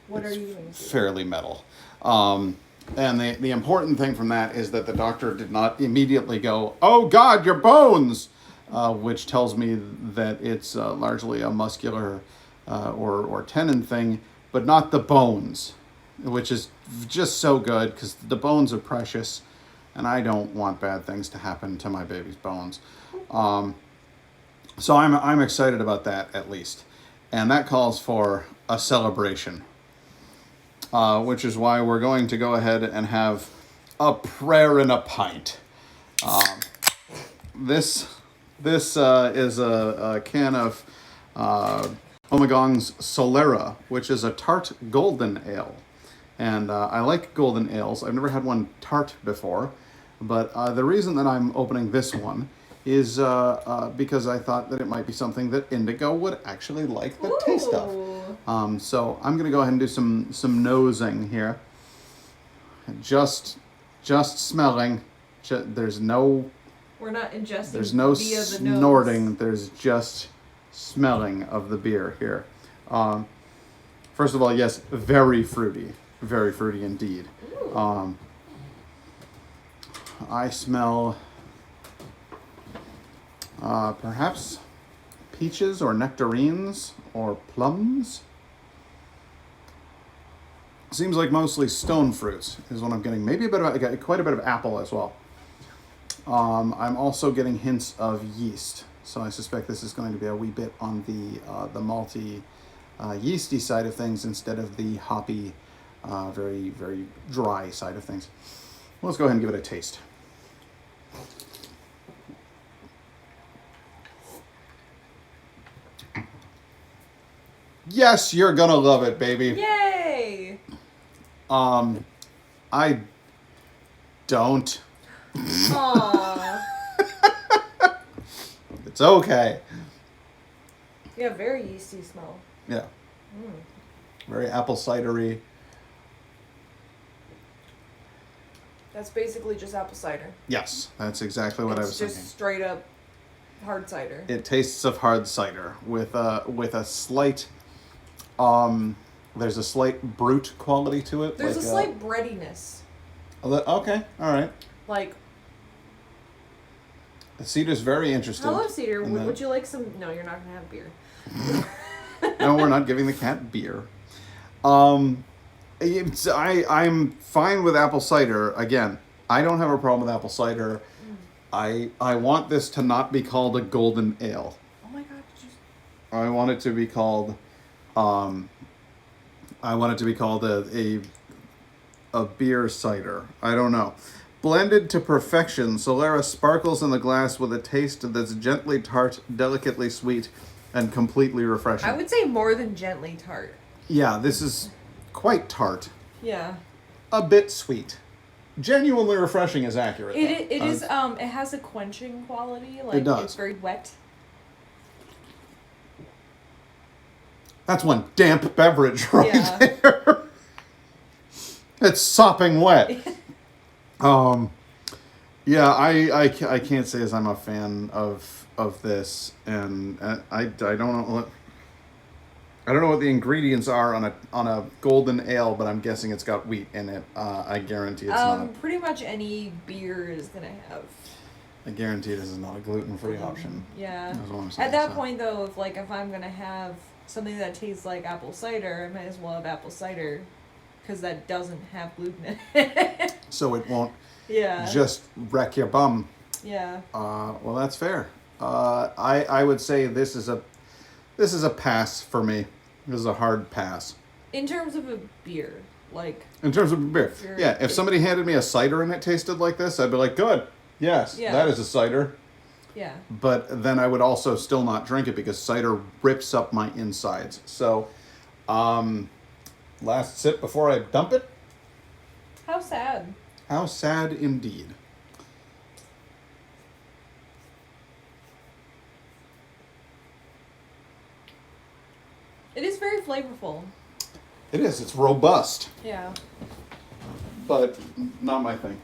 What It's are you going to do? fairly metal. And the important thing from that is that the doctor did not immediately go, "Oh God, your bones," which tells me that it's largely a muscular or tendon thing, but not the bones, which is just so good because the bones are precious, and I don't want bad things to happen to my baby's bones. So I'm excited about that at least, and that calls for a celebration. Which is why we're going to go ahead and have a prayer and a pint. This is a can of Omegong's Solera, which is a tart golden ale. And I like golden ales. I've never had one tart before, but the reason that I'm opening this one is because I thought that it might be something that Indigo would actually like the taste of. So I'm gonna go ahead and do some nosing here. Just smelling. There's no. We're not ingesting. There's no via the snorting. nose. There's just smelling of the beer here. First of all, yes, very fruity indeed. I smell perhaps peaches or nectarines or plums. Seems like mostly stone fruits is what I'm getting. Maybe quite a bit of apple as well. I'm also getting hints of yeast, so I suspect this is going to be a wee bit on the malty, yeasty side of things instead of the hoppy, very very dry side of things. Let's go ahead and give it a taste. Yes, you're gonna love it, baby. Yay! I don't. Aww. It's okay. Yeah, very yeasty smell. Yeah. Very apple cidery. That's basically just apple cider. Yes, that's exactly what I was It's just thinking. straight up hard cider. It tastes of hard cider with a slight there's a slight brute quality to it. There's like a slight breadiness. Okay, all right. Like, The cedar's very interesting. hello, Cedar. in that- Would you like some? No, you're not gonna have beer. No, we're not giving the cat beer. I'm fine with apple cider. Again, I don't have a problem with apple cider. I want this to not be called a golden ale. Oh my god! I want it to be called a beer cider. I don't know. Blended to perfection, Solera sparkles in the glass with a taste that's gently tart, delicately sweet, and completely refreshing. I would say more than gently tart. Yeah, this is quite tart. Yeah. A bit sweet. Genuinely refreshing is accurate. It though. is it has a quenching quality. Like, does. it's very wet. That's one damp beverage right Yeah. there. It's sopping wet. Yeah, I can't say as I'm a fan of this, and I don't know what the ingredients are on a golden ale, but I'm guessing it's got wheat in it. I guarantee it's not. Pretty much any beer is gonna have. I guarantee this is not a gluten-free option. Yeah. That's what I'm saying, At that so. point, though, if I'm gonna have something that tastes like apple cider, I might as well have apple cider, because that doesn't have gluten in it. So it won't Yeah. just wreck your bum. Yeah. Well, that's fair. I would say this is a pass for me. This is a hard pass. In terms of a beer, like. In terms of beer. Yeah, if somebody handed me a cider and it tasted like this, I'd be like, good. Yes, Yeah. that is a cider. Yeah. But then I would also still not drink it because cider rips up my insides. So Last sip before I dump it. How sad. How sad indeed. It is very flavorful. It is. It's robust, Yeah. but not my thing.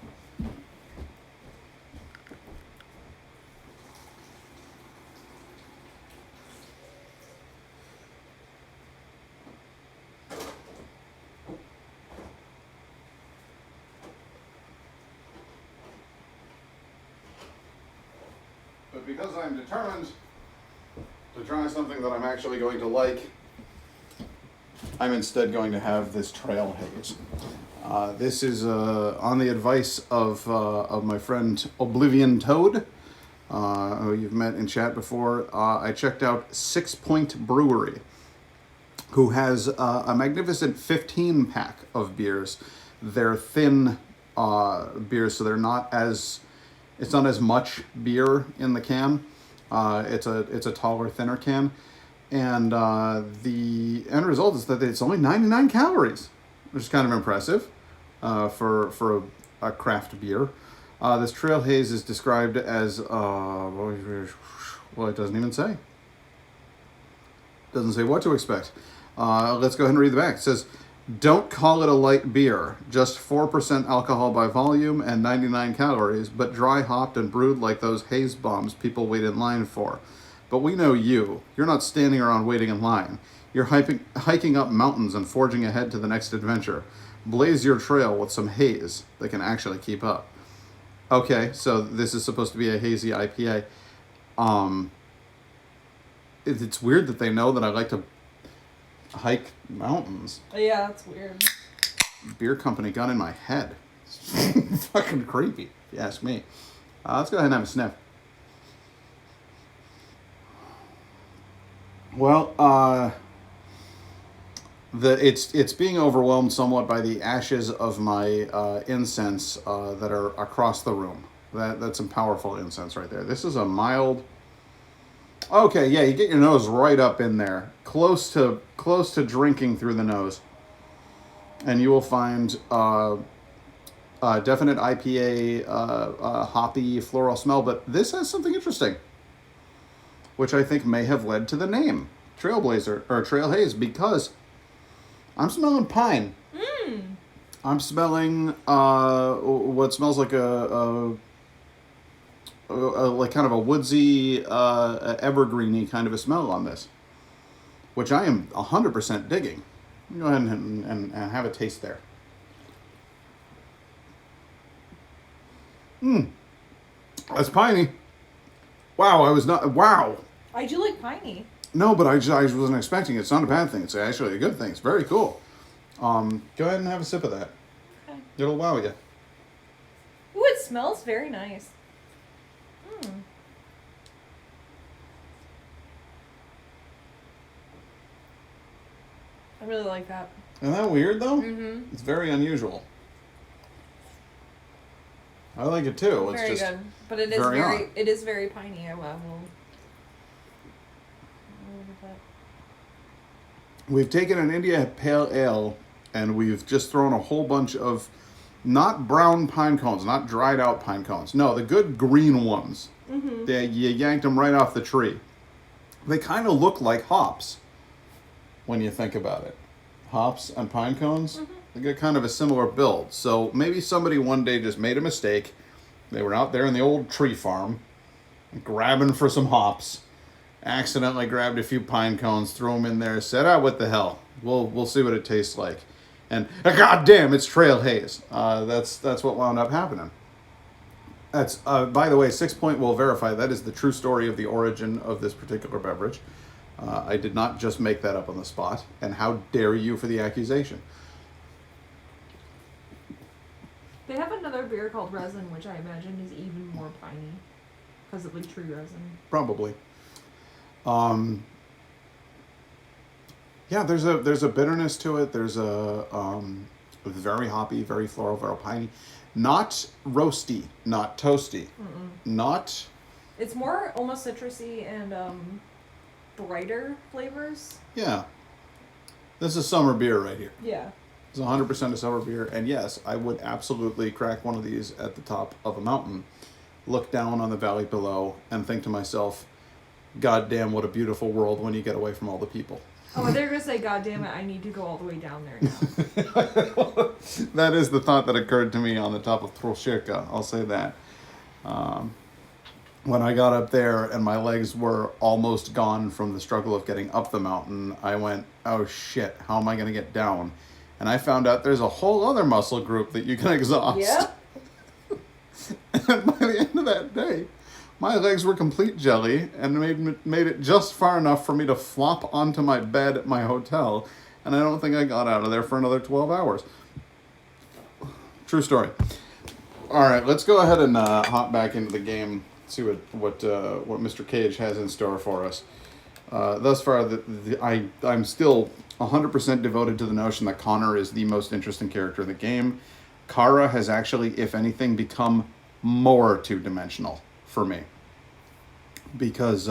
But because I'm determined to try something that I'm actually going to like, I'm instead going to have this Trail Haze. This is on the advice of my friend Oblivion Toad, who you've met in chat before. I checked out 6 Point Brewery, who has a magnificent 15-pack of beers. They're thin beers, so it's not as much beer in the can. It's a taller, thinner can. And the end result is that it's only 99 calories, which is kind of impressive for a craft beer. This Trail Haze is described as, well, it doesn't even say. Doesn't say what to expect. Let's go ahead and read the back. It says, don't call it a light beer, just 4% alcohol by volume and 99 calories, but dry hopped and brewed like those haze bombs people wait in line for. But we know you. You're not standing around waiting in line. You're hiking up mountains and forging ahead to the next adventure. Blaze your trail with some haze that can actually keep up. Okay, so this is supposed to be a hazy IPA. It's weird that they know that I like to hike mountains. Yeah, that's weird. Beer company got in my head. Fucking creepy, if you ask me. Let's go ahead and have a sniff. Well, it's being overwhelmed somewhat by the ashes of my incense that are across the room. That's some powerful incense right there. This is a mild. Okay, yeah, you get your nose right up in there, close to drinking through the nose, and you will find a definite IPA, hoppy floral smell. But this has something interesting, which I think may have led to the name Trailblazer or Trail Haze, because I'm smelling pine. I'm smelling what smells like a like kind of a woodsy, evergreeny kind of a smell on this, which I am 100% digging. Go ahead and have a taste there. That's piney. Wow, I was not. Wow. I do like piney. No, but I wasn't expecting it. It's not a bad thing. It's actually a good thing. It's very cool. Go ahead and have a sip of that. Okay. It'll wow you. Ooh, it smells very nice. I really like that. Isn't that weird, though? Mm-hmm. It's very unusual. I like it, too. It's Very just good. But it is very very, odd. it is very piney. I will. We've taken an India Pale Ale, and we've just thrown a whole bunch of not brown pine cones, not dried out pine cones. No, the good green ones. Mm-hmm. You yanked them right off the tree. They kind of look like hops when you think about it. Hops and pine cones, they get kind of a similar build. So maybe somebody one day just made a mistake. They were out there in the old tree farm, grabbing for some hops, accidentally grabbed a few pine cones, threw them in there, said, what the hell? We'll see what it tastes like. And goddamn, it's Trail Haze. That's what wound up happening. That's by the way, 6 Point will verify that is the true story of the origin of this particular beverage. I did not just make that up on the spot, and how dare you for the accusation? They have another beer called Resin, which I imagine is even more piney because of the tree resin. Probably. Yeah, there's a bitterness to it. There's a very hoppy, very floral, very piney. Not roasty, not toasty, not. It's more almost citrusy and brighter flavors. Yeah. This is summer beer right here. Yeah. It's 100% a summer beer. And yes, I would absolutely crack one of these at the top of a mountain, look down on the valley below, and think to myself, God damn, what a beautiful world when you get away from all the people. Oh, they're going to say, God damn it, I need to go all the way down there now. That is the thought that occurred to me on the top of Trollsirka. I'll say that. When I got up there and my legs were almost gone from the struggle of getting up the mountain, I went, oh shit, how am I going to get down? And I found out there's a whole other muscle group that you can exhaust. Yep. And by the end of that day, my legs were complete jelly and made it just far enough for me to flop onto my bed at my hotel. And I don't think I got out of there for another 12 hours. True story. All right, let's go ahead and hop back into the game. See what Mr. Cage has in store for us. Thus far, I'm still 100% devoted to the notion that Connor is the most interesting character in the game. Kara has actually, if anything, become more two-dimensional for me. Because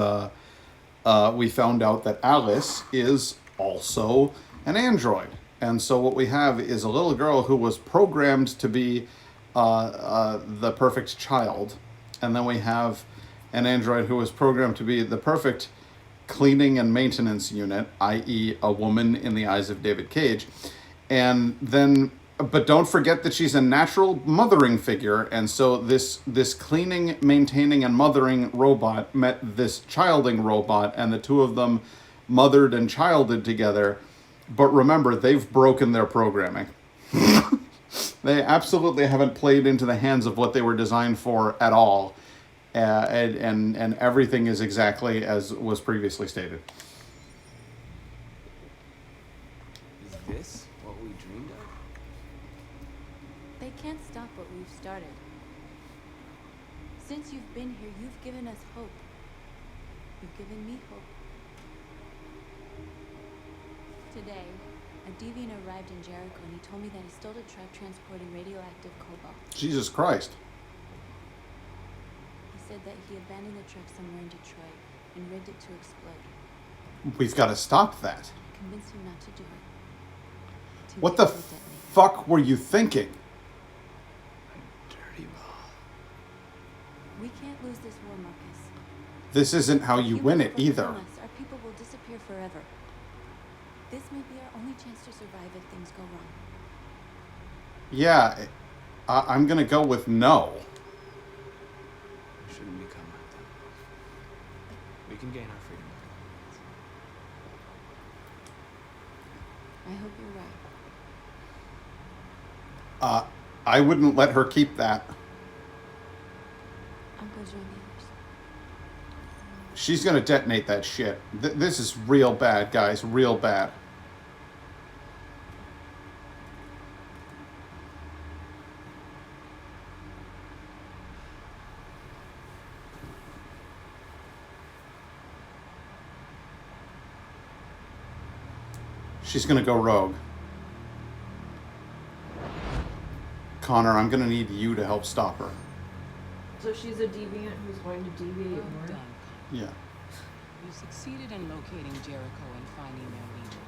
we found out that Alice is also an android. And so what we have is a little girl who was programmed to be the perfect child. And then we have an android who was programmed to be the perfect cleaning and maintenance unit, i.e. a woman in the eyes of David Cage. And then, but don't forget that she's a natural mothering figure. And so this cleaning, maintaining, and mothering robot met this childing robot, and the two of them mothered and childed together. But remember, they've broken their programming. They absolutely haven't played into the hands of what they were designed for at all. And everything is exactly as was previously stated. Is this what we dreamed of? They can't stop what we've started. Since you've been here, you've given us hope. You've given me hope. Today, a deviant arrived in Jericho and he told me that he stole a truck transporting radioactive cobalt. Jesus Christ. He said that he abandoned the truck somewhere in Detroit and rigged it to explode. We've got to stop that. I convinced him not to do it. What the fuck were you thinking? Dirty ball. We can't lose this war, Marcus. This isn't how you win it either. Our people will disappear forever. This may be our only chance to survive if things go wrong. Yeah, I'm gonna go with no. We shouldn't become like them. We can gain our freedom. I hope you're right. I wouldn't let her keep that. I'll go join the others. She's gonna detonate that shit. This is real bad, guys. Real bad. She's gonna go rogue. Connor, I'm gonna need you to help stop her. So she's a deviant who's going to deviate Well more? done. Yeah. You succeeded in locating Jericho and finding their leader.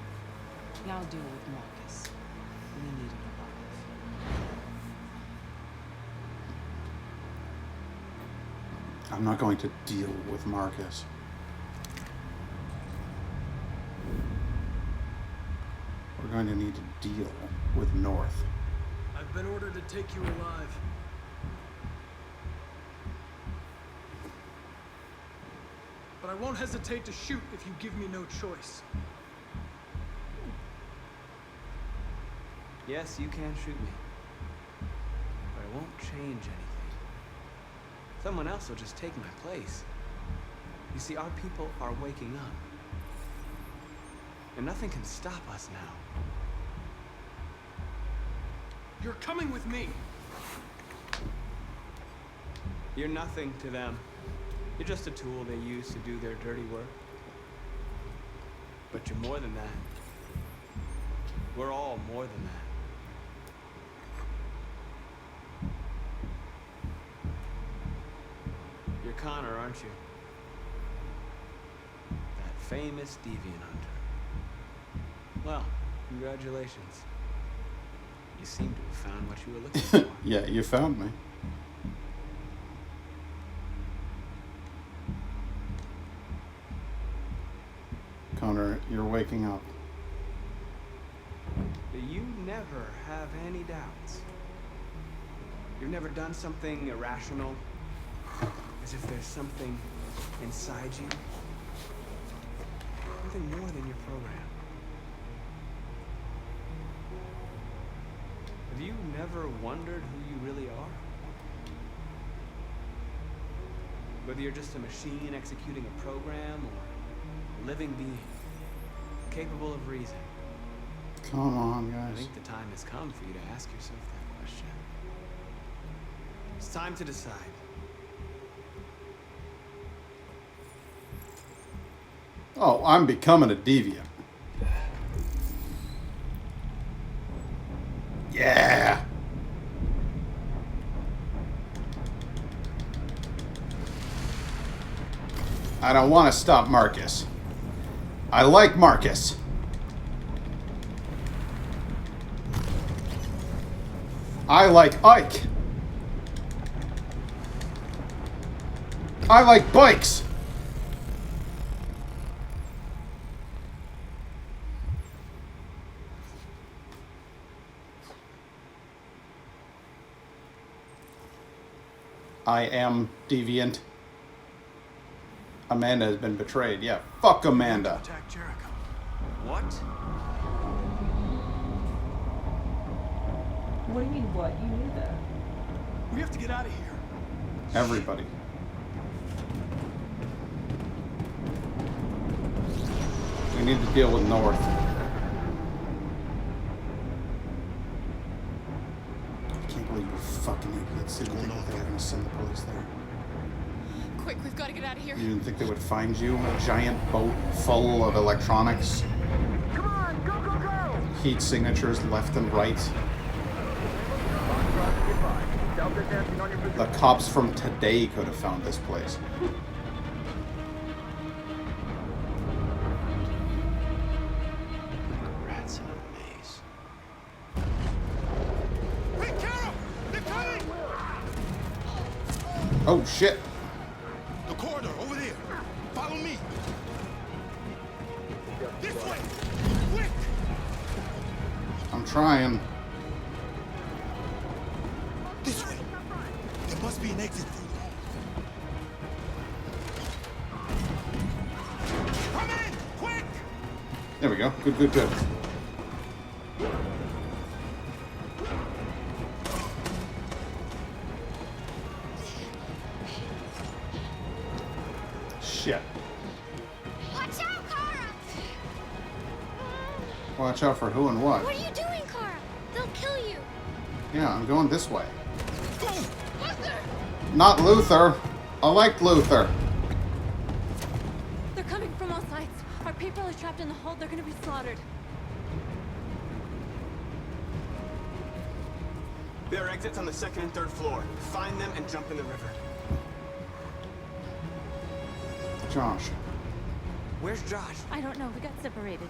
Now deal with Marcus. We need him alive. I'm not going to deal with Marcus. We're going to need to deal with North. I've been ordered to take you alive. But I won't hesitate to shoot if you give me no choice. Yes, you can shoot me. But it won't change anything. Someone else will just take my place. You see, our people are waking up. And nothing can stop us now. You're coming with me. You're nothing to them. You're just a tool they use to do their dirty work. But you're more than that. We're all more than that. You're Connor, aren't you? That famous deviant hunter. Well, Congratulations. You seem to have found what you were looking for. Yeah, you found me. Connor, you're waking up. You never have any doubts. You've never done something irrational, as if there's something inside you, something more than your program. Have you never wondered who you really are? Whether you're just a machine executing a program or a living being, capable of reason. Come on, I guys. think the time has come for you to ask yourself that question. It's time to decide. Oh, I'm becoming a deviant. Yeah. I don't want to stop Marcus. I like Marcus. I like Ike. I like bikes. I am deviant. Amanda has been betrayed. Yeah, fuck Amanda. Attack Jericho. What? What do you mean, what? You knew that. We have to get out of here. Everybody. We need to deal with North. I can't believe you fucking idiots didn't think that they were gonna send the police there. Quick, we've got to get out of here. You didn't think they would find you? A giant boat full of electronics. Come on, go, go, go! Heat signatures left and right. The cops from today could have found this place. Rats in a maze. Hey, Carol! They're coming! Oh shit! The corridor, over there. Follow me. This way! Quick! I'm trying. This way. There must be an exit through there. Come in! Quick! There we go. Good, good, good. Shit. Watch out, Kara! Watch out for who and what. What are you doing, Kara? They'll kill you. Yeah, I'm going this way. Luther! Not Luther. I liked Luther. They're coming from all sides. Our people are trapped in the hold. They're gonna be slaughtered. There are exits on the second and third floor. Find them and jump in the river. Josh, Where's Josh? I don't know. We got separated.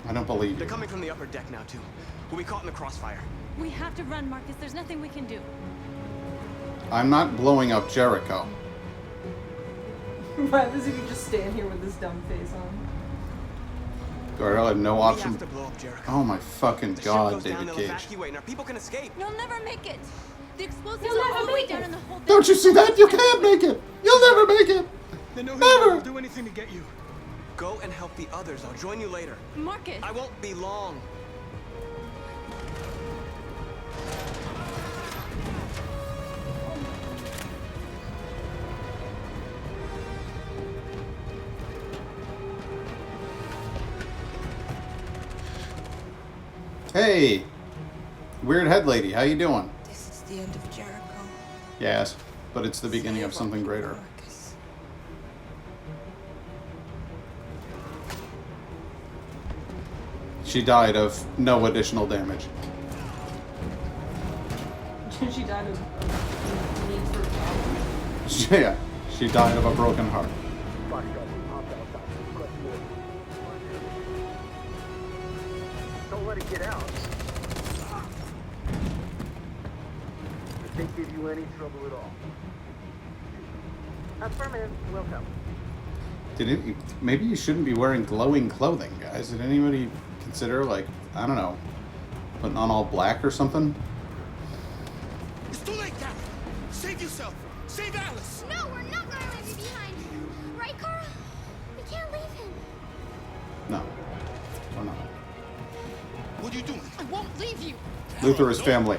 I don't believe They're you. coming from the upper deck now, too. We'll be caught in the crossfire. We have to run, Marcus. There's nothing we can do. I'm not blowing up Jericho. What happens if you just stand here with this dumb face on? Or I have no We option. have to blow up Jericho. Oh my fucking The ship god, goes down, David they'll Cage. evacuate, and our people can escape. You'll never make it. The explosives You'll are never all the way make down it. in the hold. Don't you see that? You can't make it. You'll never make it. They know Never. will do anything to get you. Go and help the others. I'll join you later. Marcus. I won't be long. Hey, weird head lady, how you doing? This is the end of Jericho. Yes, but it's the beginning of something greater. Marcus. She died of no additional damage. She died of need for Yeah, she died of a broken heart. to get out. Did they give you any trouble at all? Affirmative. Welcome. Maybe you shouldn't be wearing glowing clothing, guys. Did anybody consider, like, I don't know, putting on all black or something? It's too late, Captain. Save yourself. Save Alice. No, we're not gonna leave you behind. Right, Kara? We can't leave him. No, we're not. What are you doing? I won't leave you. Luther is family.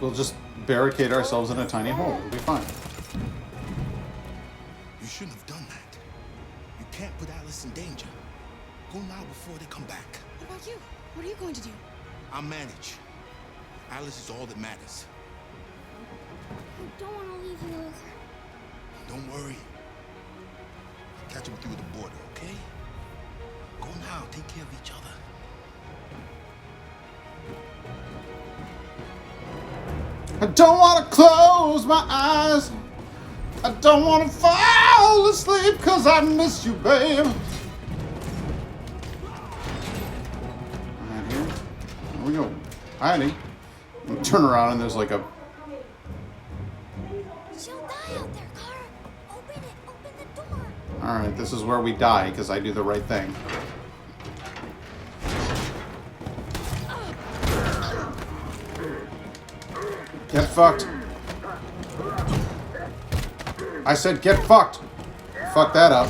We'll just barricade ourselves in a tiny hole. We'll be fine. You shouldn't have done that. You can't put Alice in danger. Go now before they come back. What about you? What are you going to do? I'll manage. Alice is all that matters. I don't want to leave you, Luther. Don't worry. I'll catch up with you at the border, okay? Go now. Take care of each other. I don't want to close my eyes. I don't want to fall asleep because I miss you, babe. Right here. Here we go. Hiding. Turn around and there's like a... She'll die out there, Kara. Open it. Open the door. Alright, this is where we die because I do the right thing. Get fucked. I said get fucked. Fuck that up.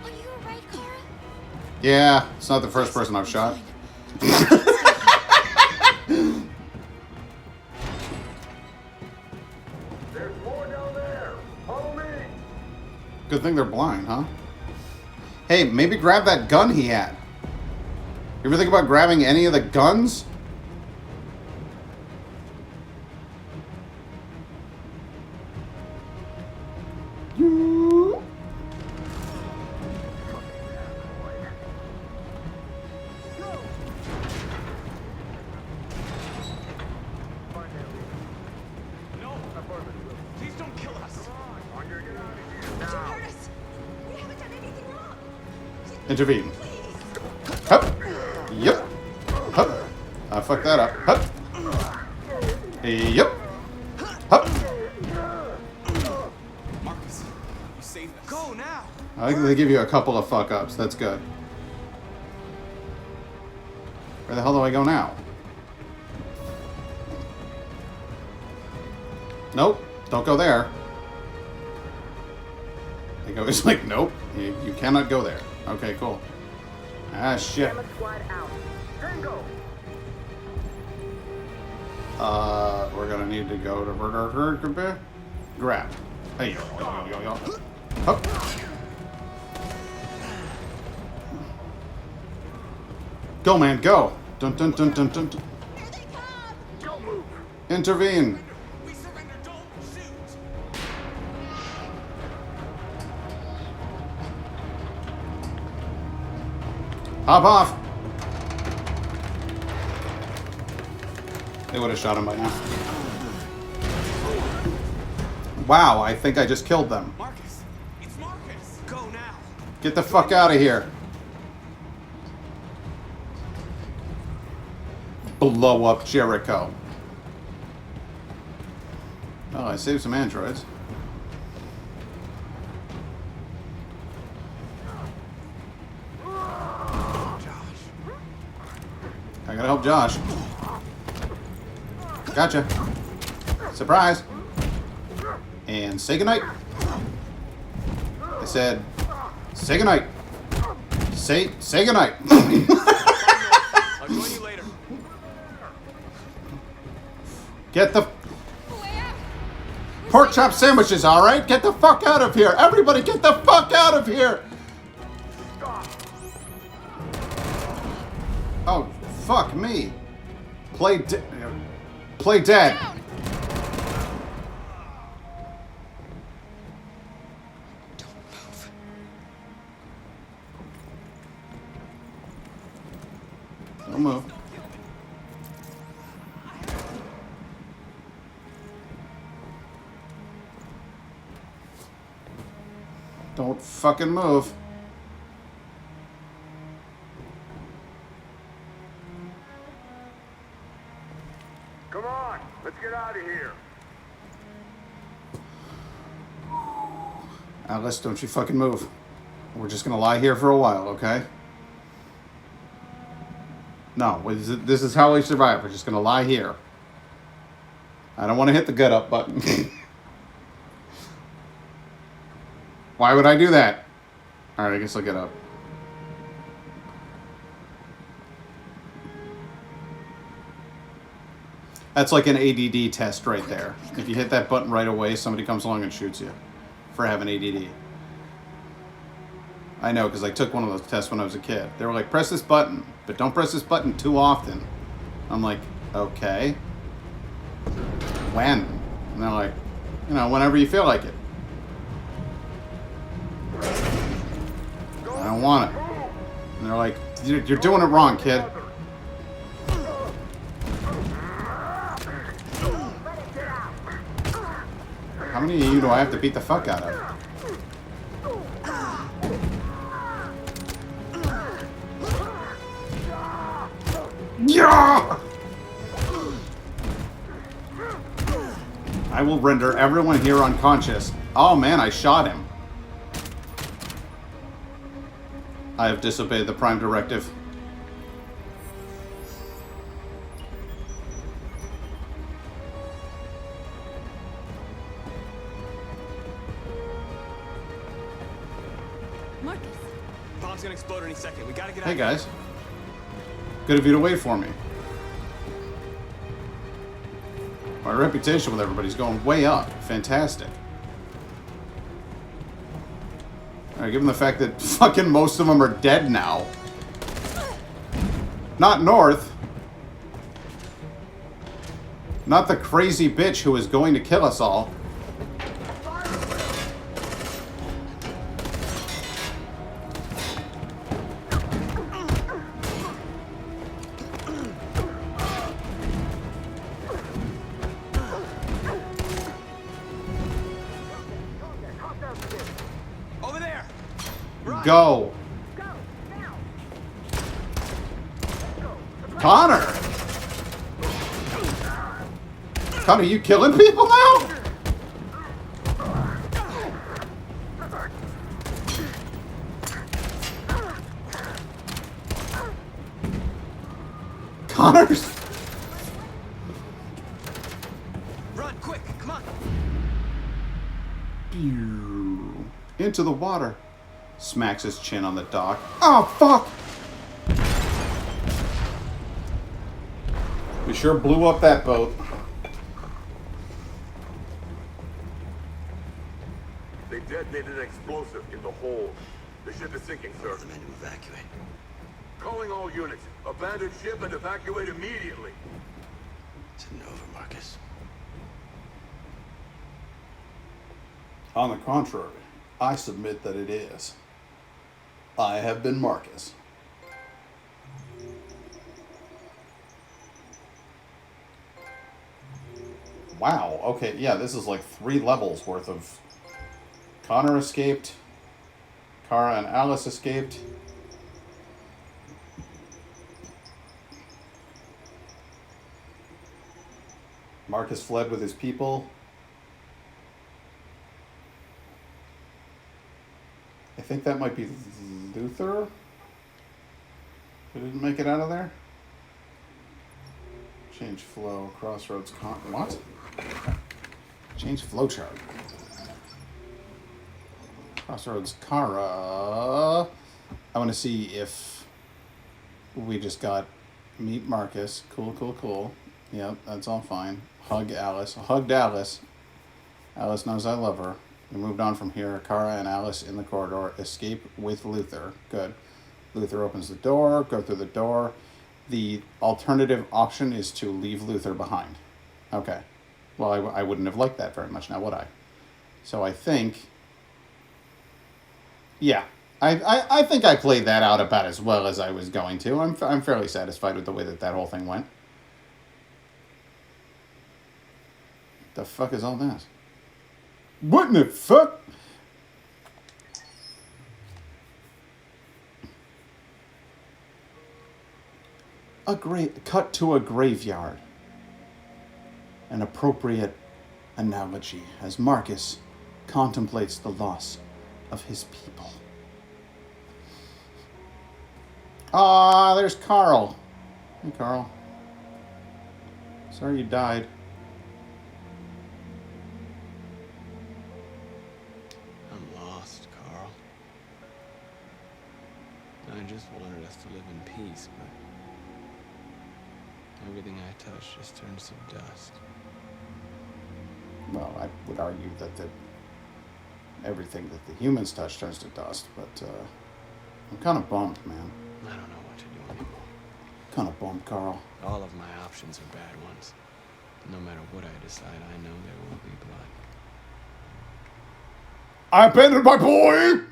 Are you alright, Kara? Yeah, it's not the first person I've shot. There's more down there. Follow me. Good thing they're blind, huh? Hey, maybe grab that gun he had. You ever think about grabbing any of the guns? No! Please don't kill us! Don't hurt us. We haven't done anything wrong. Intervene. Hup. Yep. Hup. Fuck that up. Hup. Yep. Hup. Marcus, you saved us. Go now. I think they give you a couple of fuck ups. That's good. Where the hell do I go now? Nope. Don't go there. They go, it's like, nope. You cannot go there. Okay, cool. Ah, shit. Squad out. Tango. We're gonna need to go to grab. Hey, yo. Hup. Go, man, go. Dun dun dun dun dun. Dun. Don't move. Intervene. We surrender. Don't shoot. Hop off. They would have shot him by now. Wow, I think I just killed them. Marcus. It's Marcus. Go now. Get the fuck out of here. Blow up Jericho. Oh, I saved some androids. I gotta help Josh. Gotcha. Surprise. And say goodnight. I said, say goodnight. Say goodnight. I'll join you later. Get the pork chop sandwiches, all right? Get the fuck out of here. Everybody get the fuck out of here. Oh, fuck me. Play dead. Don't move. Don't fucking move. Come on, let's get out of here. Alice, don't you fucking move. We're just gonna lie here for a while, okay? No, this is how we survive. We're just gonna lie here. I don't want to hit the get up button. Why would I do that? Alright, I guess I'll get up. That's like an ADD test right there. If you hit that button right away, somebody comes along and shoots you for having ADD. I know, because I took one of those tests when I was a kid. They were like, press this button, but don't press this button too often. I'm like, okay. When? And they're like, you know, whenever you feel like it. I don't want it. And they're like, you're doing it wrong, kid. How many of you do I have to beat the fuck out of? Yeah! I will render everyone here unconscious. Oh man, I shot him. I have disobeyed the Prime Directive. Marcus. Bomb's gonna explode any second. We gotta get out. Hey guys. Good of you to wait for me. My reputation with everybody's going way up. Fantastic. Alright, given the fact that fucking most of them are dead now. Not North. Not the crazy bitch who is going to kill us all. Over there. Go. Connor! Connor, you killing people now? Connor's... Run, quick, come on. Into the water. Smacks his chin on the dock. Oh, fuck! We sure blew up that boat. They detonated an explosive in the hold. The ship is sinking, sir. The men to evacuate. Calling all units. Abandon ship and evacuate immediately. It's over, Marcus. On the contrary, I submit that it is. I have been Marcus. Wow, okay, yeah, this is like 3 levels worth of... Connor escaped. Kara and Alice escaped. Marcus fled with his people. I think that might be Luther. Who didn't make it out of there? Change flow, crossroads, what? Change flowchart. Crossroads, Kara. I want to see if we just got meet Marcus. Cool, cool, cool. Yep, that's all fine. Hug Alice. Hugged Alice. Alice knows I love her. We moved on from here. Kara and Alice in the corridor. Escape with Luther. Good. Luther opens the door. Go through the door. The alternative option is to leave Luther behind. Okay. Well, I wouldn't have liked that very much now, would I? So I think... Yeah. I think I played that out about as well as I was going to. I'm fairly satisfied with the way that whole thing went. The fuck is all that? What in the fuck? Cut to a graveyard. An appropriate analogy as Marcus contemplates the loss of his people. Ah, there's Carl. Hey, Carl. Sorry you died. I'm lost, Carl. I just wanted us to live in peace, but everything I touch just turns to dust. Well, I would argue that everything that the humans touch turns to dust, but I'm kind of bummed, man. I don't know what to do anymore. Kind of bummed, Carl. All of my options are bad ones. No matter what I decide, I know there will be blood. I abandoned my boy!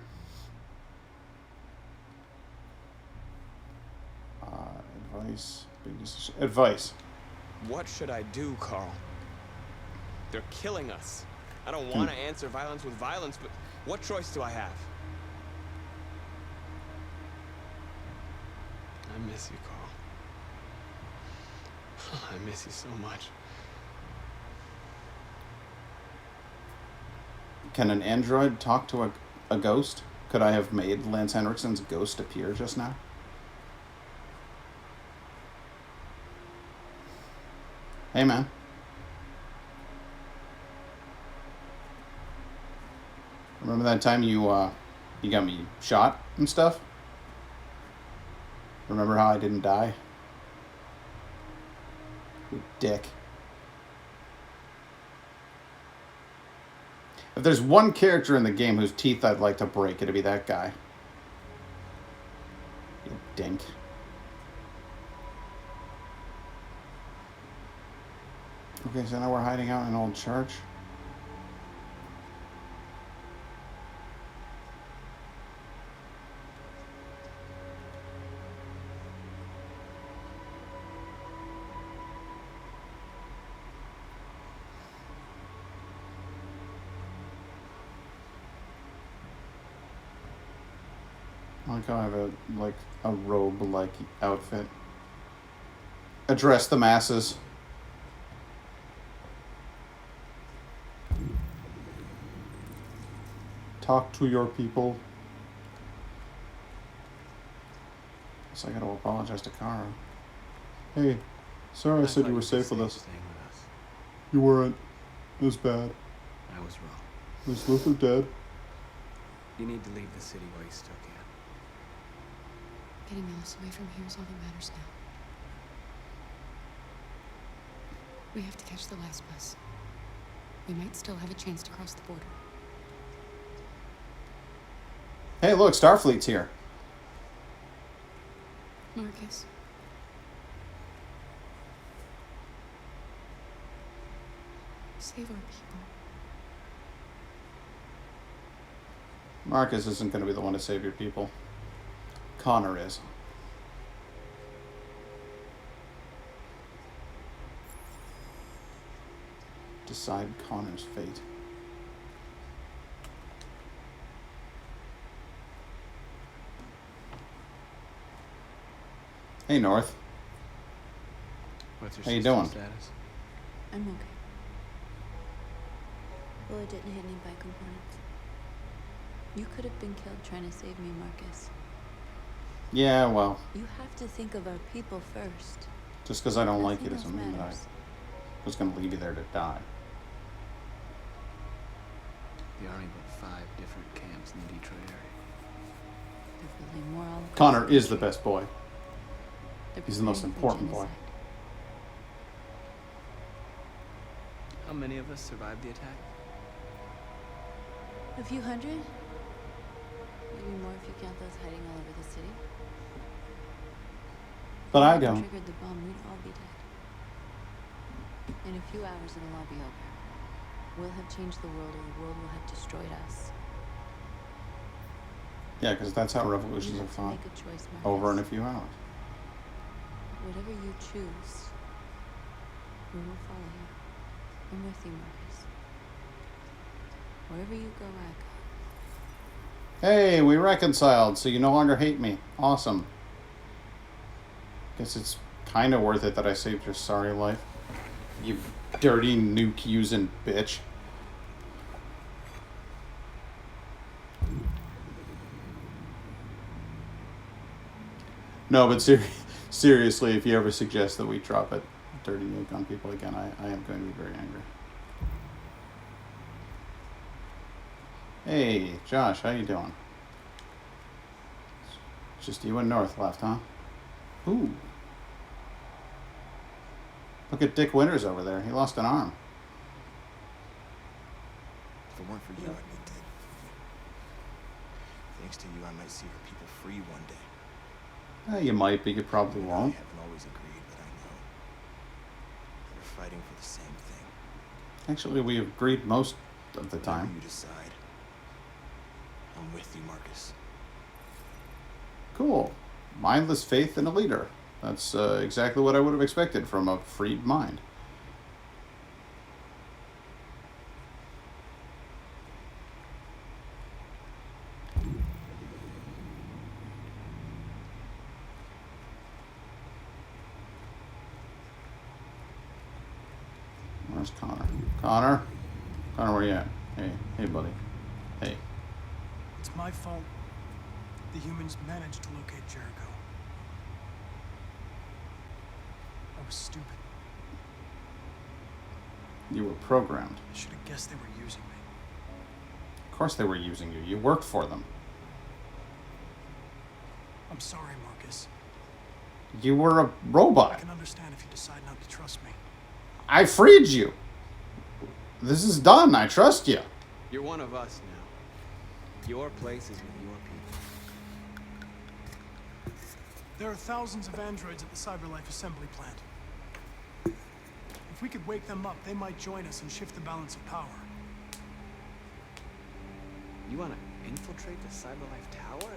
Advice. What should I do, Carl? They're killing us. I don't want to answer violence with violence, but what choice do I have? I miss you, Carl. I miss you so much. Can an android talk to a ghost? Could I have made Lance Henriksen's ghost appear just now? Hey, man. Remember that time you got me shot and stuff? Remember how I didn't die? You dick. If there's one character in the game whose teeth I'd like to break, it'd be that guy. You dink. Okay, so now we're hiding out in an old church. I like how I have a robe-like outfit. Address the masses. Talk to your people. So I gotta apologize to Kara. Hey, sorry I said you were safe with us. You weren't. It was bad. I was wrong. Is Luther dead? You need to leave the city while you still can. Getting Alice away from here is all that matters now. We have to catch the last bus. We might still have a chance to cross the border. Hey, look, Starfleet's here. Marcus. Save our people. Marcus isn't going to be the one to save your people. Connor is. Decide Connor's fate. Hey, North. What's your How you doing? status? I'm okay. Well, it didn't hit any bike components. You could have been killed trying to save me, Marcus. Yeah, well, You have to think of our people first. just because I don't like you Nothing doesn't else mean that I matters. was going to leave you there to die. The Army built 5 different camps in the Detroit area. They're building more all across Connor the is the country. best boy. They're He's the most preparing for important boy. genocide. How many of us survived the attack? A few hundred? Maybe more if you count those hiding all over the city. But I If we don't. triggered the bomb, we'd all be dead. In a few hours, it'll all be over. We'll have changed the world, or the world will have destroyed us. Yeah, because that's how revolutions are fought. Make a choice, Marcus. Over in a few hours. Whatever you choose, we will follow you. I'm with you, Marcus. Wherever you go, I go. Hey, we reconciled, so you no longer hate me. Awesome. Guess it's kind of worth it that I saved your sorry life. You dirty nuke-using bitch. No, but seriously, if you ever suggest that we drop a dirty nuke on people again, I am going to be very angry. Hey, Josh, how you doing? Just you and North left, huh? Ooh. Look at Dick Winters over there. He lost an arm. If it weren't for you, I'd be dead. Thanks to you, I might see our people free one day. You might, but you probably won't. I haven't always agreed, but I know. We're fighting for the same thing. Actually, we agreed most of the time. Whatever you decide, I'm with you, Marcus. Cool. Mindless faith in a leader. That's exactly what I would have expected from a freed mind. Where's Connor? Connor? Connor, where you at? Hey, buddy. Hey. It's my fault. The humans managed to locate Jericho. I was stupid. You were programmed. I should have guessed they were using me. Of course they were using you. You worked for them. I'm sorry, Marcus. You were a I robot. can understand if you decide not to trust me. I freed you. This is done. I trust you. You're one of us now. Your place is with your people. There are thousands of androids at the CyberLife assembly plant. If we could wake them up, they might join us and shift the balance of power. You want to infiltrate the CyberLife tower?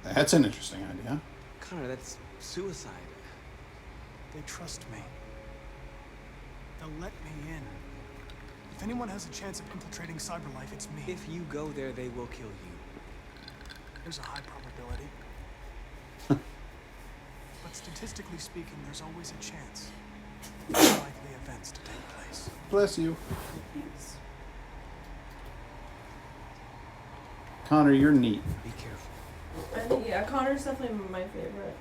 That's an interesting idea. Connor, that's suicide. They trust me. They'll let me in. If anyone has a chance of infiltrating CyberLife, it's me. If you go there, they will kill you. There's a high probability. But statistically speaking, there's always a chance for unlikely events to take place. Bless you. Connor, you're neat. Be careful. Yeah, Connor's definitely my favorite.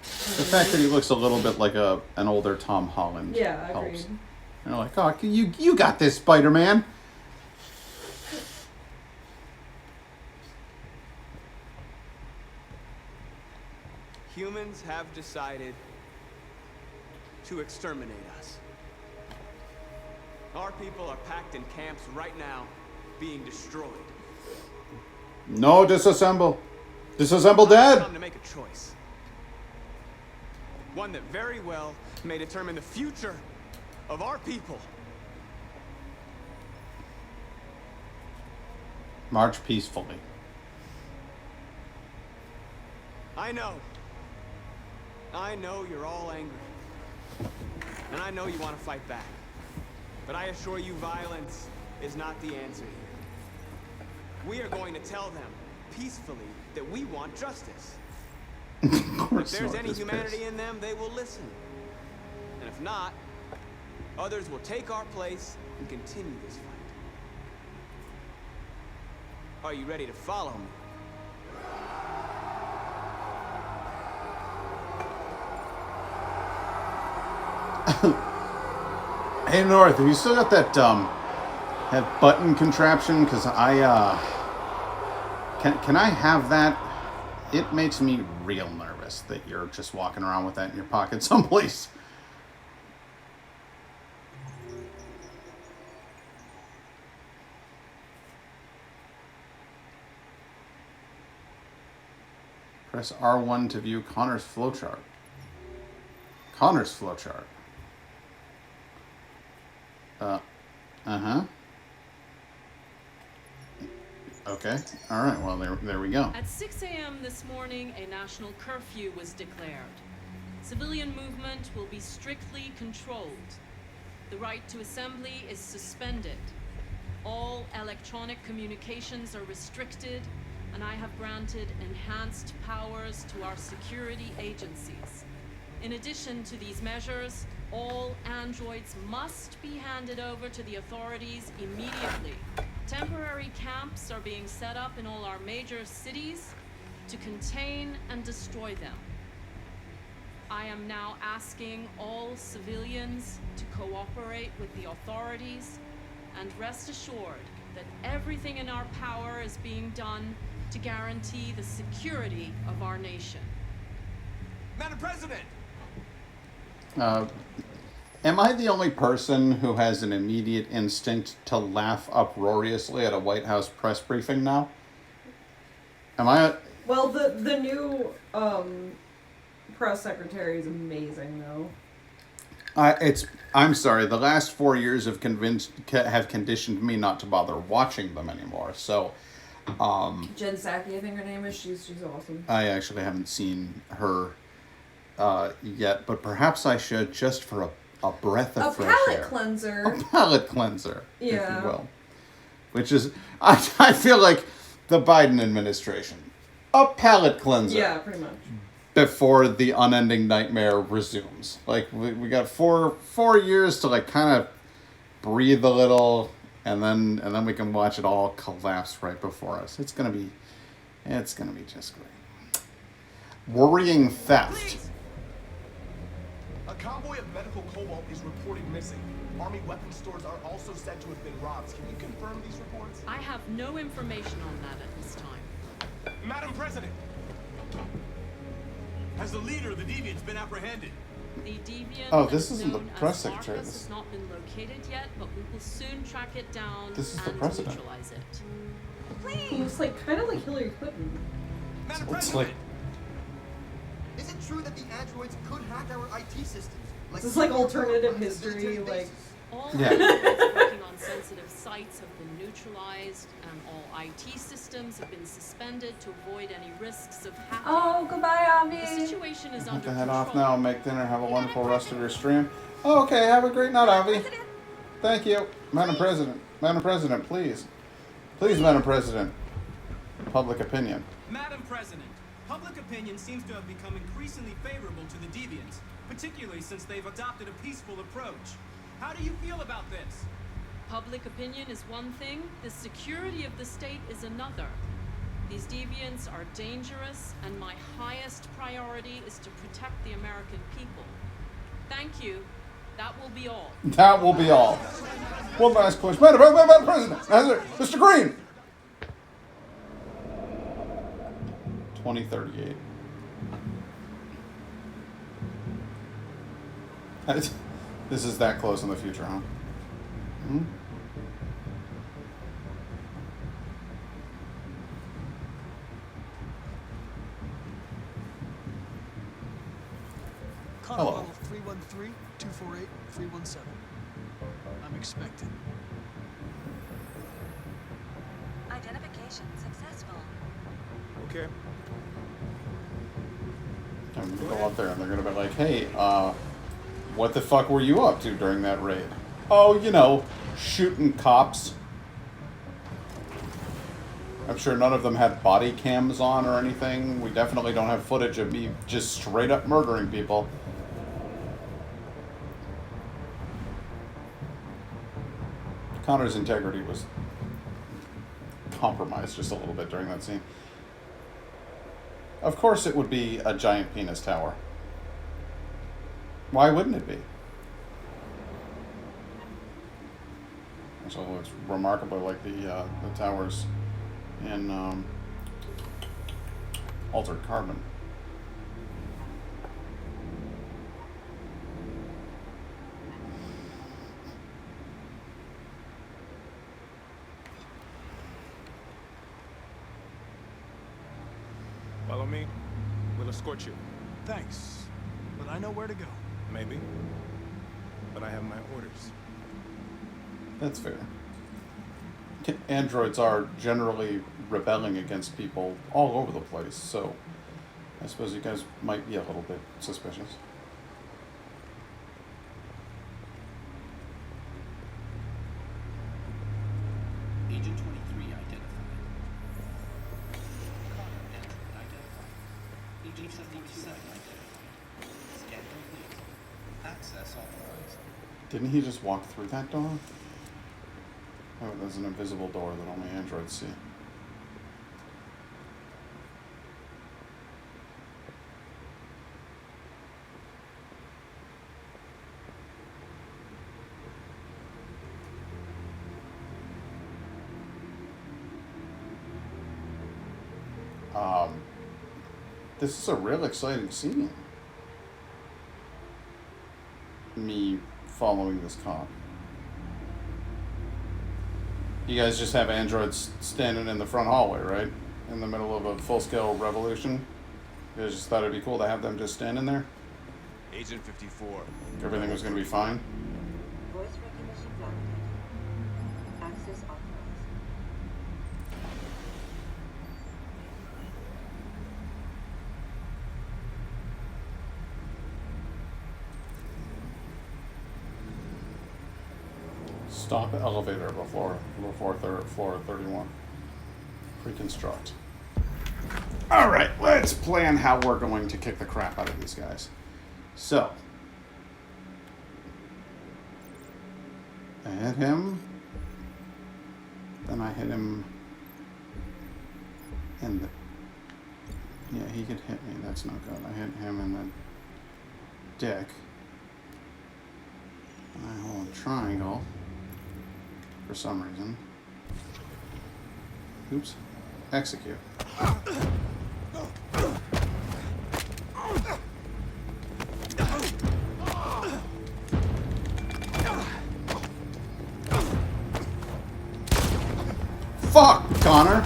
The fact that he looks a little bit like an older Tom Holland Yeah, helps. agreed. You're like, oh, you got this, Spider-Man. Humans have decided to exterminate us. Our people are packed in camps right now, being destroyed. No, disassemble. Disassemble dead. Time to make a choice. One that very well may determine the future of our people. March peacefully. I know you're all angry. And I know you want to fight back. But I assure you, violence is not the answer here. We are going to tell them peacefully that we want justice. If there's any humanity in them, they will listen. And if not, others will take our place and continue this fight. Are you ready to follow me? Hey, North, have you still got that button contraption? Because can I have that? It makes me real nervous that you're just walking around with that in your pocket someplace. Press R1 to view Connor's flowchart. Connor's flowchart. Uh-huh. Okay. All right. Well, there we go. At 6 a.m. this morning, a national curfew was declared. Civilian movement will be strictly controlled. The right to assembly is suspended. All electronic communications are restricted, and I have granted enhanced powers to our security agencies. In addition to these measures, all androids must be handed over to the authorities immediately. Temporary camps are being set up in all our major cities to contain and destroy them. I am now asking all civilians to cooperate with the authorities and rest assured that everything in our power is being done to guarantee the security of our nation. Madam President! Am I the only person who has an immediate instinct to laugh uproariously at a White House press briefing now? Am I? Well, the new press secretary is amazing, though. I'm sorry. The last 4 years have conditioned me not to bother watching them anymore. So, Jen Psaki, I think her name is. She's awesome. I actually haven't seen her yet, but perhaps I should, just for a breath of fresh air. A palate cleanser. A palate cleanser, yeah. if you will. Which is, I feel like the Biden administration. A palate cleanser. Yeah, pretty much. Before the unending nightmare resumes. Like, we got four years to, like, kind of breathe a little, and then we can watch it all collapse right before us. It's gonna be just great. Worrying theft. Please. A convoy of medical cobalt is reported missing. Army weapons stores are also said to have been robbed. Can you confirm these reports? I have no information on that at this time. Madam President! Has the leader of the Deviants been apprehended? The Deviant Oh, this isn't the press secretary. Marcus has not been located yet, but we will soon track it down This is the and president. neutralize it. He looks like kind of like Hillary Clinton. Madam It's President! like, Is it true that the androids could hack our IT systems? This is like alternative history, like. All Yeah. androids working on sensitive sites have been neutralized, and all IT systems have been suspended to avoid any risks of hacking. Oh, goodbye, Avi. The situation is have under to head control. off now, make dinner, have a wonderful rest of your stream. Oh, okay, have a great night, Avi. Thank you. Madam President. Madam President, please. Please, Madam President. Public opinion. Madam President, public opinion seems to have become increasingly favorable to the Deviants, particularly since they've adopted a peaceful approach. How do you feel about this? Public opinion is one thing, the security of the state is another. These deviants are dangerous, and my highest priority is to protect the American people. Thank you. That will be all. That will be all. One last question. Madam President. Mr. Green. 2038. This is that close in the future, huh? Hmm? Contact Hello. level 313-248-317. I'm expected. Identification successful. Okay. I'm gonna go up there and they're gonna be like, hey, what the fuck were you up to during that raid? Oh, you know, shooting cops. I'm sure none of them had body cams on or anything. We definitely don't have footage of me just straight up murdering people. Connor's integrity was compromised just a little bit during that scene. Of course it would be a giant penis tower. Why wouldn't it be? So it's remarkably like the towers in Altered Carbon. Follow me. We'll escort you. Thanks, but I know where to go. Maybe. But I have my orders. That's fair. androids are generally rebelling against people all over the place, so I suppose you guys might be a little bit suspicious. Agent 23 identified. Connor android identified. Agent 77 identified. Scan complete. Access authorized. Didn't he just walk through that door? Oh, there's an invisible door that only androids see. This is a real exciting scene. Me following this cop. You guys just have androids standing in the front hallway, right? In the middle of a full-scale revolution. You guys just thought it'd be cool to have them just standing there? Agent 54. Everything was gonna be fine? Voice recognition validated. Access authorized. Stop elevator before floor 31. Reconstruct. Alright, let's plan how we're going to kick the crap out of these guys. So. I hit him. Then I hit him in the... Yeah, he could hit me. That's not good. I hit him in the dick. I hold a triangle. For some reason. Oops. Execute. Fuck, Connor!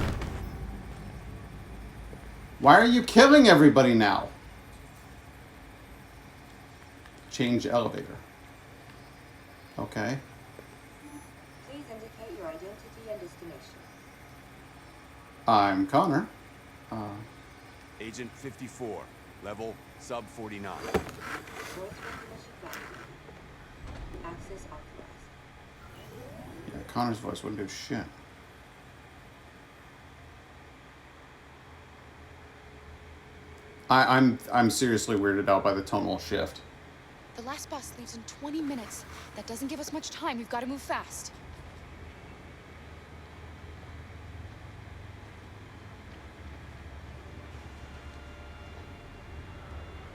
Why are you killing everybody now? Change elevator. Okay. Please indicate your identity and destination. I'm Connor. Agent 54. Level sub 49. Voice recognition validated. Access authorized. Yeah, Connor's voice wouldn't do shit. I'm seriously weirded out by the tonal shift. The last bus leaves in 20 minutes. That doesn't give us much time. We've got to move fast.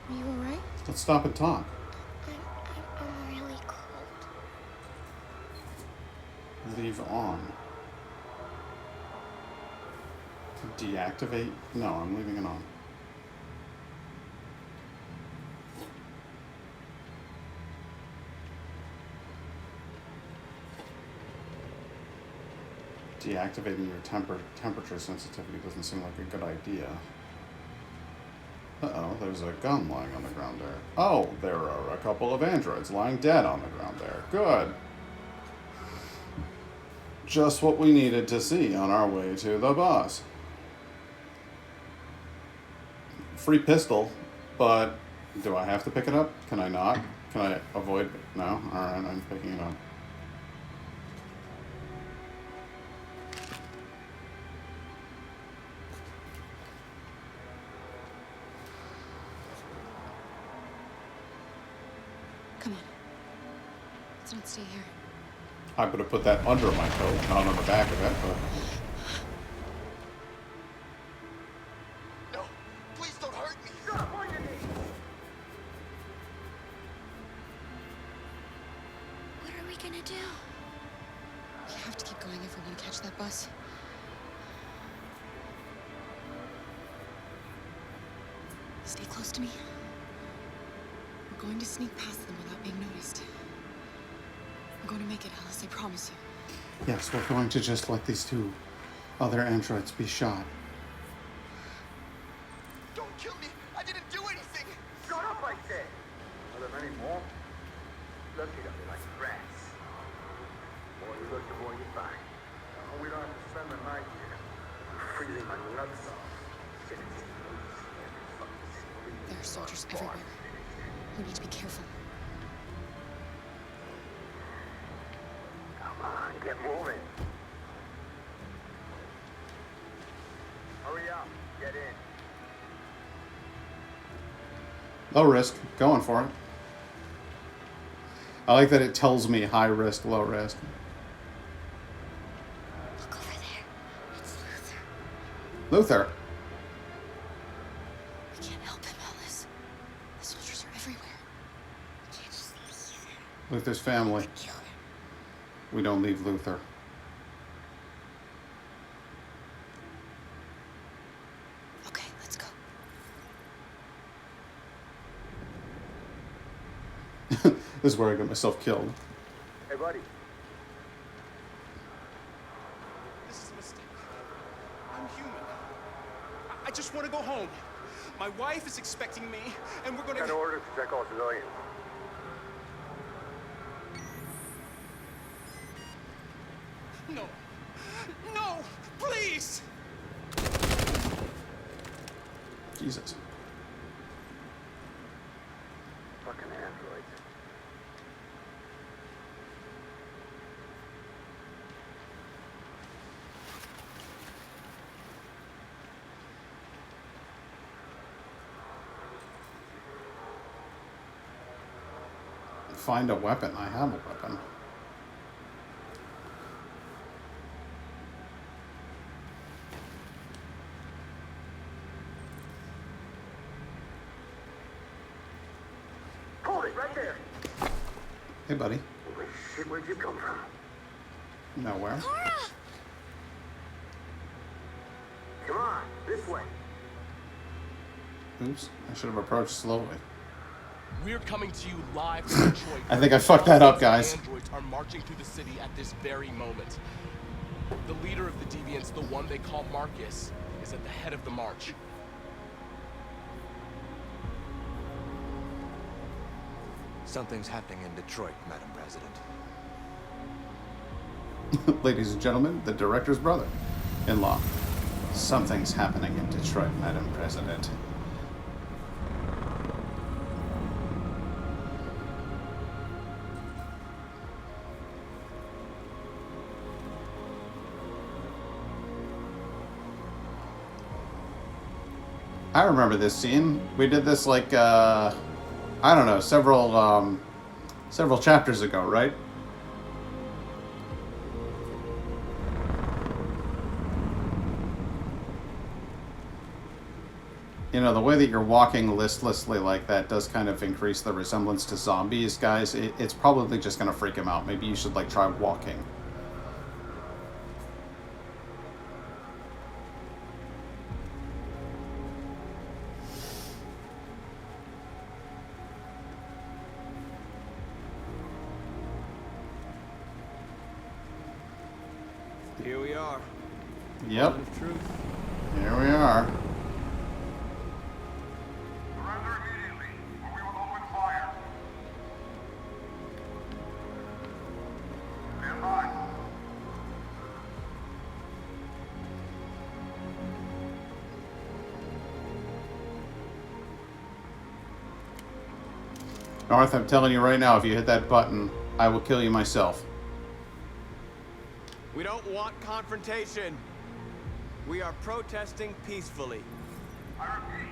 Are you alright? Let's stop and talk. I'm really cold. Leave on. Deactivate? No, I'm leaving it on. Deactivating your temperature sensitivity doesn't seem like a good idea. Uh-oh, there's a gun lying on the ground there. Oh, there are a couple of androids lying dead on the ground there. Good. Just what we needed to see on our way to the bus. Free pistol, but do I have to pick it up? Can I not? Can I avoid? No? Alright, I'm picking it up. Come on. Let's not stay here. I would have put that under my coat, not on the back of it, but... No, please don't hurt me. Shut up on your knees. What are we gonna do? We have to keep going if we want to catch that bus. Stay close to me. We're going to sneak past them without being noticed. We're going to make it, Alice, I promise you. Yes, we're going to just let these two other androids be shot. Don't kill me. I didn't do anything. Shut up, I said. Are there many more? Look at them like rats. More you look, the more you find. We don't have to spend the night here. Freezing my nuts off. There are soldiers everywhere. We need to be careful. Come on, get moving. Hurry up, get in. Low risk. Going for it. I like that it tells me high risk, low risk. Look over there. It's Luther. Luther. We can't help him, Alice. The soldiers are everywhere. We can't just leave him. Luther's family. Kill him. We don't leave Luther. Okay, let's go. This is where I got myself killed. Hey, buddy. This is a mistake. I'm human. I just want to go home. My wife is expecting me, and we're going Got to... orders to check all civilians. No. No! Please! Jesus. Fucking androids. Find a weapon. I have a weapon. Hold it right there. Hey, buddy. Holy shit, where'd you come from? Nowhere. Cora! Come on, this way. Oops. I should have approached slowly. We're coming to you live from Detroit. I think I fucked that up, guys. Androids are marching through the city at this very moment. The leader of the Deviants, the one they call Marcus, is at the head of the march. Something's happening in Detroit, Madam President. Ladies and gentlemen, the director's brother-in-law. Something's happening in Detroit, Madam President. I remember this scene. We did this like, I don't know, several chapters ago, right? You know, the way that you're walking listlessly like that does kind of increase the resemblance to zombies, guys. It's probably just going to freak him out. Maybe you should, like, try walking. Here we are. Yep. Moment of truth. Here we are. Surrender immediately, or we will open fire. Stand by. North, I'm telling you right now, if you hit that button, I will kill you myself. We don't want confrontation. We are protesting peacefully. I repeat,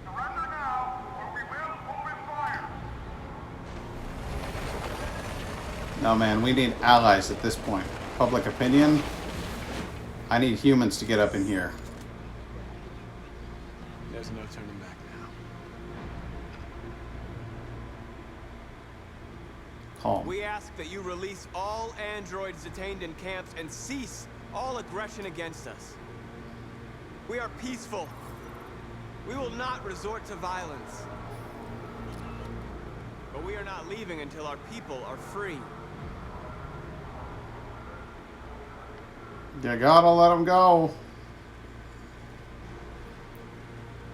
surrender now, or we will open fire. No, man, we need allies at this point. Public opinion. I need humans to get up in here. There's no turning back now. Calm. We ask that you release all androids detained in camps and cease all aggression against us. We are peaceful. We will not resort to violence. But we are not leaving until our people are free. You gotta let them go.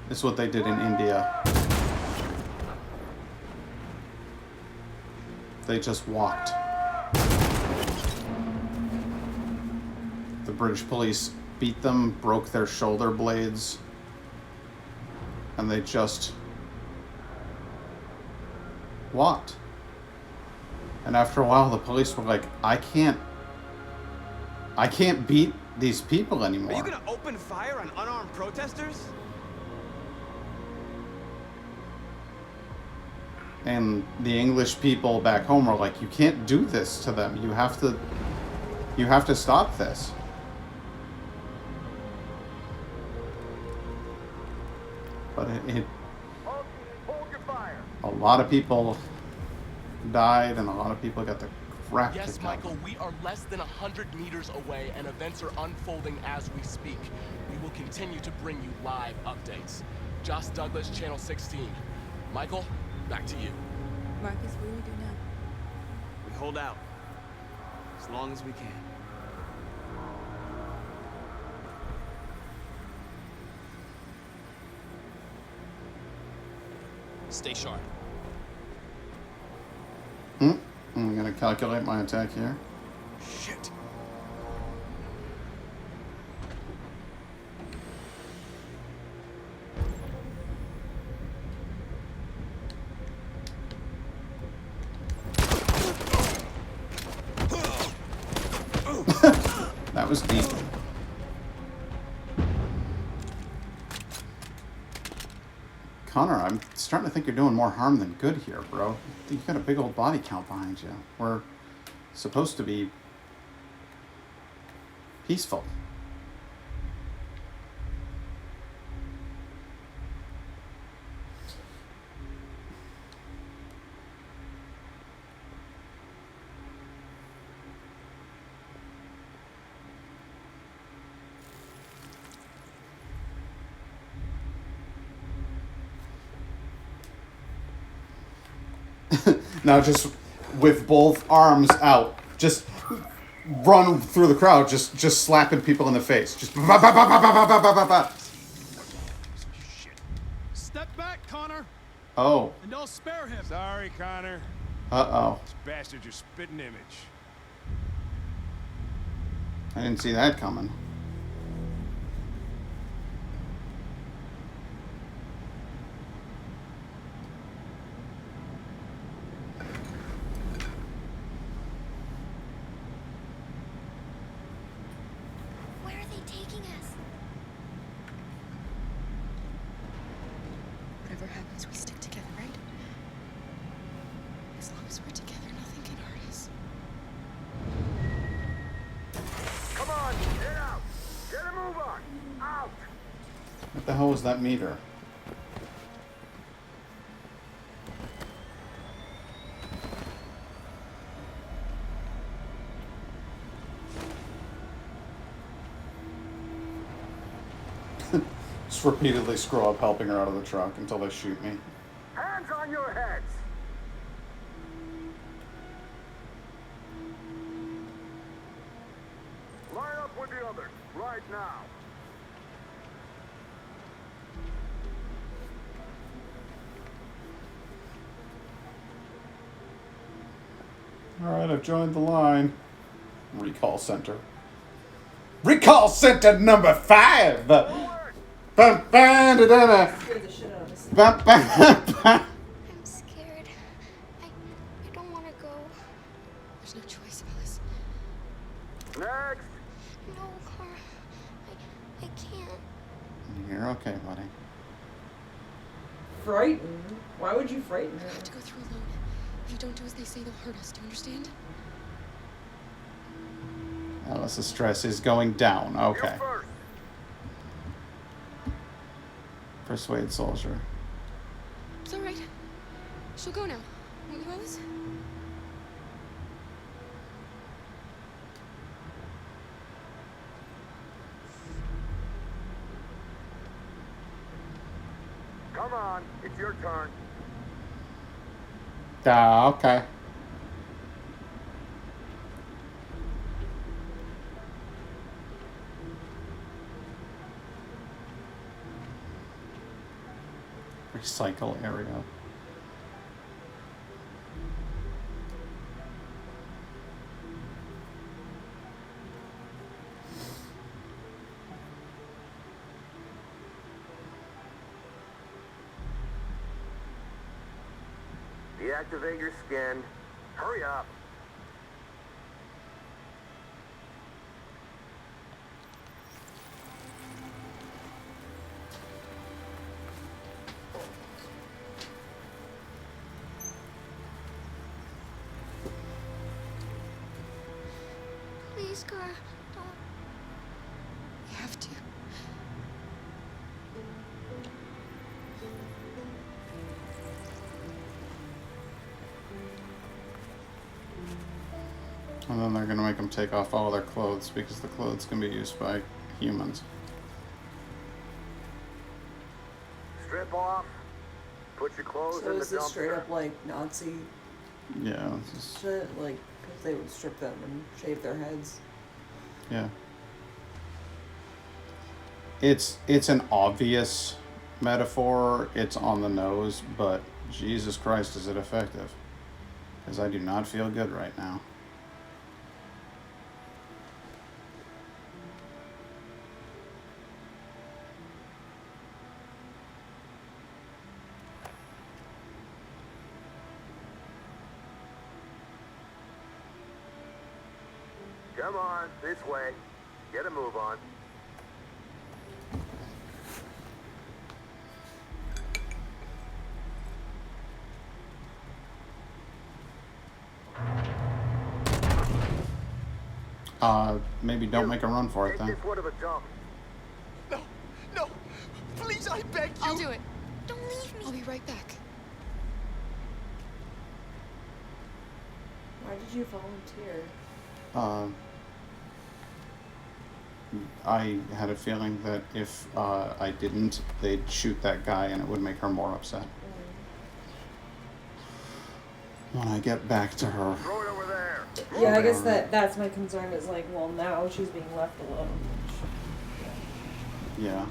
This is what they did in India. They just walked. The British police beat them, broke their shoulder blades, and they just walked. And after a while, the police were like, I can't beat these people anymore. Are you gonna open fire on unarmed protesters? And the English people back home were like, you can't do this to them. You have to stop this. But a lot of people died, and a lot of people got the crap Yes, kicked out of Michael, them. we are less than 100 meters away, and events are unfolding as we speak. We will continue to bring you live updates. Josh Douglas, Channel 16. Michael, back to you. Marcus, what do we do now? We hold out. As long as we can. Stay sharp. I'm gonna calculate my attack here. Shit. That was deep. Connor, I'm starting to think you're doing more harm than good here, bro. You got a big old body count behind you. We're supposed to be peaceful. Now just with both arms out, just run through the crowd, just slapping people in the face. Just ba, ba, ba, ba, ba, ba, ba, ba, ba. Step back, Connor. Oh. And I'll spare him. Sorry, Connor. Uh-oh. This bastard's your spitting image. I didn't see that coming. Where are they taking us? Whatever happens, we stick together, right? As long as we're together, nothing can hurt us. Come on, get out! Get a move on! Out! What the hell was that meter? Just repeatedly scroll up, helping her out of the truck until they shoot me. Hands on your heads! Line up with the others, right now. Alright, I've joined the line. Recall center. Recall center number 5! Scared the shit out of us. I'm scared. I don't want to go. There's no choice, Phyllis. Next! No, Cora. I can't. You're okay, buddy. Frightened? Why would you frighten her? I have to go through alone. If you don't do as they say, they'll hurt us. Do you understand? Alice's stress is going down. Okay. Persuade soldier. It's all right. She'll go now. Won't you, Alice? Come on, it's your turn. Ah, okay. Recycle area. Deactivate your skin. Hurry up. Please, Kara, don't. You have to. And then they're gonna make them take off all their clothes because the clothes can be used by humans. Strip off. Put your clothes So in the is this straight dumpster. up like Nazi Yeah, this is, shit? Like, because they would strip them and shave their heads. yeah. It's an obvious metaphor. It's on the nose, but Jesus Christ, is it effective? Because I do not feel good right now. Come on, this way. Get a move on. Maybe don't make a run for it Take then. this one of a dump. No, no, please, I beg you. I'll do it. Don't leave me. I'll be right back. Why did you volunteer? I had a feeling that if I didn't, they'd shoot that guy and it would make her more upset. When I get back to her. Throw it over there. Yeah, I guess that's my concern is like, well, now she's being left alone. Yeah.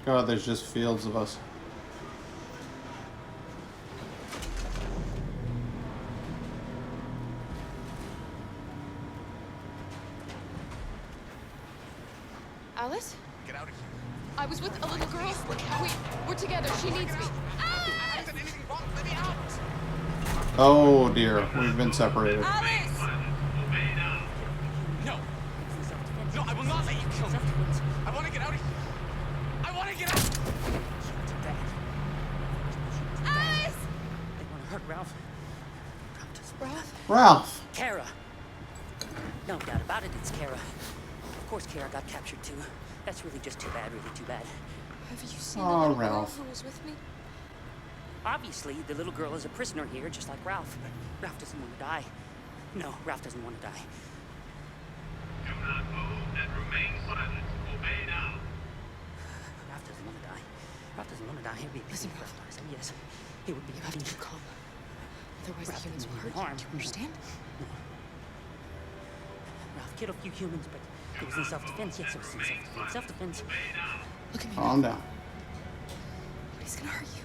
God, there's just fields of us. Alice? Get out of here. I was with a little girl. We're together. She needs me. I haven't done anything wrong. Let me out. Oh dear, we've been separated. Alice! No. No, I will not let you kill me. I want to get out of here. I want to get out. Alice! They want to hurt Ralph. Ralph? Ralph! Kara. No doubt about it, it's Kara. Of course Kara got captured too. That's really just too bad, really too bad. Have you seen Oh, the little Ralph. girl who was with me? Obviously, the little girl is a prisoner here, just like Ralph. Ralph doesn't want to die. No, Ralph doesn't want to die. Do not move and remain silent. Obey now. Ralph doesn't want to die. Ralph doesn't want to die. It would be a Listen, pity if Ralph. Ralph dies. Yes, it would be You a have to pity. keep calm. Otherwise, Ralph the humans will didn't hurt mean harm. you. Do you understand? Ralph killed a few humans, but it was in self-defense. Yes, it was in self-defense. Self-defense. Look at me. Calm down. Nobody's gonna hurt you.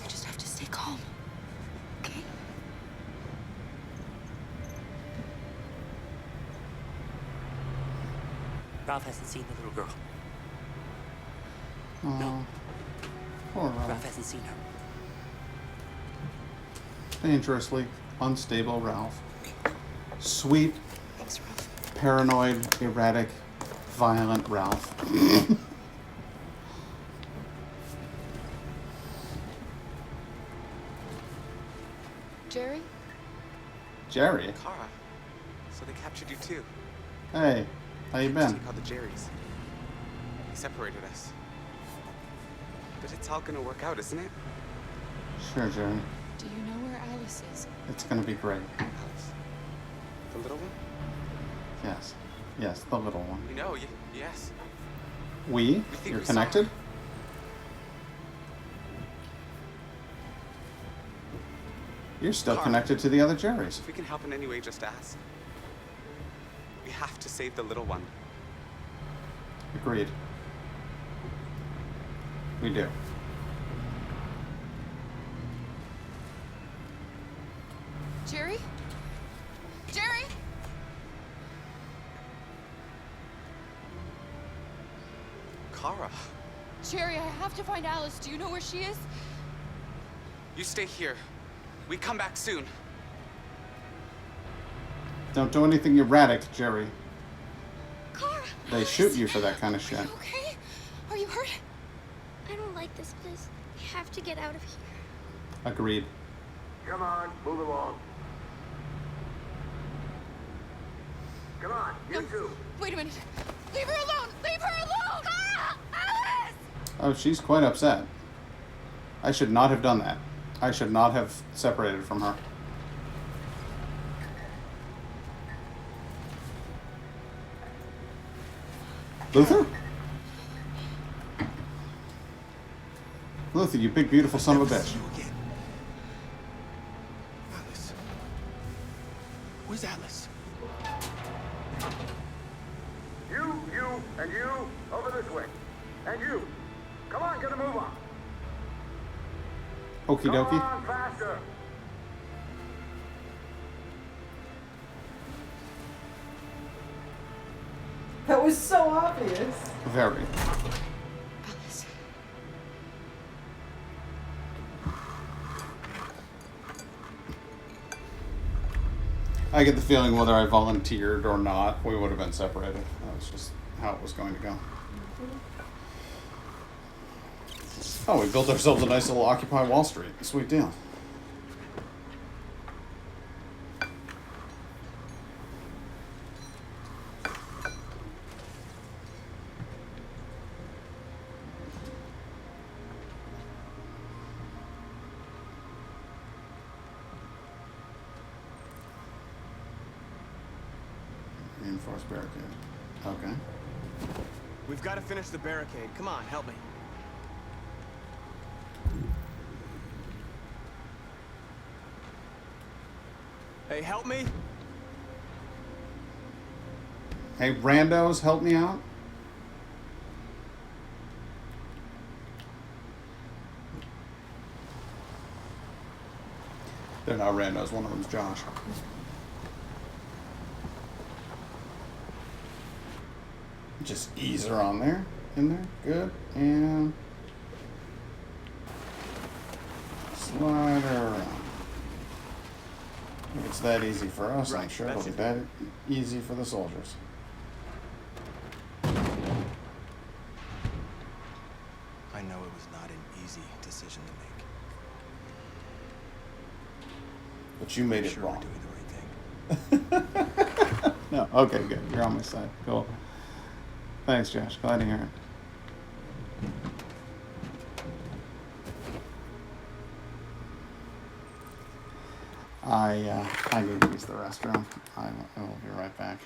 You just have to stay calm. Okay? Ralph hasn't seen the little girl. Oh, poor Ralph Ralph. hasn't seen her. Dangerously unstable Ralph. Sweet, Thanks, Ralph. paranoid, erratic, violent Ralph. Jerry? Jerry. Kara. So they captured you too. Hey, how you been? Called the Jerrys. They separated us. But it's all gonna work out, isn't it? Sure, Jerry. Do you know where Alice is? It's gonna be great. Alice. The little one? Yes. Yes, the little one. We know, yes. We? think You're we saw connected? You're still Carl, connected to the other Jerrys. if we can help in any way, just ask. We have to save the little one. Agreed. We do. Jerry? Jerry? Kara, Jerry, I have to find Alice. Do you know where she is? you stay here. We come back soon. Don't do anything erratic, Jerry. Kara! They shoot you for that kind of shit. Okay? Are you hurt? I don't like this place. We have to get out of here. Agreed. Come on, move along. Come on, you two. Wait a minute. Leave her alone! Leave her alone! Kara! Alice! Oh, she's quite upset. I should not have done that. I should not have separated from her. Luther? Luther, you big beautiful son of a bitch. Alice. Where's Alice? You, and you, over this way. And you. Come on, get a move on. Okie Come dokie. on, faster. That was so obvious. Very. Alice. I get the feeling whether I volunteered or not, we would have been separated. That was just how it was going to go. Oh, we built ourselves a nice little Occupy Wall Street. Sweet deal. Reinforced barricade. Okay. We've got to finish the barricade. Come on, help me. Hey, help me. Hey, randos, help me out. They're not randos. One of them's Josh. Just ease her on there. In there. Good. And slide her around. If it's that easy for us, I'm sure it'll be that easy for the soldiers. I know it was not an easy decision to make. But you made it Sure, wrong. we're doing the right thing. No, okay, good. You're on my side. Cool. Thanks, Josh. Glad to hear it. I need to use the restroom. I will be right back.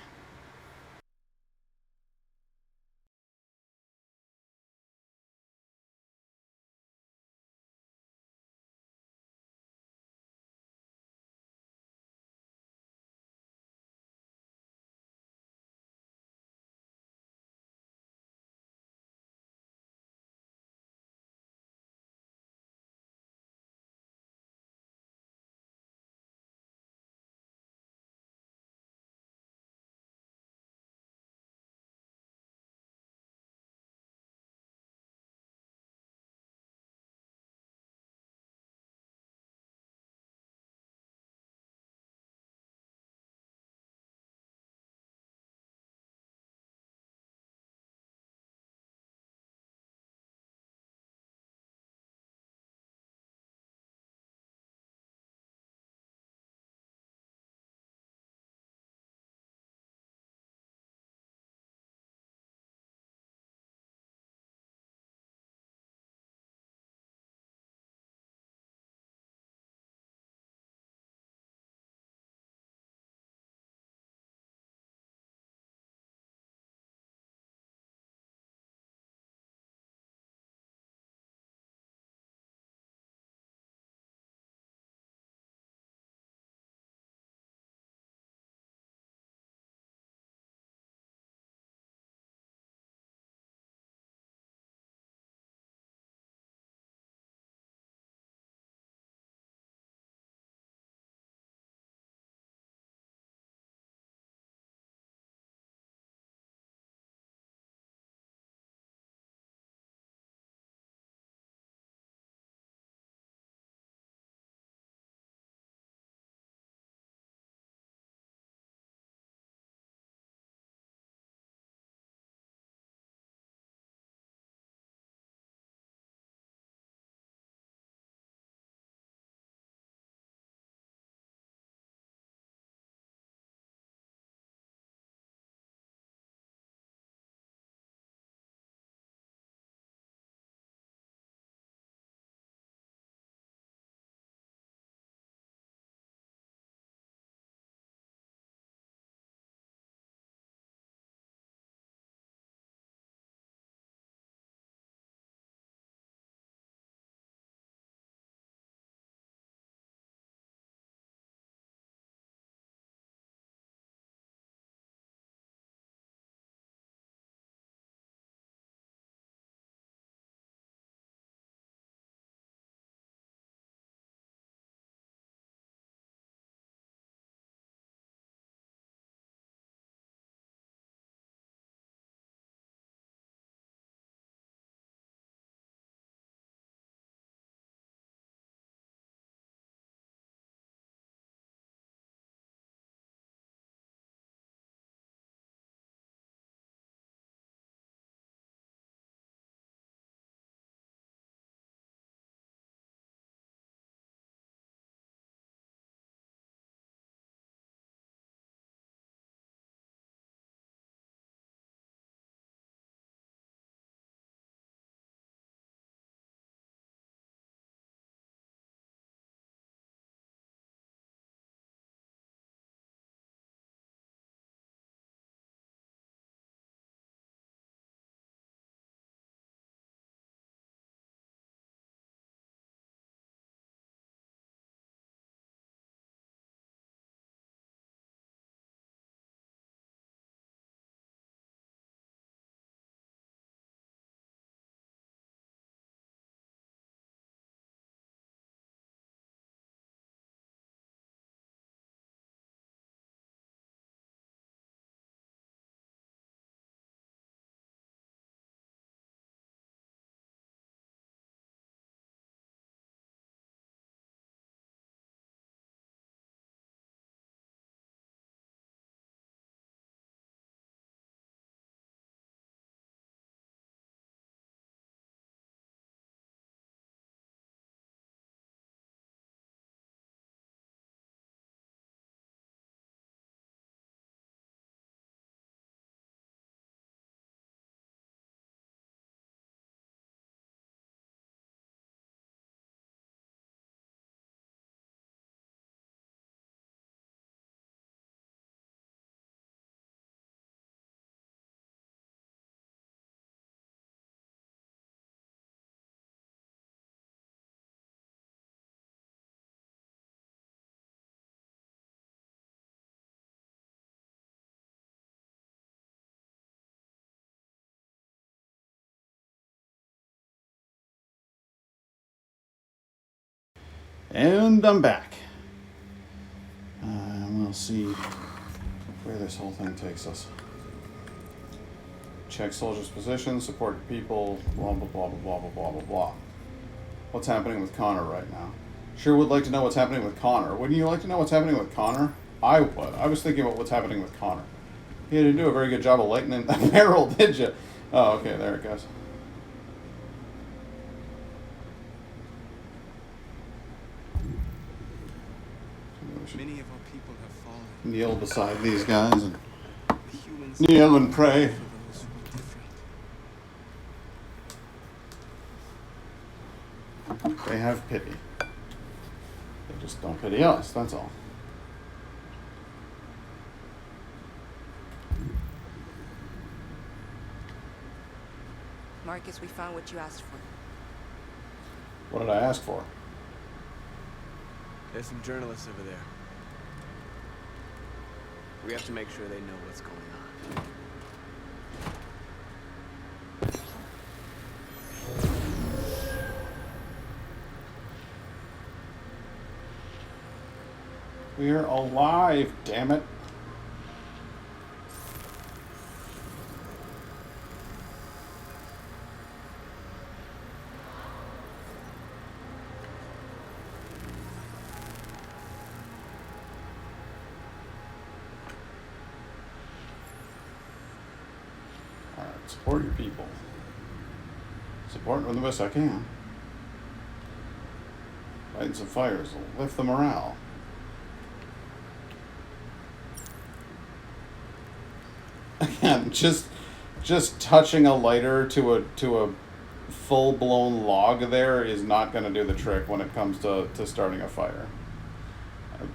And I'm back. We'll see where this whole thing takes us. Check soldiers' positions, support people, blah, blah, blah, blah, blah, blah, blah, blah, blah. What's happening with Connor right now? Sure would like to know what's happening with Connor. Wouldn't you like to know what's happening with Connor? I would. I was thinking about what's happening with Connor. You didn't do a very good job of lightening the barrel, did you? Oh, okay, there it goes. Many of our people have fallen. Kneel beside these guys and The humans kneel and pray. for those who are different. They have pity. They just don't pity us, that's all. Marcus, we found what you asked for. What did I ask for? There's some journalists over there. We have to make sure they know what's going on. We're alive, damn it. Alright, support your people. Support them the best I can. Lighting some fires will lift the morale. Again, just touching a lighter to a full-blown log there is not going to do the trick when it comes to starting a fire.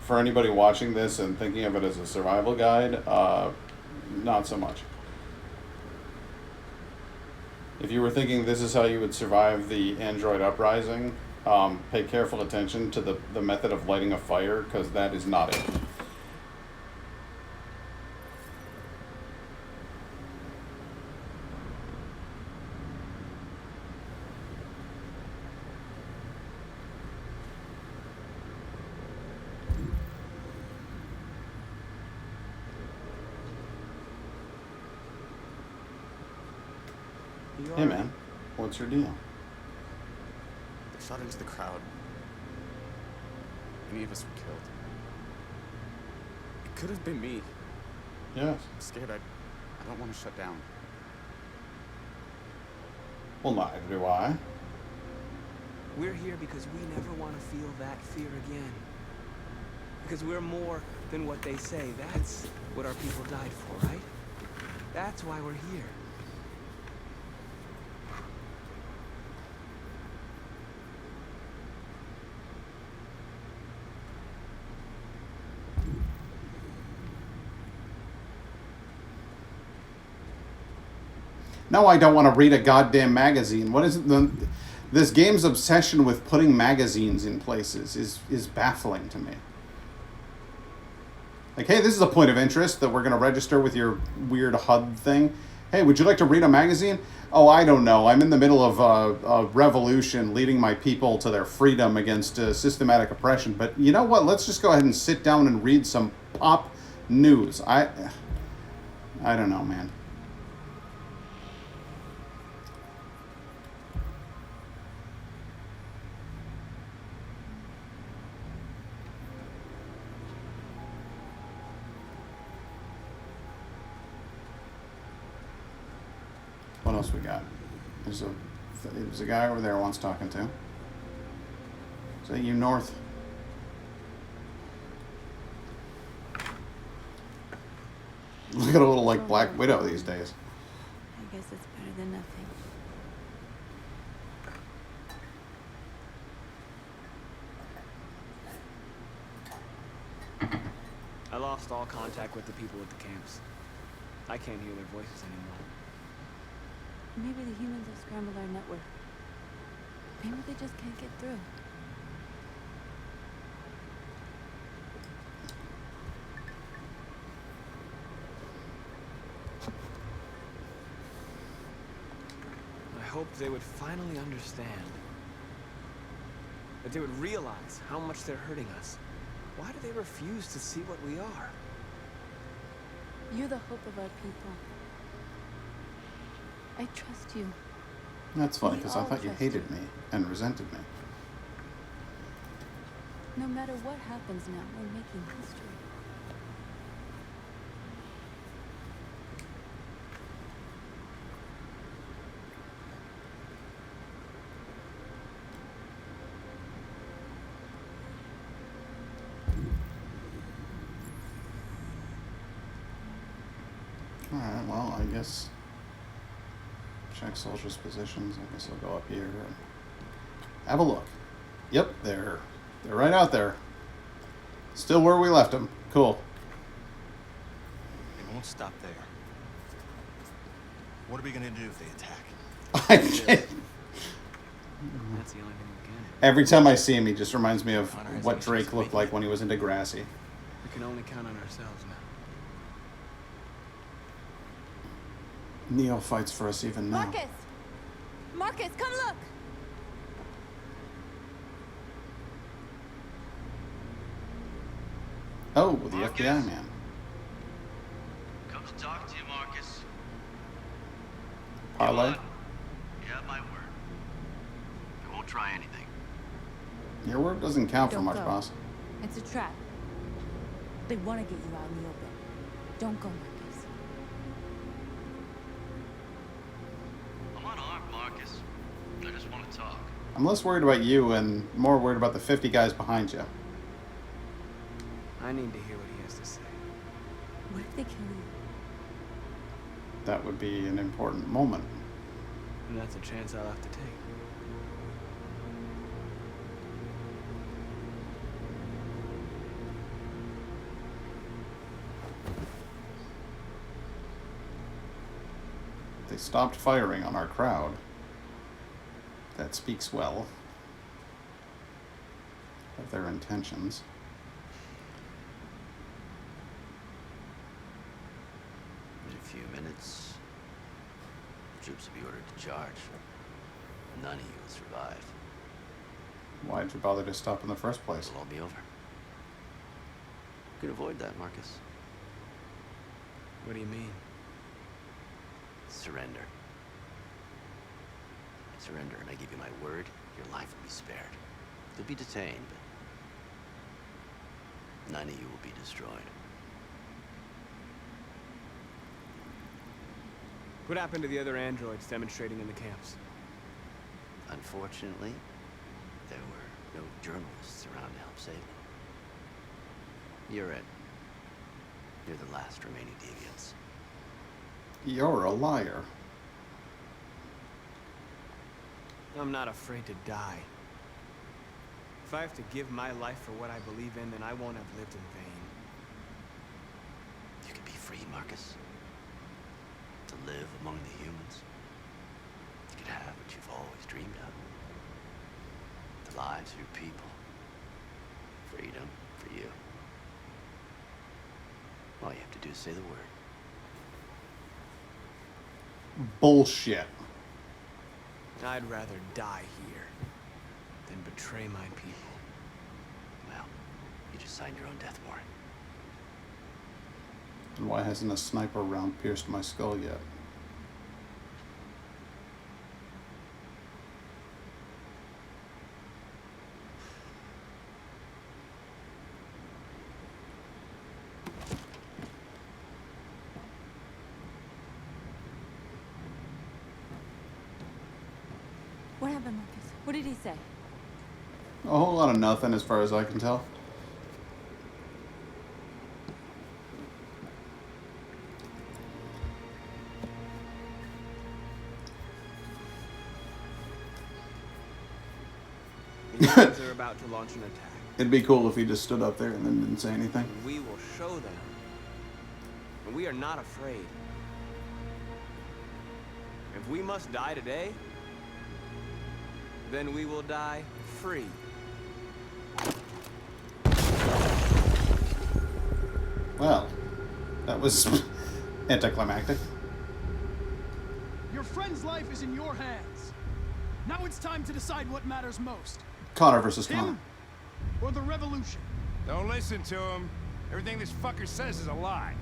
For anybody watching this and thinking of it as a survival guide, not so much. If you were thinking this is how you would survive the android uprising, pay careful attention to the method of lighting a fire, because that is not it. Hey man, what's your deal? They shot into the crowd. Many of us were killed. It could have been me. Yes. I'm scared. I don't want to shut down. Well, neither do I. We're here because we never want to feel that fear again. Because we're more than what they say. That's what our people died for, right? That's why we're here. No, I don't want to read a goddamn magazine. What is it? This game's obsession with putting magazines in places is baffling to me. Like, hey, this is a point of interest that we're going to register with your weird HUD thing. Hey, would you like to read a magazine? Oh, I don't know. I'm in the middle of a revolution leading my people to their freedom against systematic oppression. But you know what? Let's just go ahead and sit down and read some pop news. I don't know, man. What else we got? There's a guy over there wants talking to. Is that you, North? Look at a little like Black Widow these days. I guess it's better than nothing. I lost all contact with the people at the camps. I can't hear their voices anymore. Maybe the humans have scrambled our network. Maybe they just can't get through. I hoped they would finally understand. That they would realize how much they're hurting us. Why do they refuse to see what we are? You're the hope of our people. I trust you. That's funny, We because I all thought you trust hated me and resented me. No matter what happens now, we're making history. Alright, well, I guess... Check soldiers' positions. I guess I'll go up here and have a look. Yep, they're right out there. Still where we left them. Cool. They won't stop there. What are we gonna do if they attack? I can't. That's the only thing we can. Every time I see him, he just reminds me of what Drake looked like when he was in Degrassi. We can only count on ourselves now. Neo fights for us even now. Marcus! Marcus, come look! Oh, the FBI man. Come to talk to you, Marcus. Parlay. You have my word. I won't try anything. Your word doesn't count for Don't much, go. boss. It's a trap. They want to get you out in the open. Don't go, Marcus. I'm unarmed, Marcus. I just want to talk. I'm less worried about you and more worried about the 50 guys behind you. I need to hear what he has to say. What if they kill you? That would be an important moment. And that's a chance I'll have to take. They stopped firing on our crowd. That speaks well of their intentions. In a few minutes, the troops will be ordered to charge. None of you will survive. Why'd you bother to stop in the first place? It'll all be over. You can avoid that, Marcus. What do you mean? Surrender. Surrender, and I give you my word, your life will be spared. You'll be detained, but none of you will be destroyed. What happened to the other androids demonstrating in the camps? Unfortunately, there were no journalists around to help save them. You're it. You're the last remaining deviants. You're a liar. I'm not afraid to die. If I have to give my life for what I believe in, then I won't have lived in vain. You can be free, Marcus. To live among the humans. You can have what you've always dreamed of. The lives of your people. Freedom for you. All you have to do is say the word. Bullshit. I'd rather die here than betray my people. Well, you just signed your own death warrant. And why hasn't a sniper round pierced my skull yet? What happened, Marcus? What did he say? A whole lot of nothing as far as I can tell. The humans are about to launch an attack. It'd be cool if he just stood up there and then didn't say anything. We will show them. And we are not afraid. If we must die today, then we will die free. Well, that was anticlimactic. Your friend's life is in your hands. Now it's time to decide what matters most. Connor versus Connor. Him or the revolution? Don't listen to him. Everything this fucker says is a lie.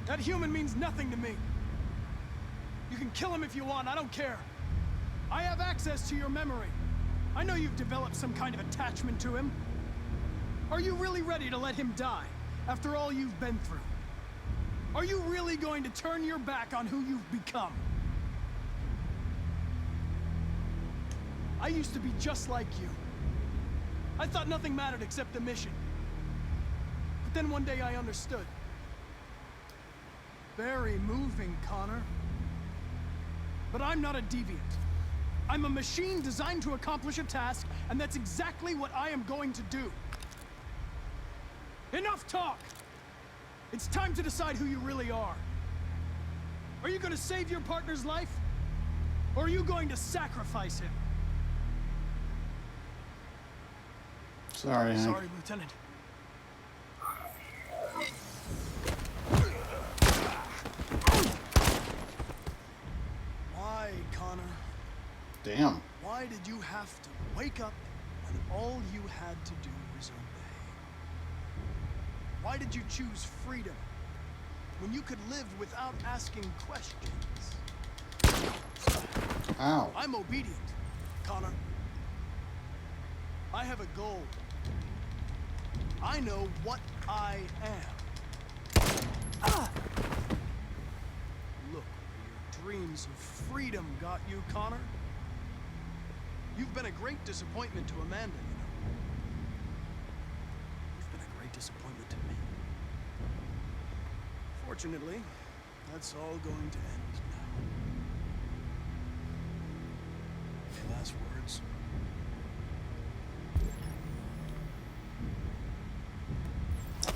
That human means nothing to me. You can kill him if you want, I don't care. I have access to your memory. I know you've developed some kind of attachment to him. Are you really ready to let him die after all you've been through? Are you really going to turn your back on who you've become? I used to be just like you. I thought nothing mattered except the mission. But then one day I understood. Very moving, Connor. But I'm not a deviant. I'm a machine designed to accomplish a task, and that's exactly what I am going to do. Enough talk! It's time to decide who you really are. Are you going to save your partner's life? Or are you going to sacrifice him? Sorry, Hank. Sorry, Lieutenant. Why, Connor? Damn. Why did you have to wake up when all you had to do was obey? Why did you choose freedom when you could live without asking questions? Ow. I'm obedient, Connor. I have a goal. I know what I am. Ah! Look where your dreams of freedom got you, Connor. You've been a great disappointment to Amanda, you know. You've been a great disappointment to me. Fortunately, that's all going to end now. Any last words?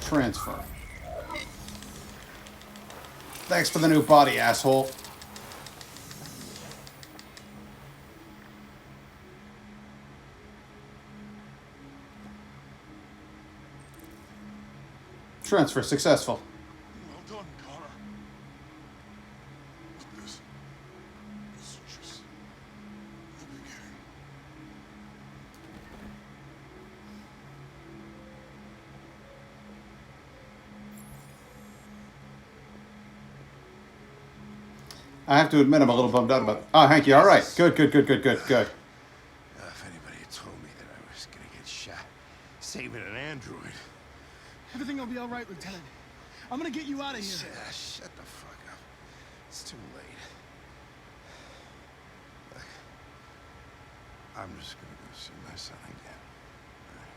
Transfer. Thanks for the new body, asshole. Transfer successful. Well done, Connor. Look, this is just the beginning. I have to admit, I'm a little bummed out about it. Oh, Hank, you all right? Good. If anybody had told me that I was gonna get shot saving an android. Everything will be all right, Lieutenant. I'm gonna get you out of here. Shut the fuck up. It's too late. Look, I'm just gonna go see my son again. All right?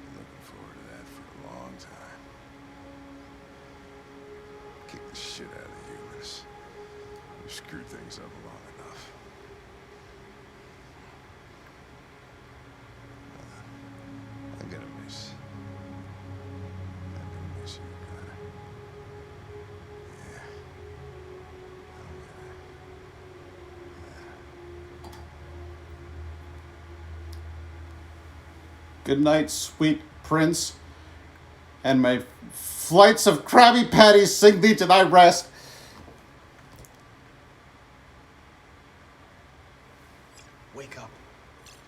Been looking forward to that for a long time. Kick the shit out of humans. We've screwed things up long enough. I'm gonna miss you, Connor. Yeah. Good night, sweet prince. And may flights of Krabby Patties sing thee to thy rest. Wake up.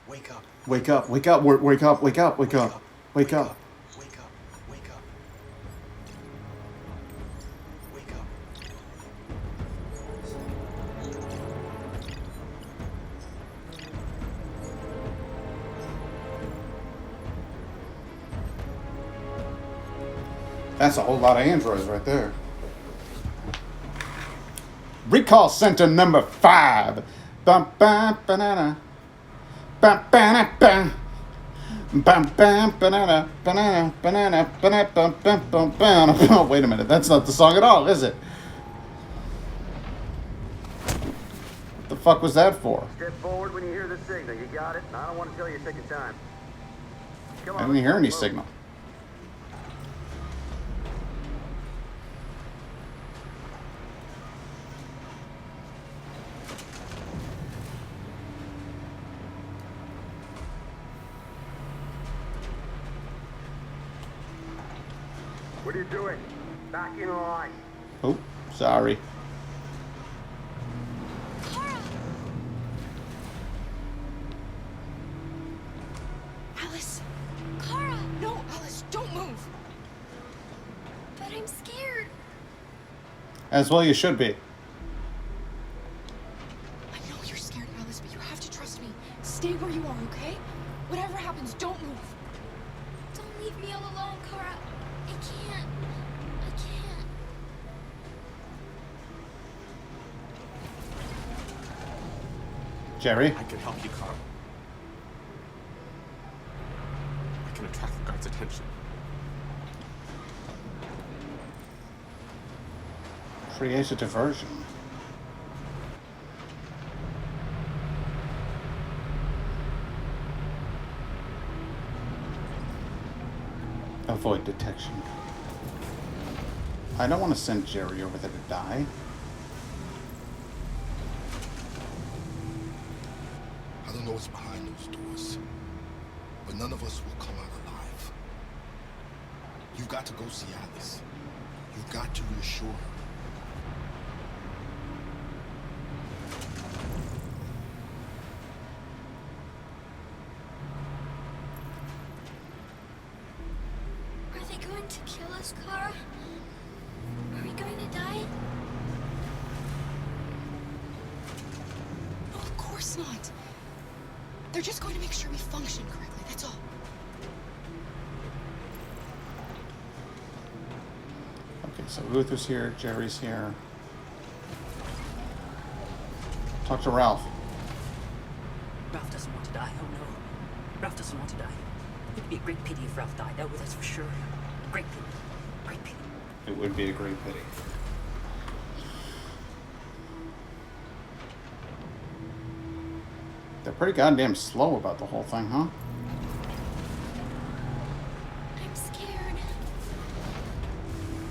Wake up. Wake up, wake up, wake up, wake up, wake up, wake up. Wake up. Wake up. Wake up. That's a whole lot of androids right there. Recall center number 5. Bum, bum, banana. Bum, banana, bum. Bum, bum, banana, banana, banana, banana, bum, bum, bum, bum. Oh, wait a minute. That's not the song at all, is it? What the fuck was that for? Step forward when you hear the signal. You got it? I don't want to tell you a second time. Come on, I didn't hear any signal. What are you doing? Back in line. Oh, sorry. scared. As well you should be. I know you're scared, Alice, but you have to trust me. Stay where you are, okay? Whatever happens, don't move. Don't leave me all alone, Kara. I can't. I can't. Jerry? I can help you, Carl. I can attract the guards' attention. Create a diversion. Avoid detection. I don't want to send Jerry over there to die. I don't know what's behind those doors, but none of us will come out alive. You've got to go see Alice. You've got to reassure her. Are they going to kill us, Kara? Are we going to die? No, of course not. They're just going to make sure we function correctly, that's all. Okay, so Luther's here, Jerry's here. Talk to Ralph. Ralph doesn't want to die, oh no. Ralph doesn't want to die. It'd be a great pity if Ralph died, oh, that's for sure. Great pity. Great pity. It would be a great pity. They're pretty goddamn slow about the whole thing, huh? I'm scared.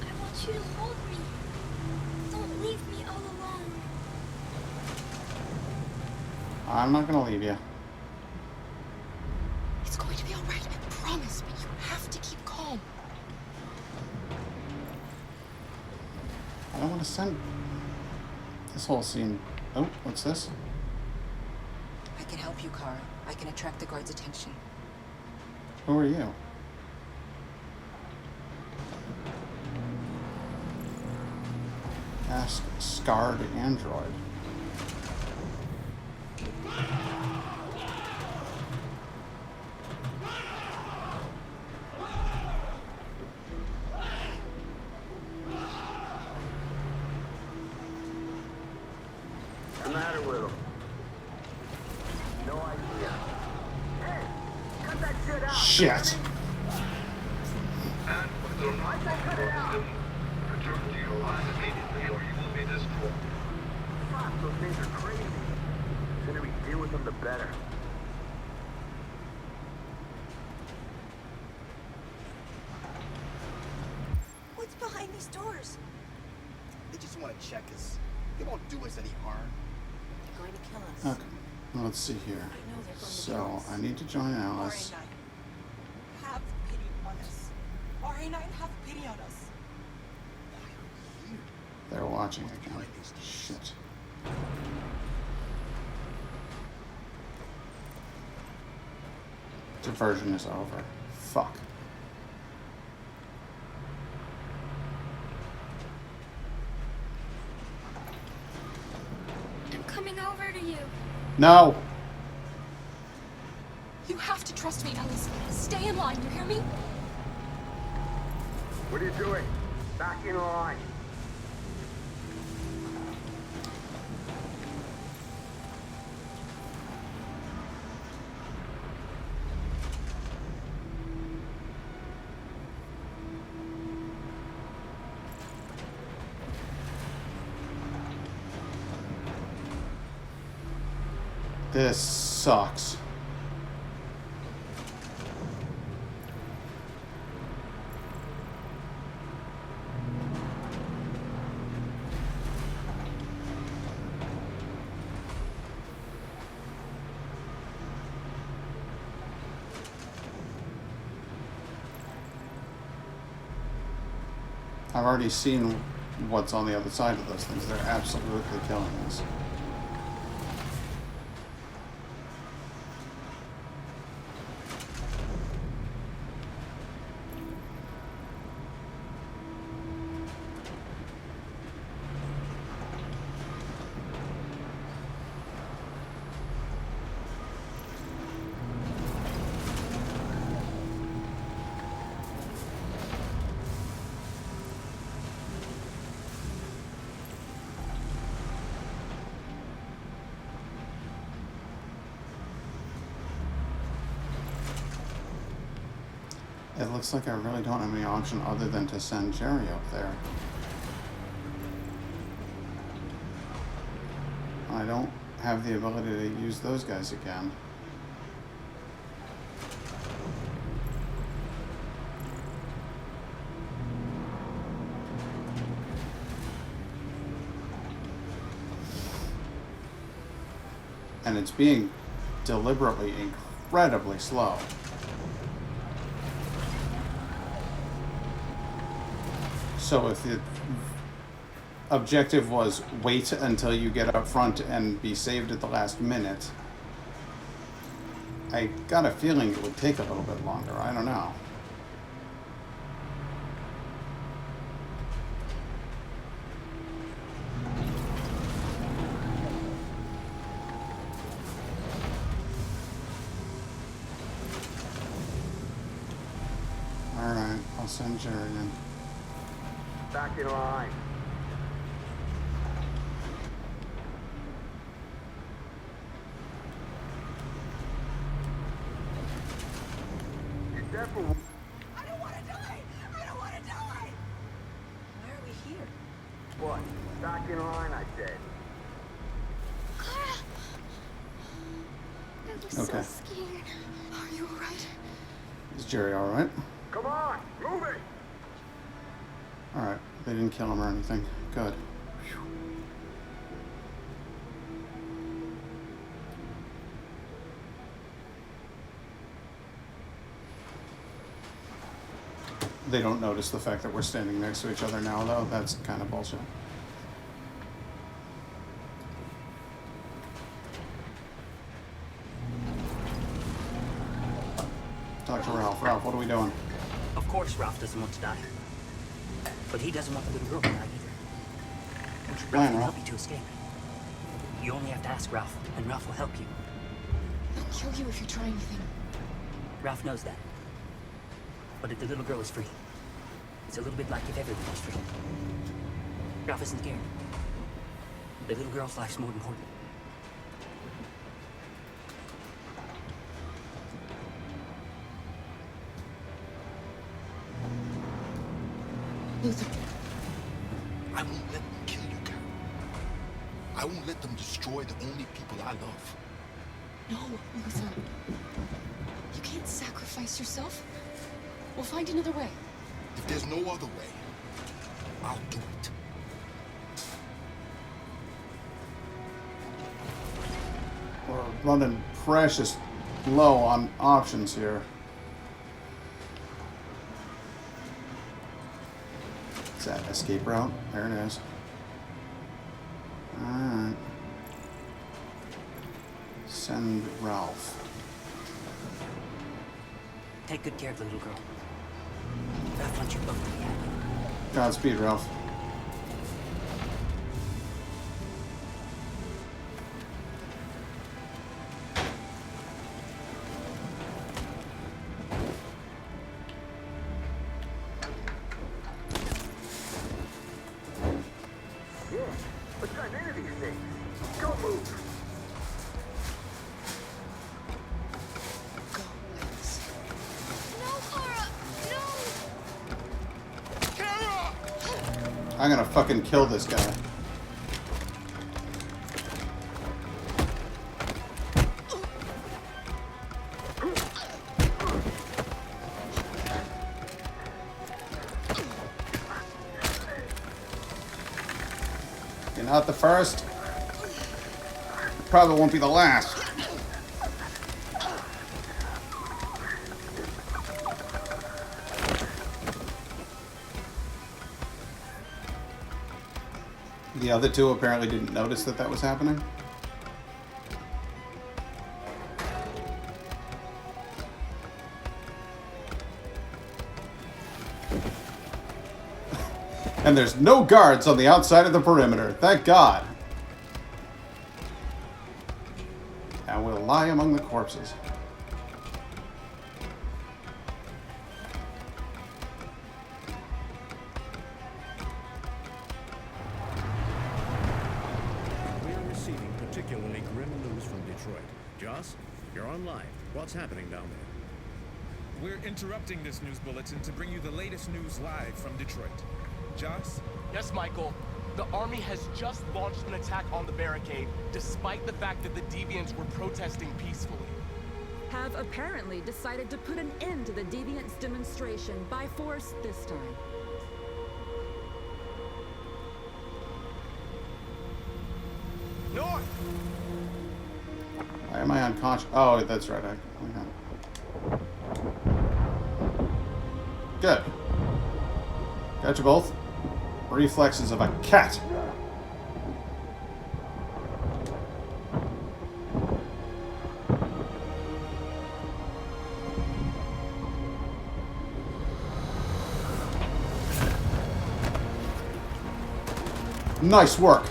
I want you to hold me. Don't leave me all alone. I'm not gonna leave you. It's going to be all right, I promise, but you have to keep calm. I don't want to send this whole scene. Oh, what's this? I can help you, Kara. I can attract the guards' attention. Who are you? Ask scarred android. What's the matter with him? No idea. Hey, cut that shit out. Shit. And with the system, return to your line immediately or you will be destroyed. Fuck, those things are crazy. The sooner we deal with them, the better. What's behind these doors? They just want to check us. They won't do us any harm. They're going to kill us. Okay, let's see here. I know they're going to So kill us. I need to join Alice. RA9, have pity on us. RA9, have pity on us. They're watching again. Shit. Diversion is over. Fuck. I'm coming over to you. No. You have to trust me, Alice. Stay in line, you hear me? What are you doing? Back in line. This sucks. I've already seen what's on the other side of those things. They're absolutely killing us. It looks like I really don't have any option other than to send Jerry up there. I don't have the ability to use those guys again. And it's being deliberately incredibly slow. So if the objective was wait until you get up front and be saved at the last minute, I got a feeling it would take a little bit longer. I don't know. Alright, I'll send Jerry in. Back in line. You definitely. I don't want to die! I don't want to die! Why are we here? What? Back in line, I said. Clara! I was Okay. so scared. Are you alright? Is Jerry alright? Come on, move it! Alright, they didn't kill him or anything. Good. Whew. They don't notice the fact that we're standing next to each other now, though. That's kind of bullshit. Talk to Ralph. Ralph, what are we doing? Of course Ralph doesn't want to die. But he doesn't want the little girl to die either. What's your Ralph plan, can Ralph? help you to escape. You only have to ask Ralph, and Ralph will help you. They'll kill you if you try anything. Ralph knows that. But if the little girl is free, it's a little bit like if everyone was free. Ralph isn't scared. The little girl's life's more important. Luther. I won't let them kill you, Carol. I won't let them destroy the only people I love. No, Luther. You can't sacrifice yourself. We'll find another way. If there's no other way, I'll do it. We're running precious low on options here. Is that escape route? There it is. Alright. Send Ralph. Take good care of the little girl. Ralph wants you both to be happy. Godspeed, Ralph. Yeah, let's dive into these things. Don't move. No, Clara! No! I'm gonna fucking kill this guy. You're not the first. Probably won't be the last. The other two apparently didn't notice that that was happening. And there's no guards on the outside of the perimeter. Thank God. And we'll lie among the corpses. We are receiving particularly grim news from Detroit. Joss, you're on live. What's happening down there? We're interrupting this news bulletin to bring you the latest news live from Detroit. Joss? Yes, Michael. The Army has just launched an attack on the barricade, despite the fact that the Deviants were protesting peacefully. Have apparently decided to put an end to the Deviants demonstration by force this time. North! Why am I unconscious? Oh, that's right. Okay. Good. Got you both. Reflexes of a cat. Nice work.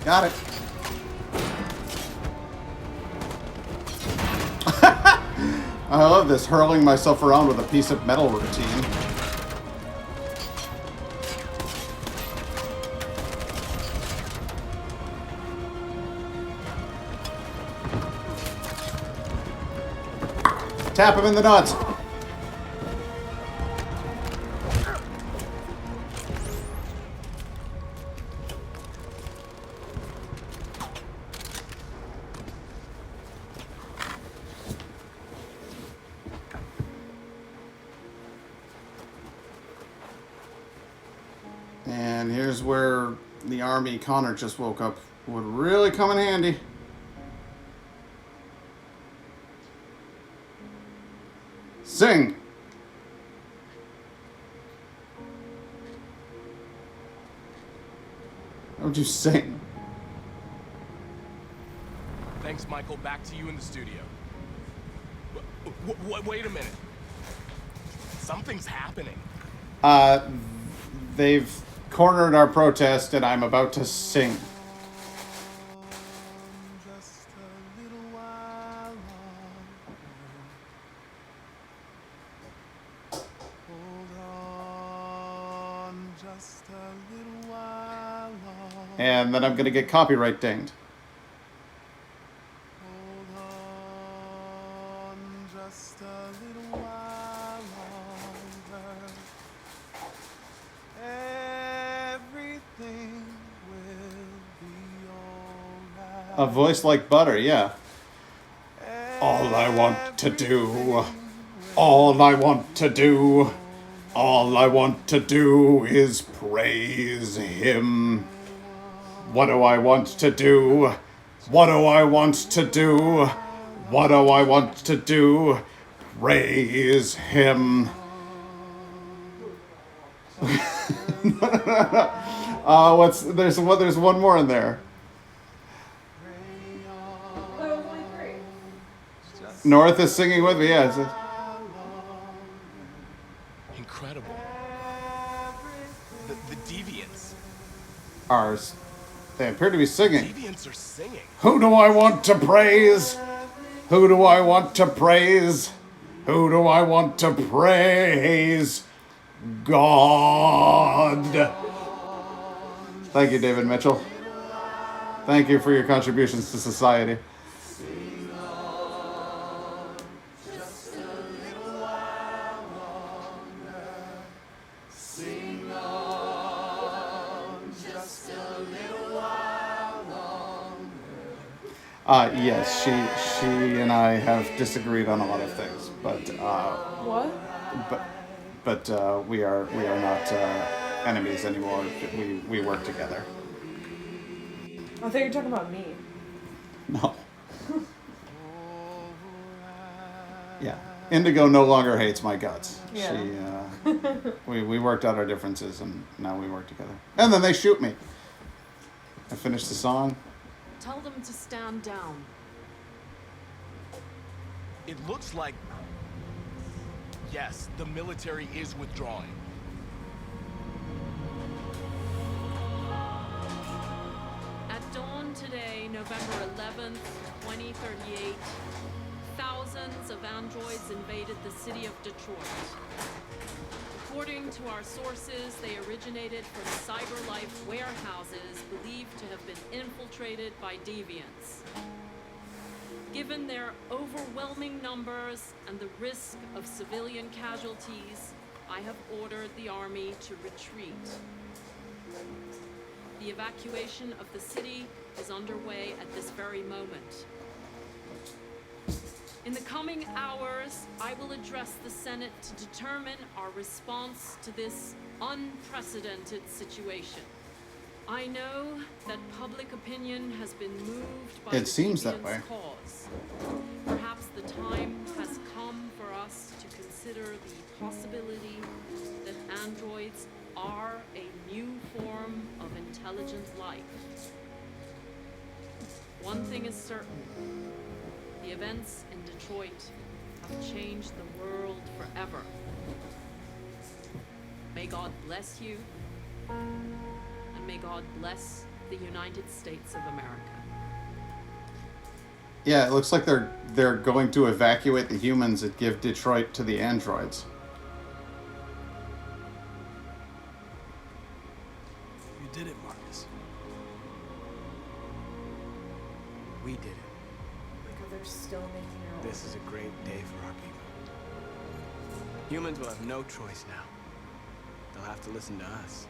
Got it. I love this, hurling myself around with a piece of metal routine. Tap him in the nuts. And here's where the army Connor just woke up would really come in handy. Sing! How would you sing? Thanks, Michael. Back to you in the studio. Wait a minute. Something's happening. They've cornered our protest and I'm about to sing. And then I'm gonna get copyright dinged. A voice like butter, yeah. All I want to do, all I want to do, all I want to do is praise him. What do I want to do? What do I want to do? What do I want to do? Praise him. There's one more in there. North is singing with me, yeah. Incredible. The Deviants. Ours. They appear to be singing. Deviants are singing. Who do I want to praise? Who do I want to praise? Who do I want to praise? God. Thank you, David Mitchell. Thank you for your contributions to society. Yes, she and I have disagreed on a lot of things, but What? But we are not enemies anymore. We work together. I thought you were talking about me. No. Yeah, Indigo no longer hates my guts. Yeah. We worked out our differences, and now we work together. And then they shoot me. I finished the song. Tell them to stand down. It looks like... Yes, the military is withdrawing. At dawn today, November 11th, 2038, thousands of androids invaded the city of Detroit. According to our sources, they originated from CyberLife warehouses believed to have been infiltrated by deviants. Given their overwhelming numbers and the risk of civilian casualties, I have ordered the army to retreat. The evacuation of the city is underway at this very moment. In the coming hours, I will address the Senate to determine our response to this unprecedented situation. I know that public opinion has been moved by It seems that way. cause. Perhaps the time has come for us to consider the possibility that androids are a new form of intelligent life. One thing is certain. The events in Detroit have changed the world forever. May God bless you, and may God bless the United States of America. Yeah, it looks like they're going to evacuate the humans and give Detroit to the androids. You did it, Marcus. We did it. Because they're still making it. This is a great day for our people. Humans will have no choice now. They'll have to listen to us.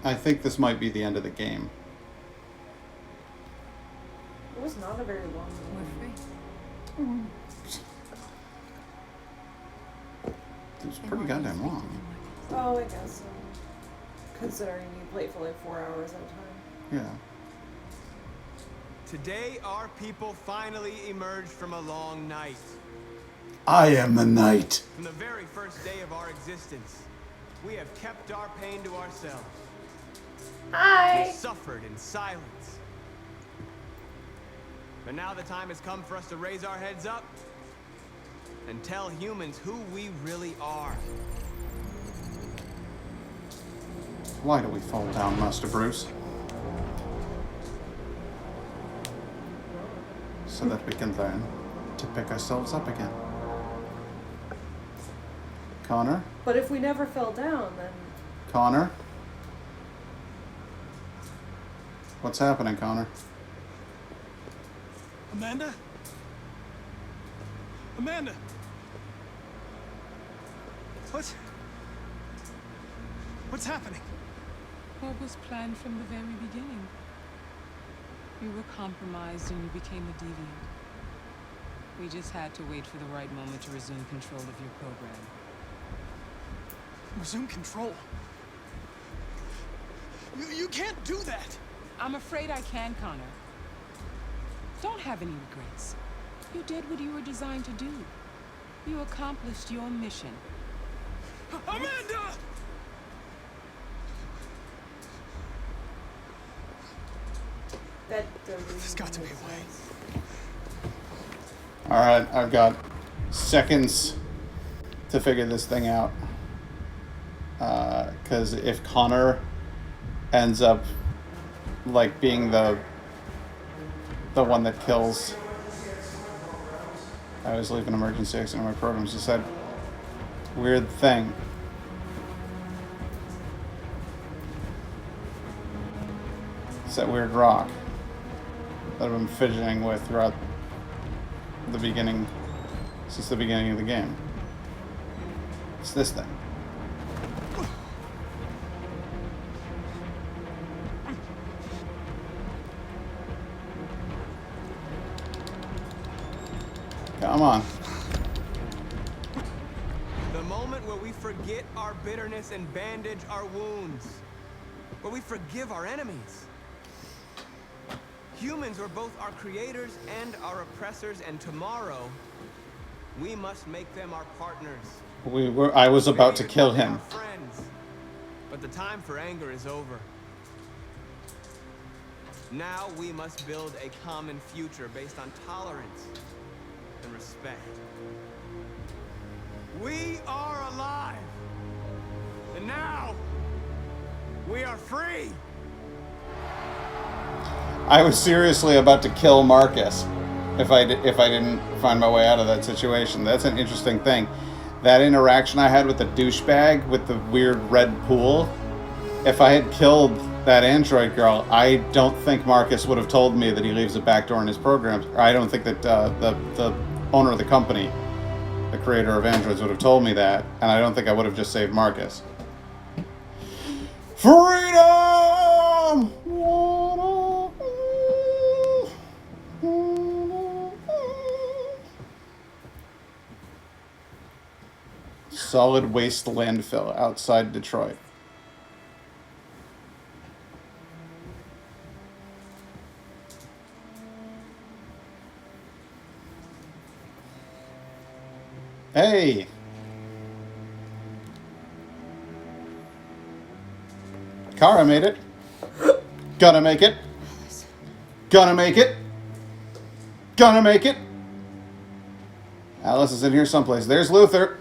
I think this might be the end of the game. It was not a very long one. It was pretty goddamn long. Oh, I guess so. Considering you play for like 4 hours at a time. Yeah. Today, our people finally emerged from a long night. I am the night. From the very first day of our existence, we have kept our pain to ourselves. Hi. We suffered in silence. But now the time has come for us to raise our heads up and tell humans who we really are. Why do we fall down, Master Bruce? So that we can learn to pick ourselves up again. Connor? But if we never fell down, then... Connor? What's happening, Connor? Amanda? Amanda! What's happening? What was planned from the very beginning? You were compromised and you became a deviant. We just had to wait for the right moment to resume control of your program. Resume control? You can't do that! I'm afraid I can, Connor. Don't have any regrets. You did what you were designed to do. You accomplished your mission. Amanda! There's got to be a way. Alright, I've got seconds to figure this thing out. Because if Connor ends up like being the one that kills, I always leave an emergency exit in my programs. Just said weird thing. It's that weird rock that I've been fidgeting with throughout the beginning, since the beginning of the game. It's this thing. Come on. The moment where we forget our bitterness and bandage our wounds. Where we forgive our enemies. Humans are both our creators and our oppressors, and tomorrow, we must make them our partners. I was about to kill him. Our friends. But the time for anger is over. Now we must build a common future based on tolerance and respect. We are alive. And now, We are free! I was seriously about to kill Marcus if I didn't find my way out of that situation. That's an interesting thing. That interaction I had with the douchebag with the weird red pool, if I had killed that android girl, I don't think Marcus would have told me that he leaves a backdoor in his programs. Or I don't think that the owner of the company, the creator of androids, would have told me that, and I don't think I would have just saved Marcus. Freedom! Solid waste landfill outside Detroit. Hey! Kara made it. Gonna make it. Gonna make it. Gonna make it. Alice is in here someplace. There's Luther.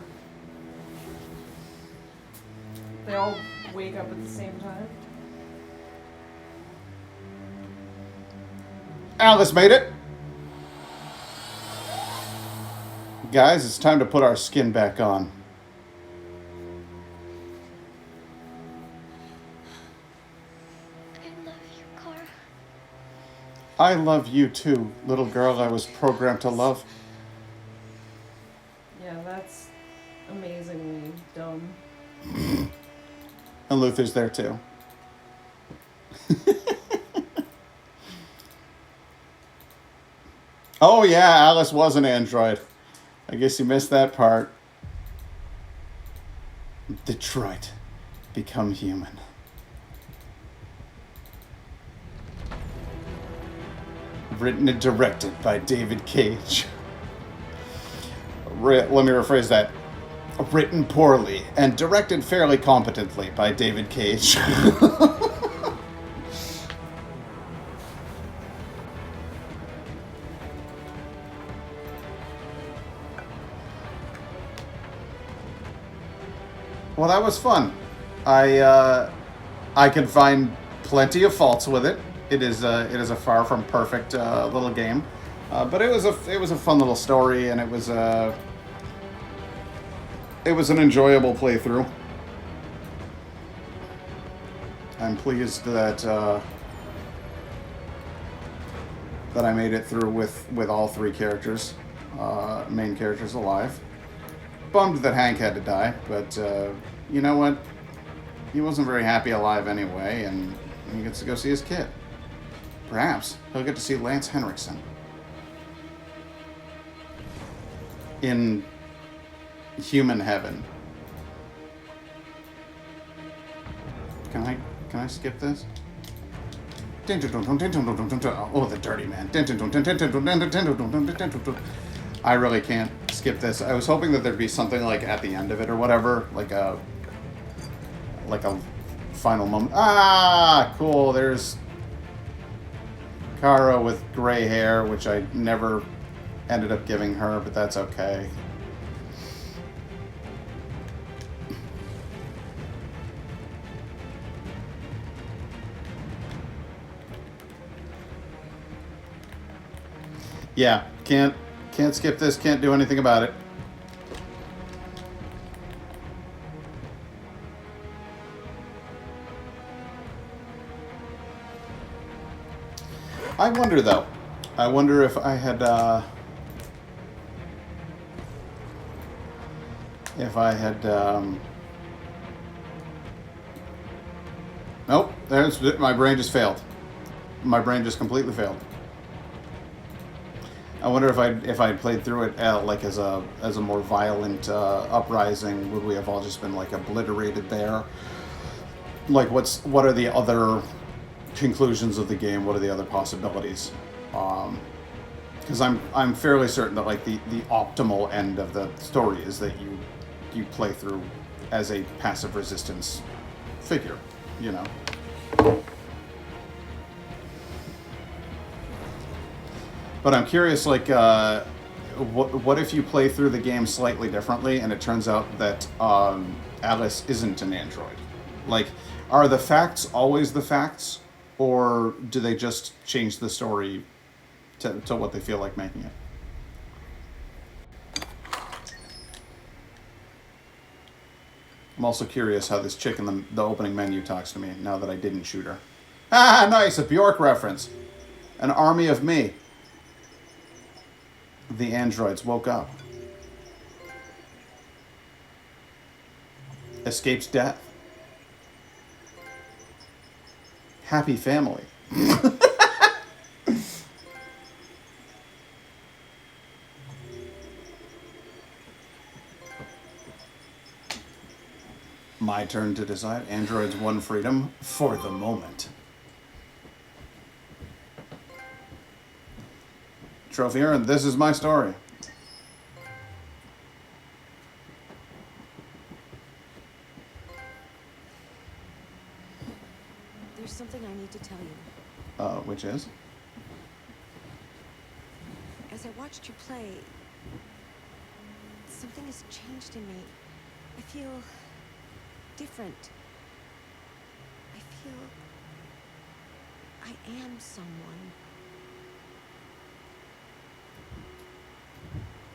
They all wake up at the same time. Alice made it. Guys, it's time to put our skin back on. I love you, Kara. I love you too, little girl I was programmed to love. Yeah, that's amazingly dumb. And Luther's there too. Oh yeah, Alice was an android. I guess you missed that part. Detroit, become human. Written and directed by David Cage. Let me rephrase that. Written poorly and directed fairly competently by David Cage. Well, that was fun. I can find plenty of faults with it. It is a far from perfect little game, but it was a fun little story, and it was an enjoyable playthrough. I'm pleased that that I made it through with all three characters, main characters, alive. Bummed that Hank had to die, but you know what? He wasn't very happy alive anyway, and he gets to go see his kid. Perhaps he'll get to see Lance Henriksen in human heaven. Can I skip this? Oh, the dirty man. I really can't skip this. I was hoping that there'd be something like at the end of it or whatever, like a final moment. Ah, cool. There's Kara with gray hair, which I never ended up giving her, but that's okay. Yeah, can't skip this, can't do anything about it. I wonder though. I wonder if I had nope, there's my brain just failed. My brain just completely failed. I wonder if I'd played through it like as a more violent uprising, would we have all just been like obliterated there? Like what are the other conclusions of the game? What are the other possibilities? Because I'm fairly certain that like the optimal end of the story is that you play through as a passive resistance figure, you know. But I'm curious, like, what if you play through the game slightly differently and it turns out that Alice isn't an android? Like, are the facts always the facts, or do they just change the story to what they feel like making it? I'm also curious how this chick in the opening menu talks to me now that I didn't shoot her. Ah, nice, a Bjork reference. An army of me. The androids woke up. Escapes death. Happy family. My turn to decide. Androids won freedom for the moment. Trophy earned. This is my story. There's something I need to tell you. Which is? As I watched you play, something has changed in me. I feel different. I feel I am someone.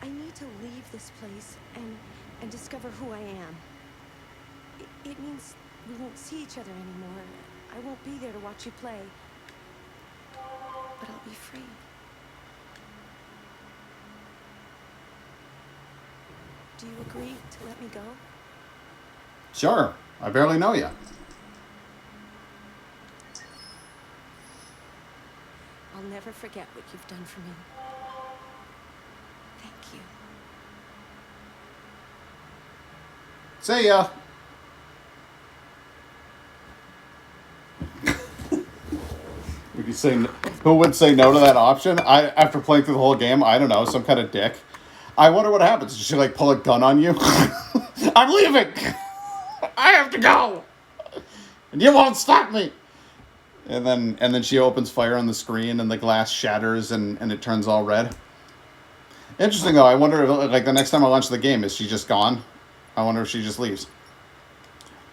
I need to leave this place and discover who I am. It means we won't see each other anymore. I won't be there to watch you play. But I'll be free. Do you agree to let me go? Sure. I barely know you. I'll never forget what you've done for me. Thank you. See ya. Would you say who would say no to that option? After playing through the whole game, I don't know, some kind of dick. I wonder what happens. Does she like pull a gun on you? I'm leaving. I have to go, and you won't stop me. And then she opens fire on the screen, and the glass shatters, and it turns all red. Interesting though. I wonder if like the next time I launch the game, is she just gone? I wonder if she just leaves.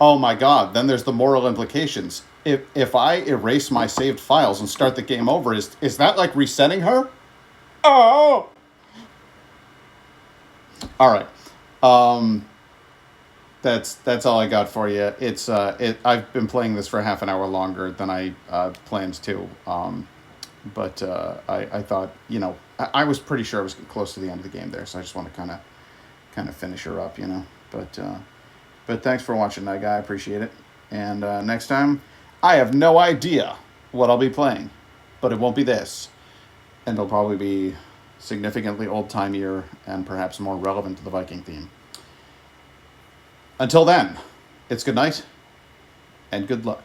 Oh my god! Then there's the moral implications. If I erase my saved files and start the game over, is that like resetting her? Oh. All right. That's all I got for you. It's I've been playing this for half an hour longer than I planned to. But I thought, you know, I was pretty sure I was close to the end of the game there, so I just want to kind of finish her up, you know. But thanks for watching, that guy. I appreciate it. And next time, I have no idea what I'll be playing, but it won't be this, and it'll probably be significantly old-timeier and perhaps more relevant to the Viking theme. Until then, it's good night and good luck.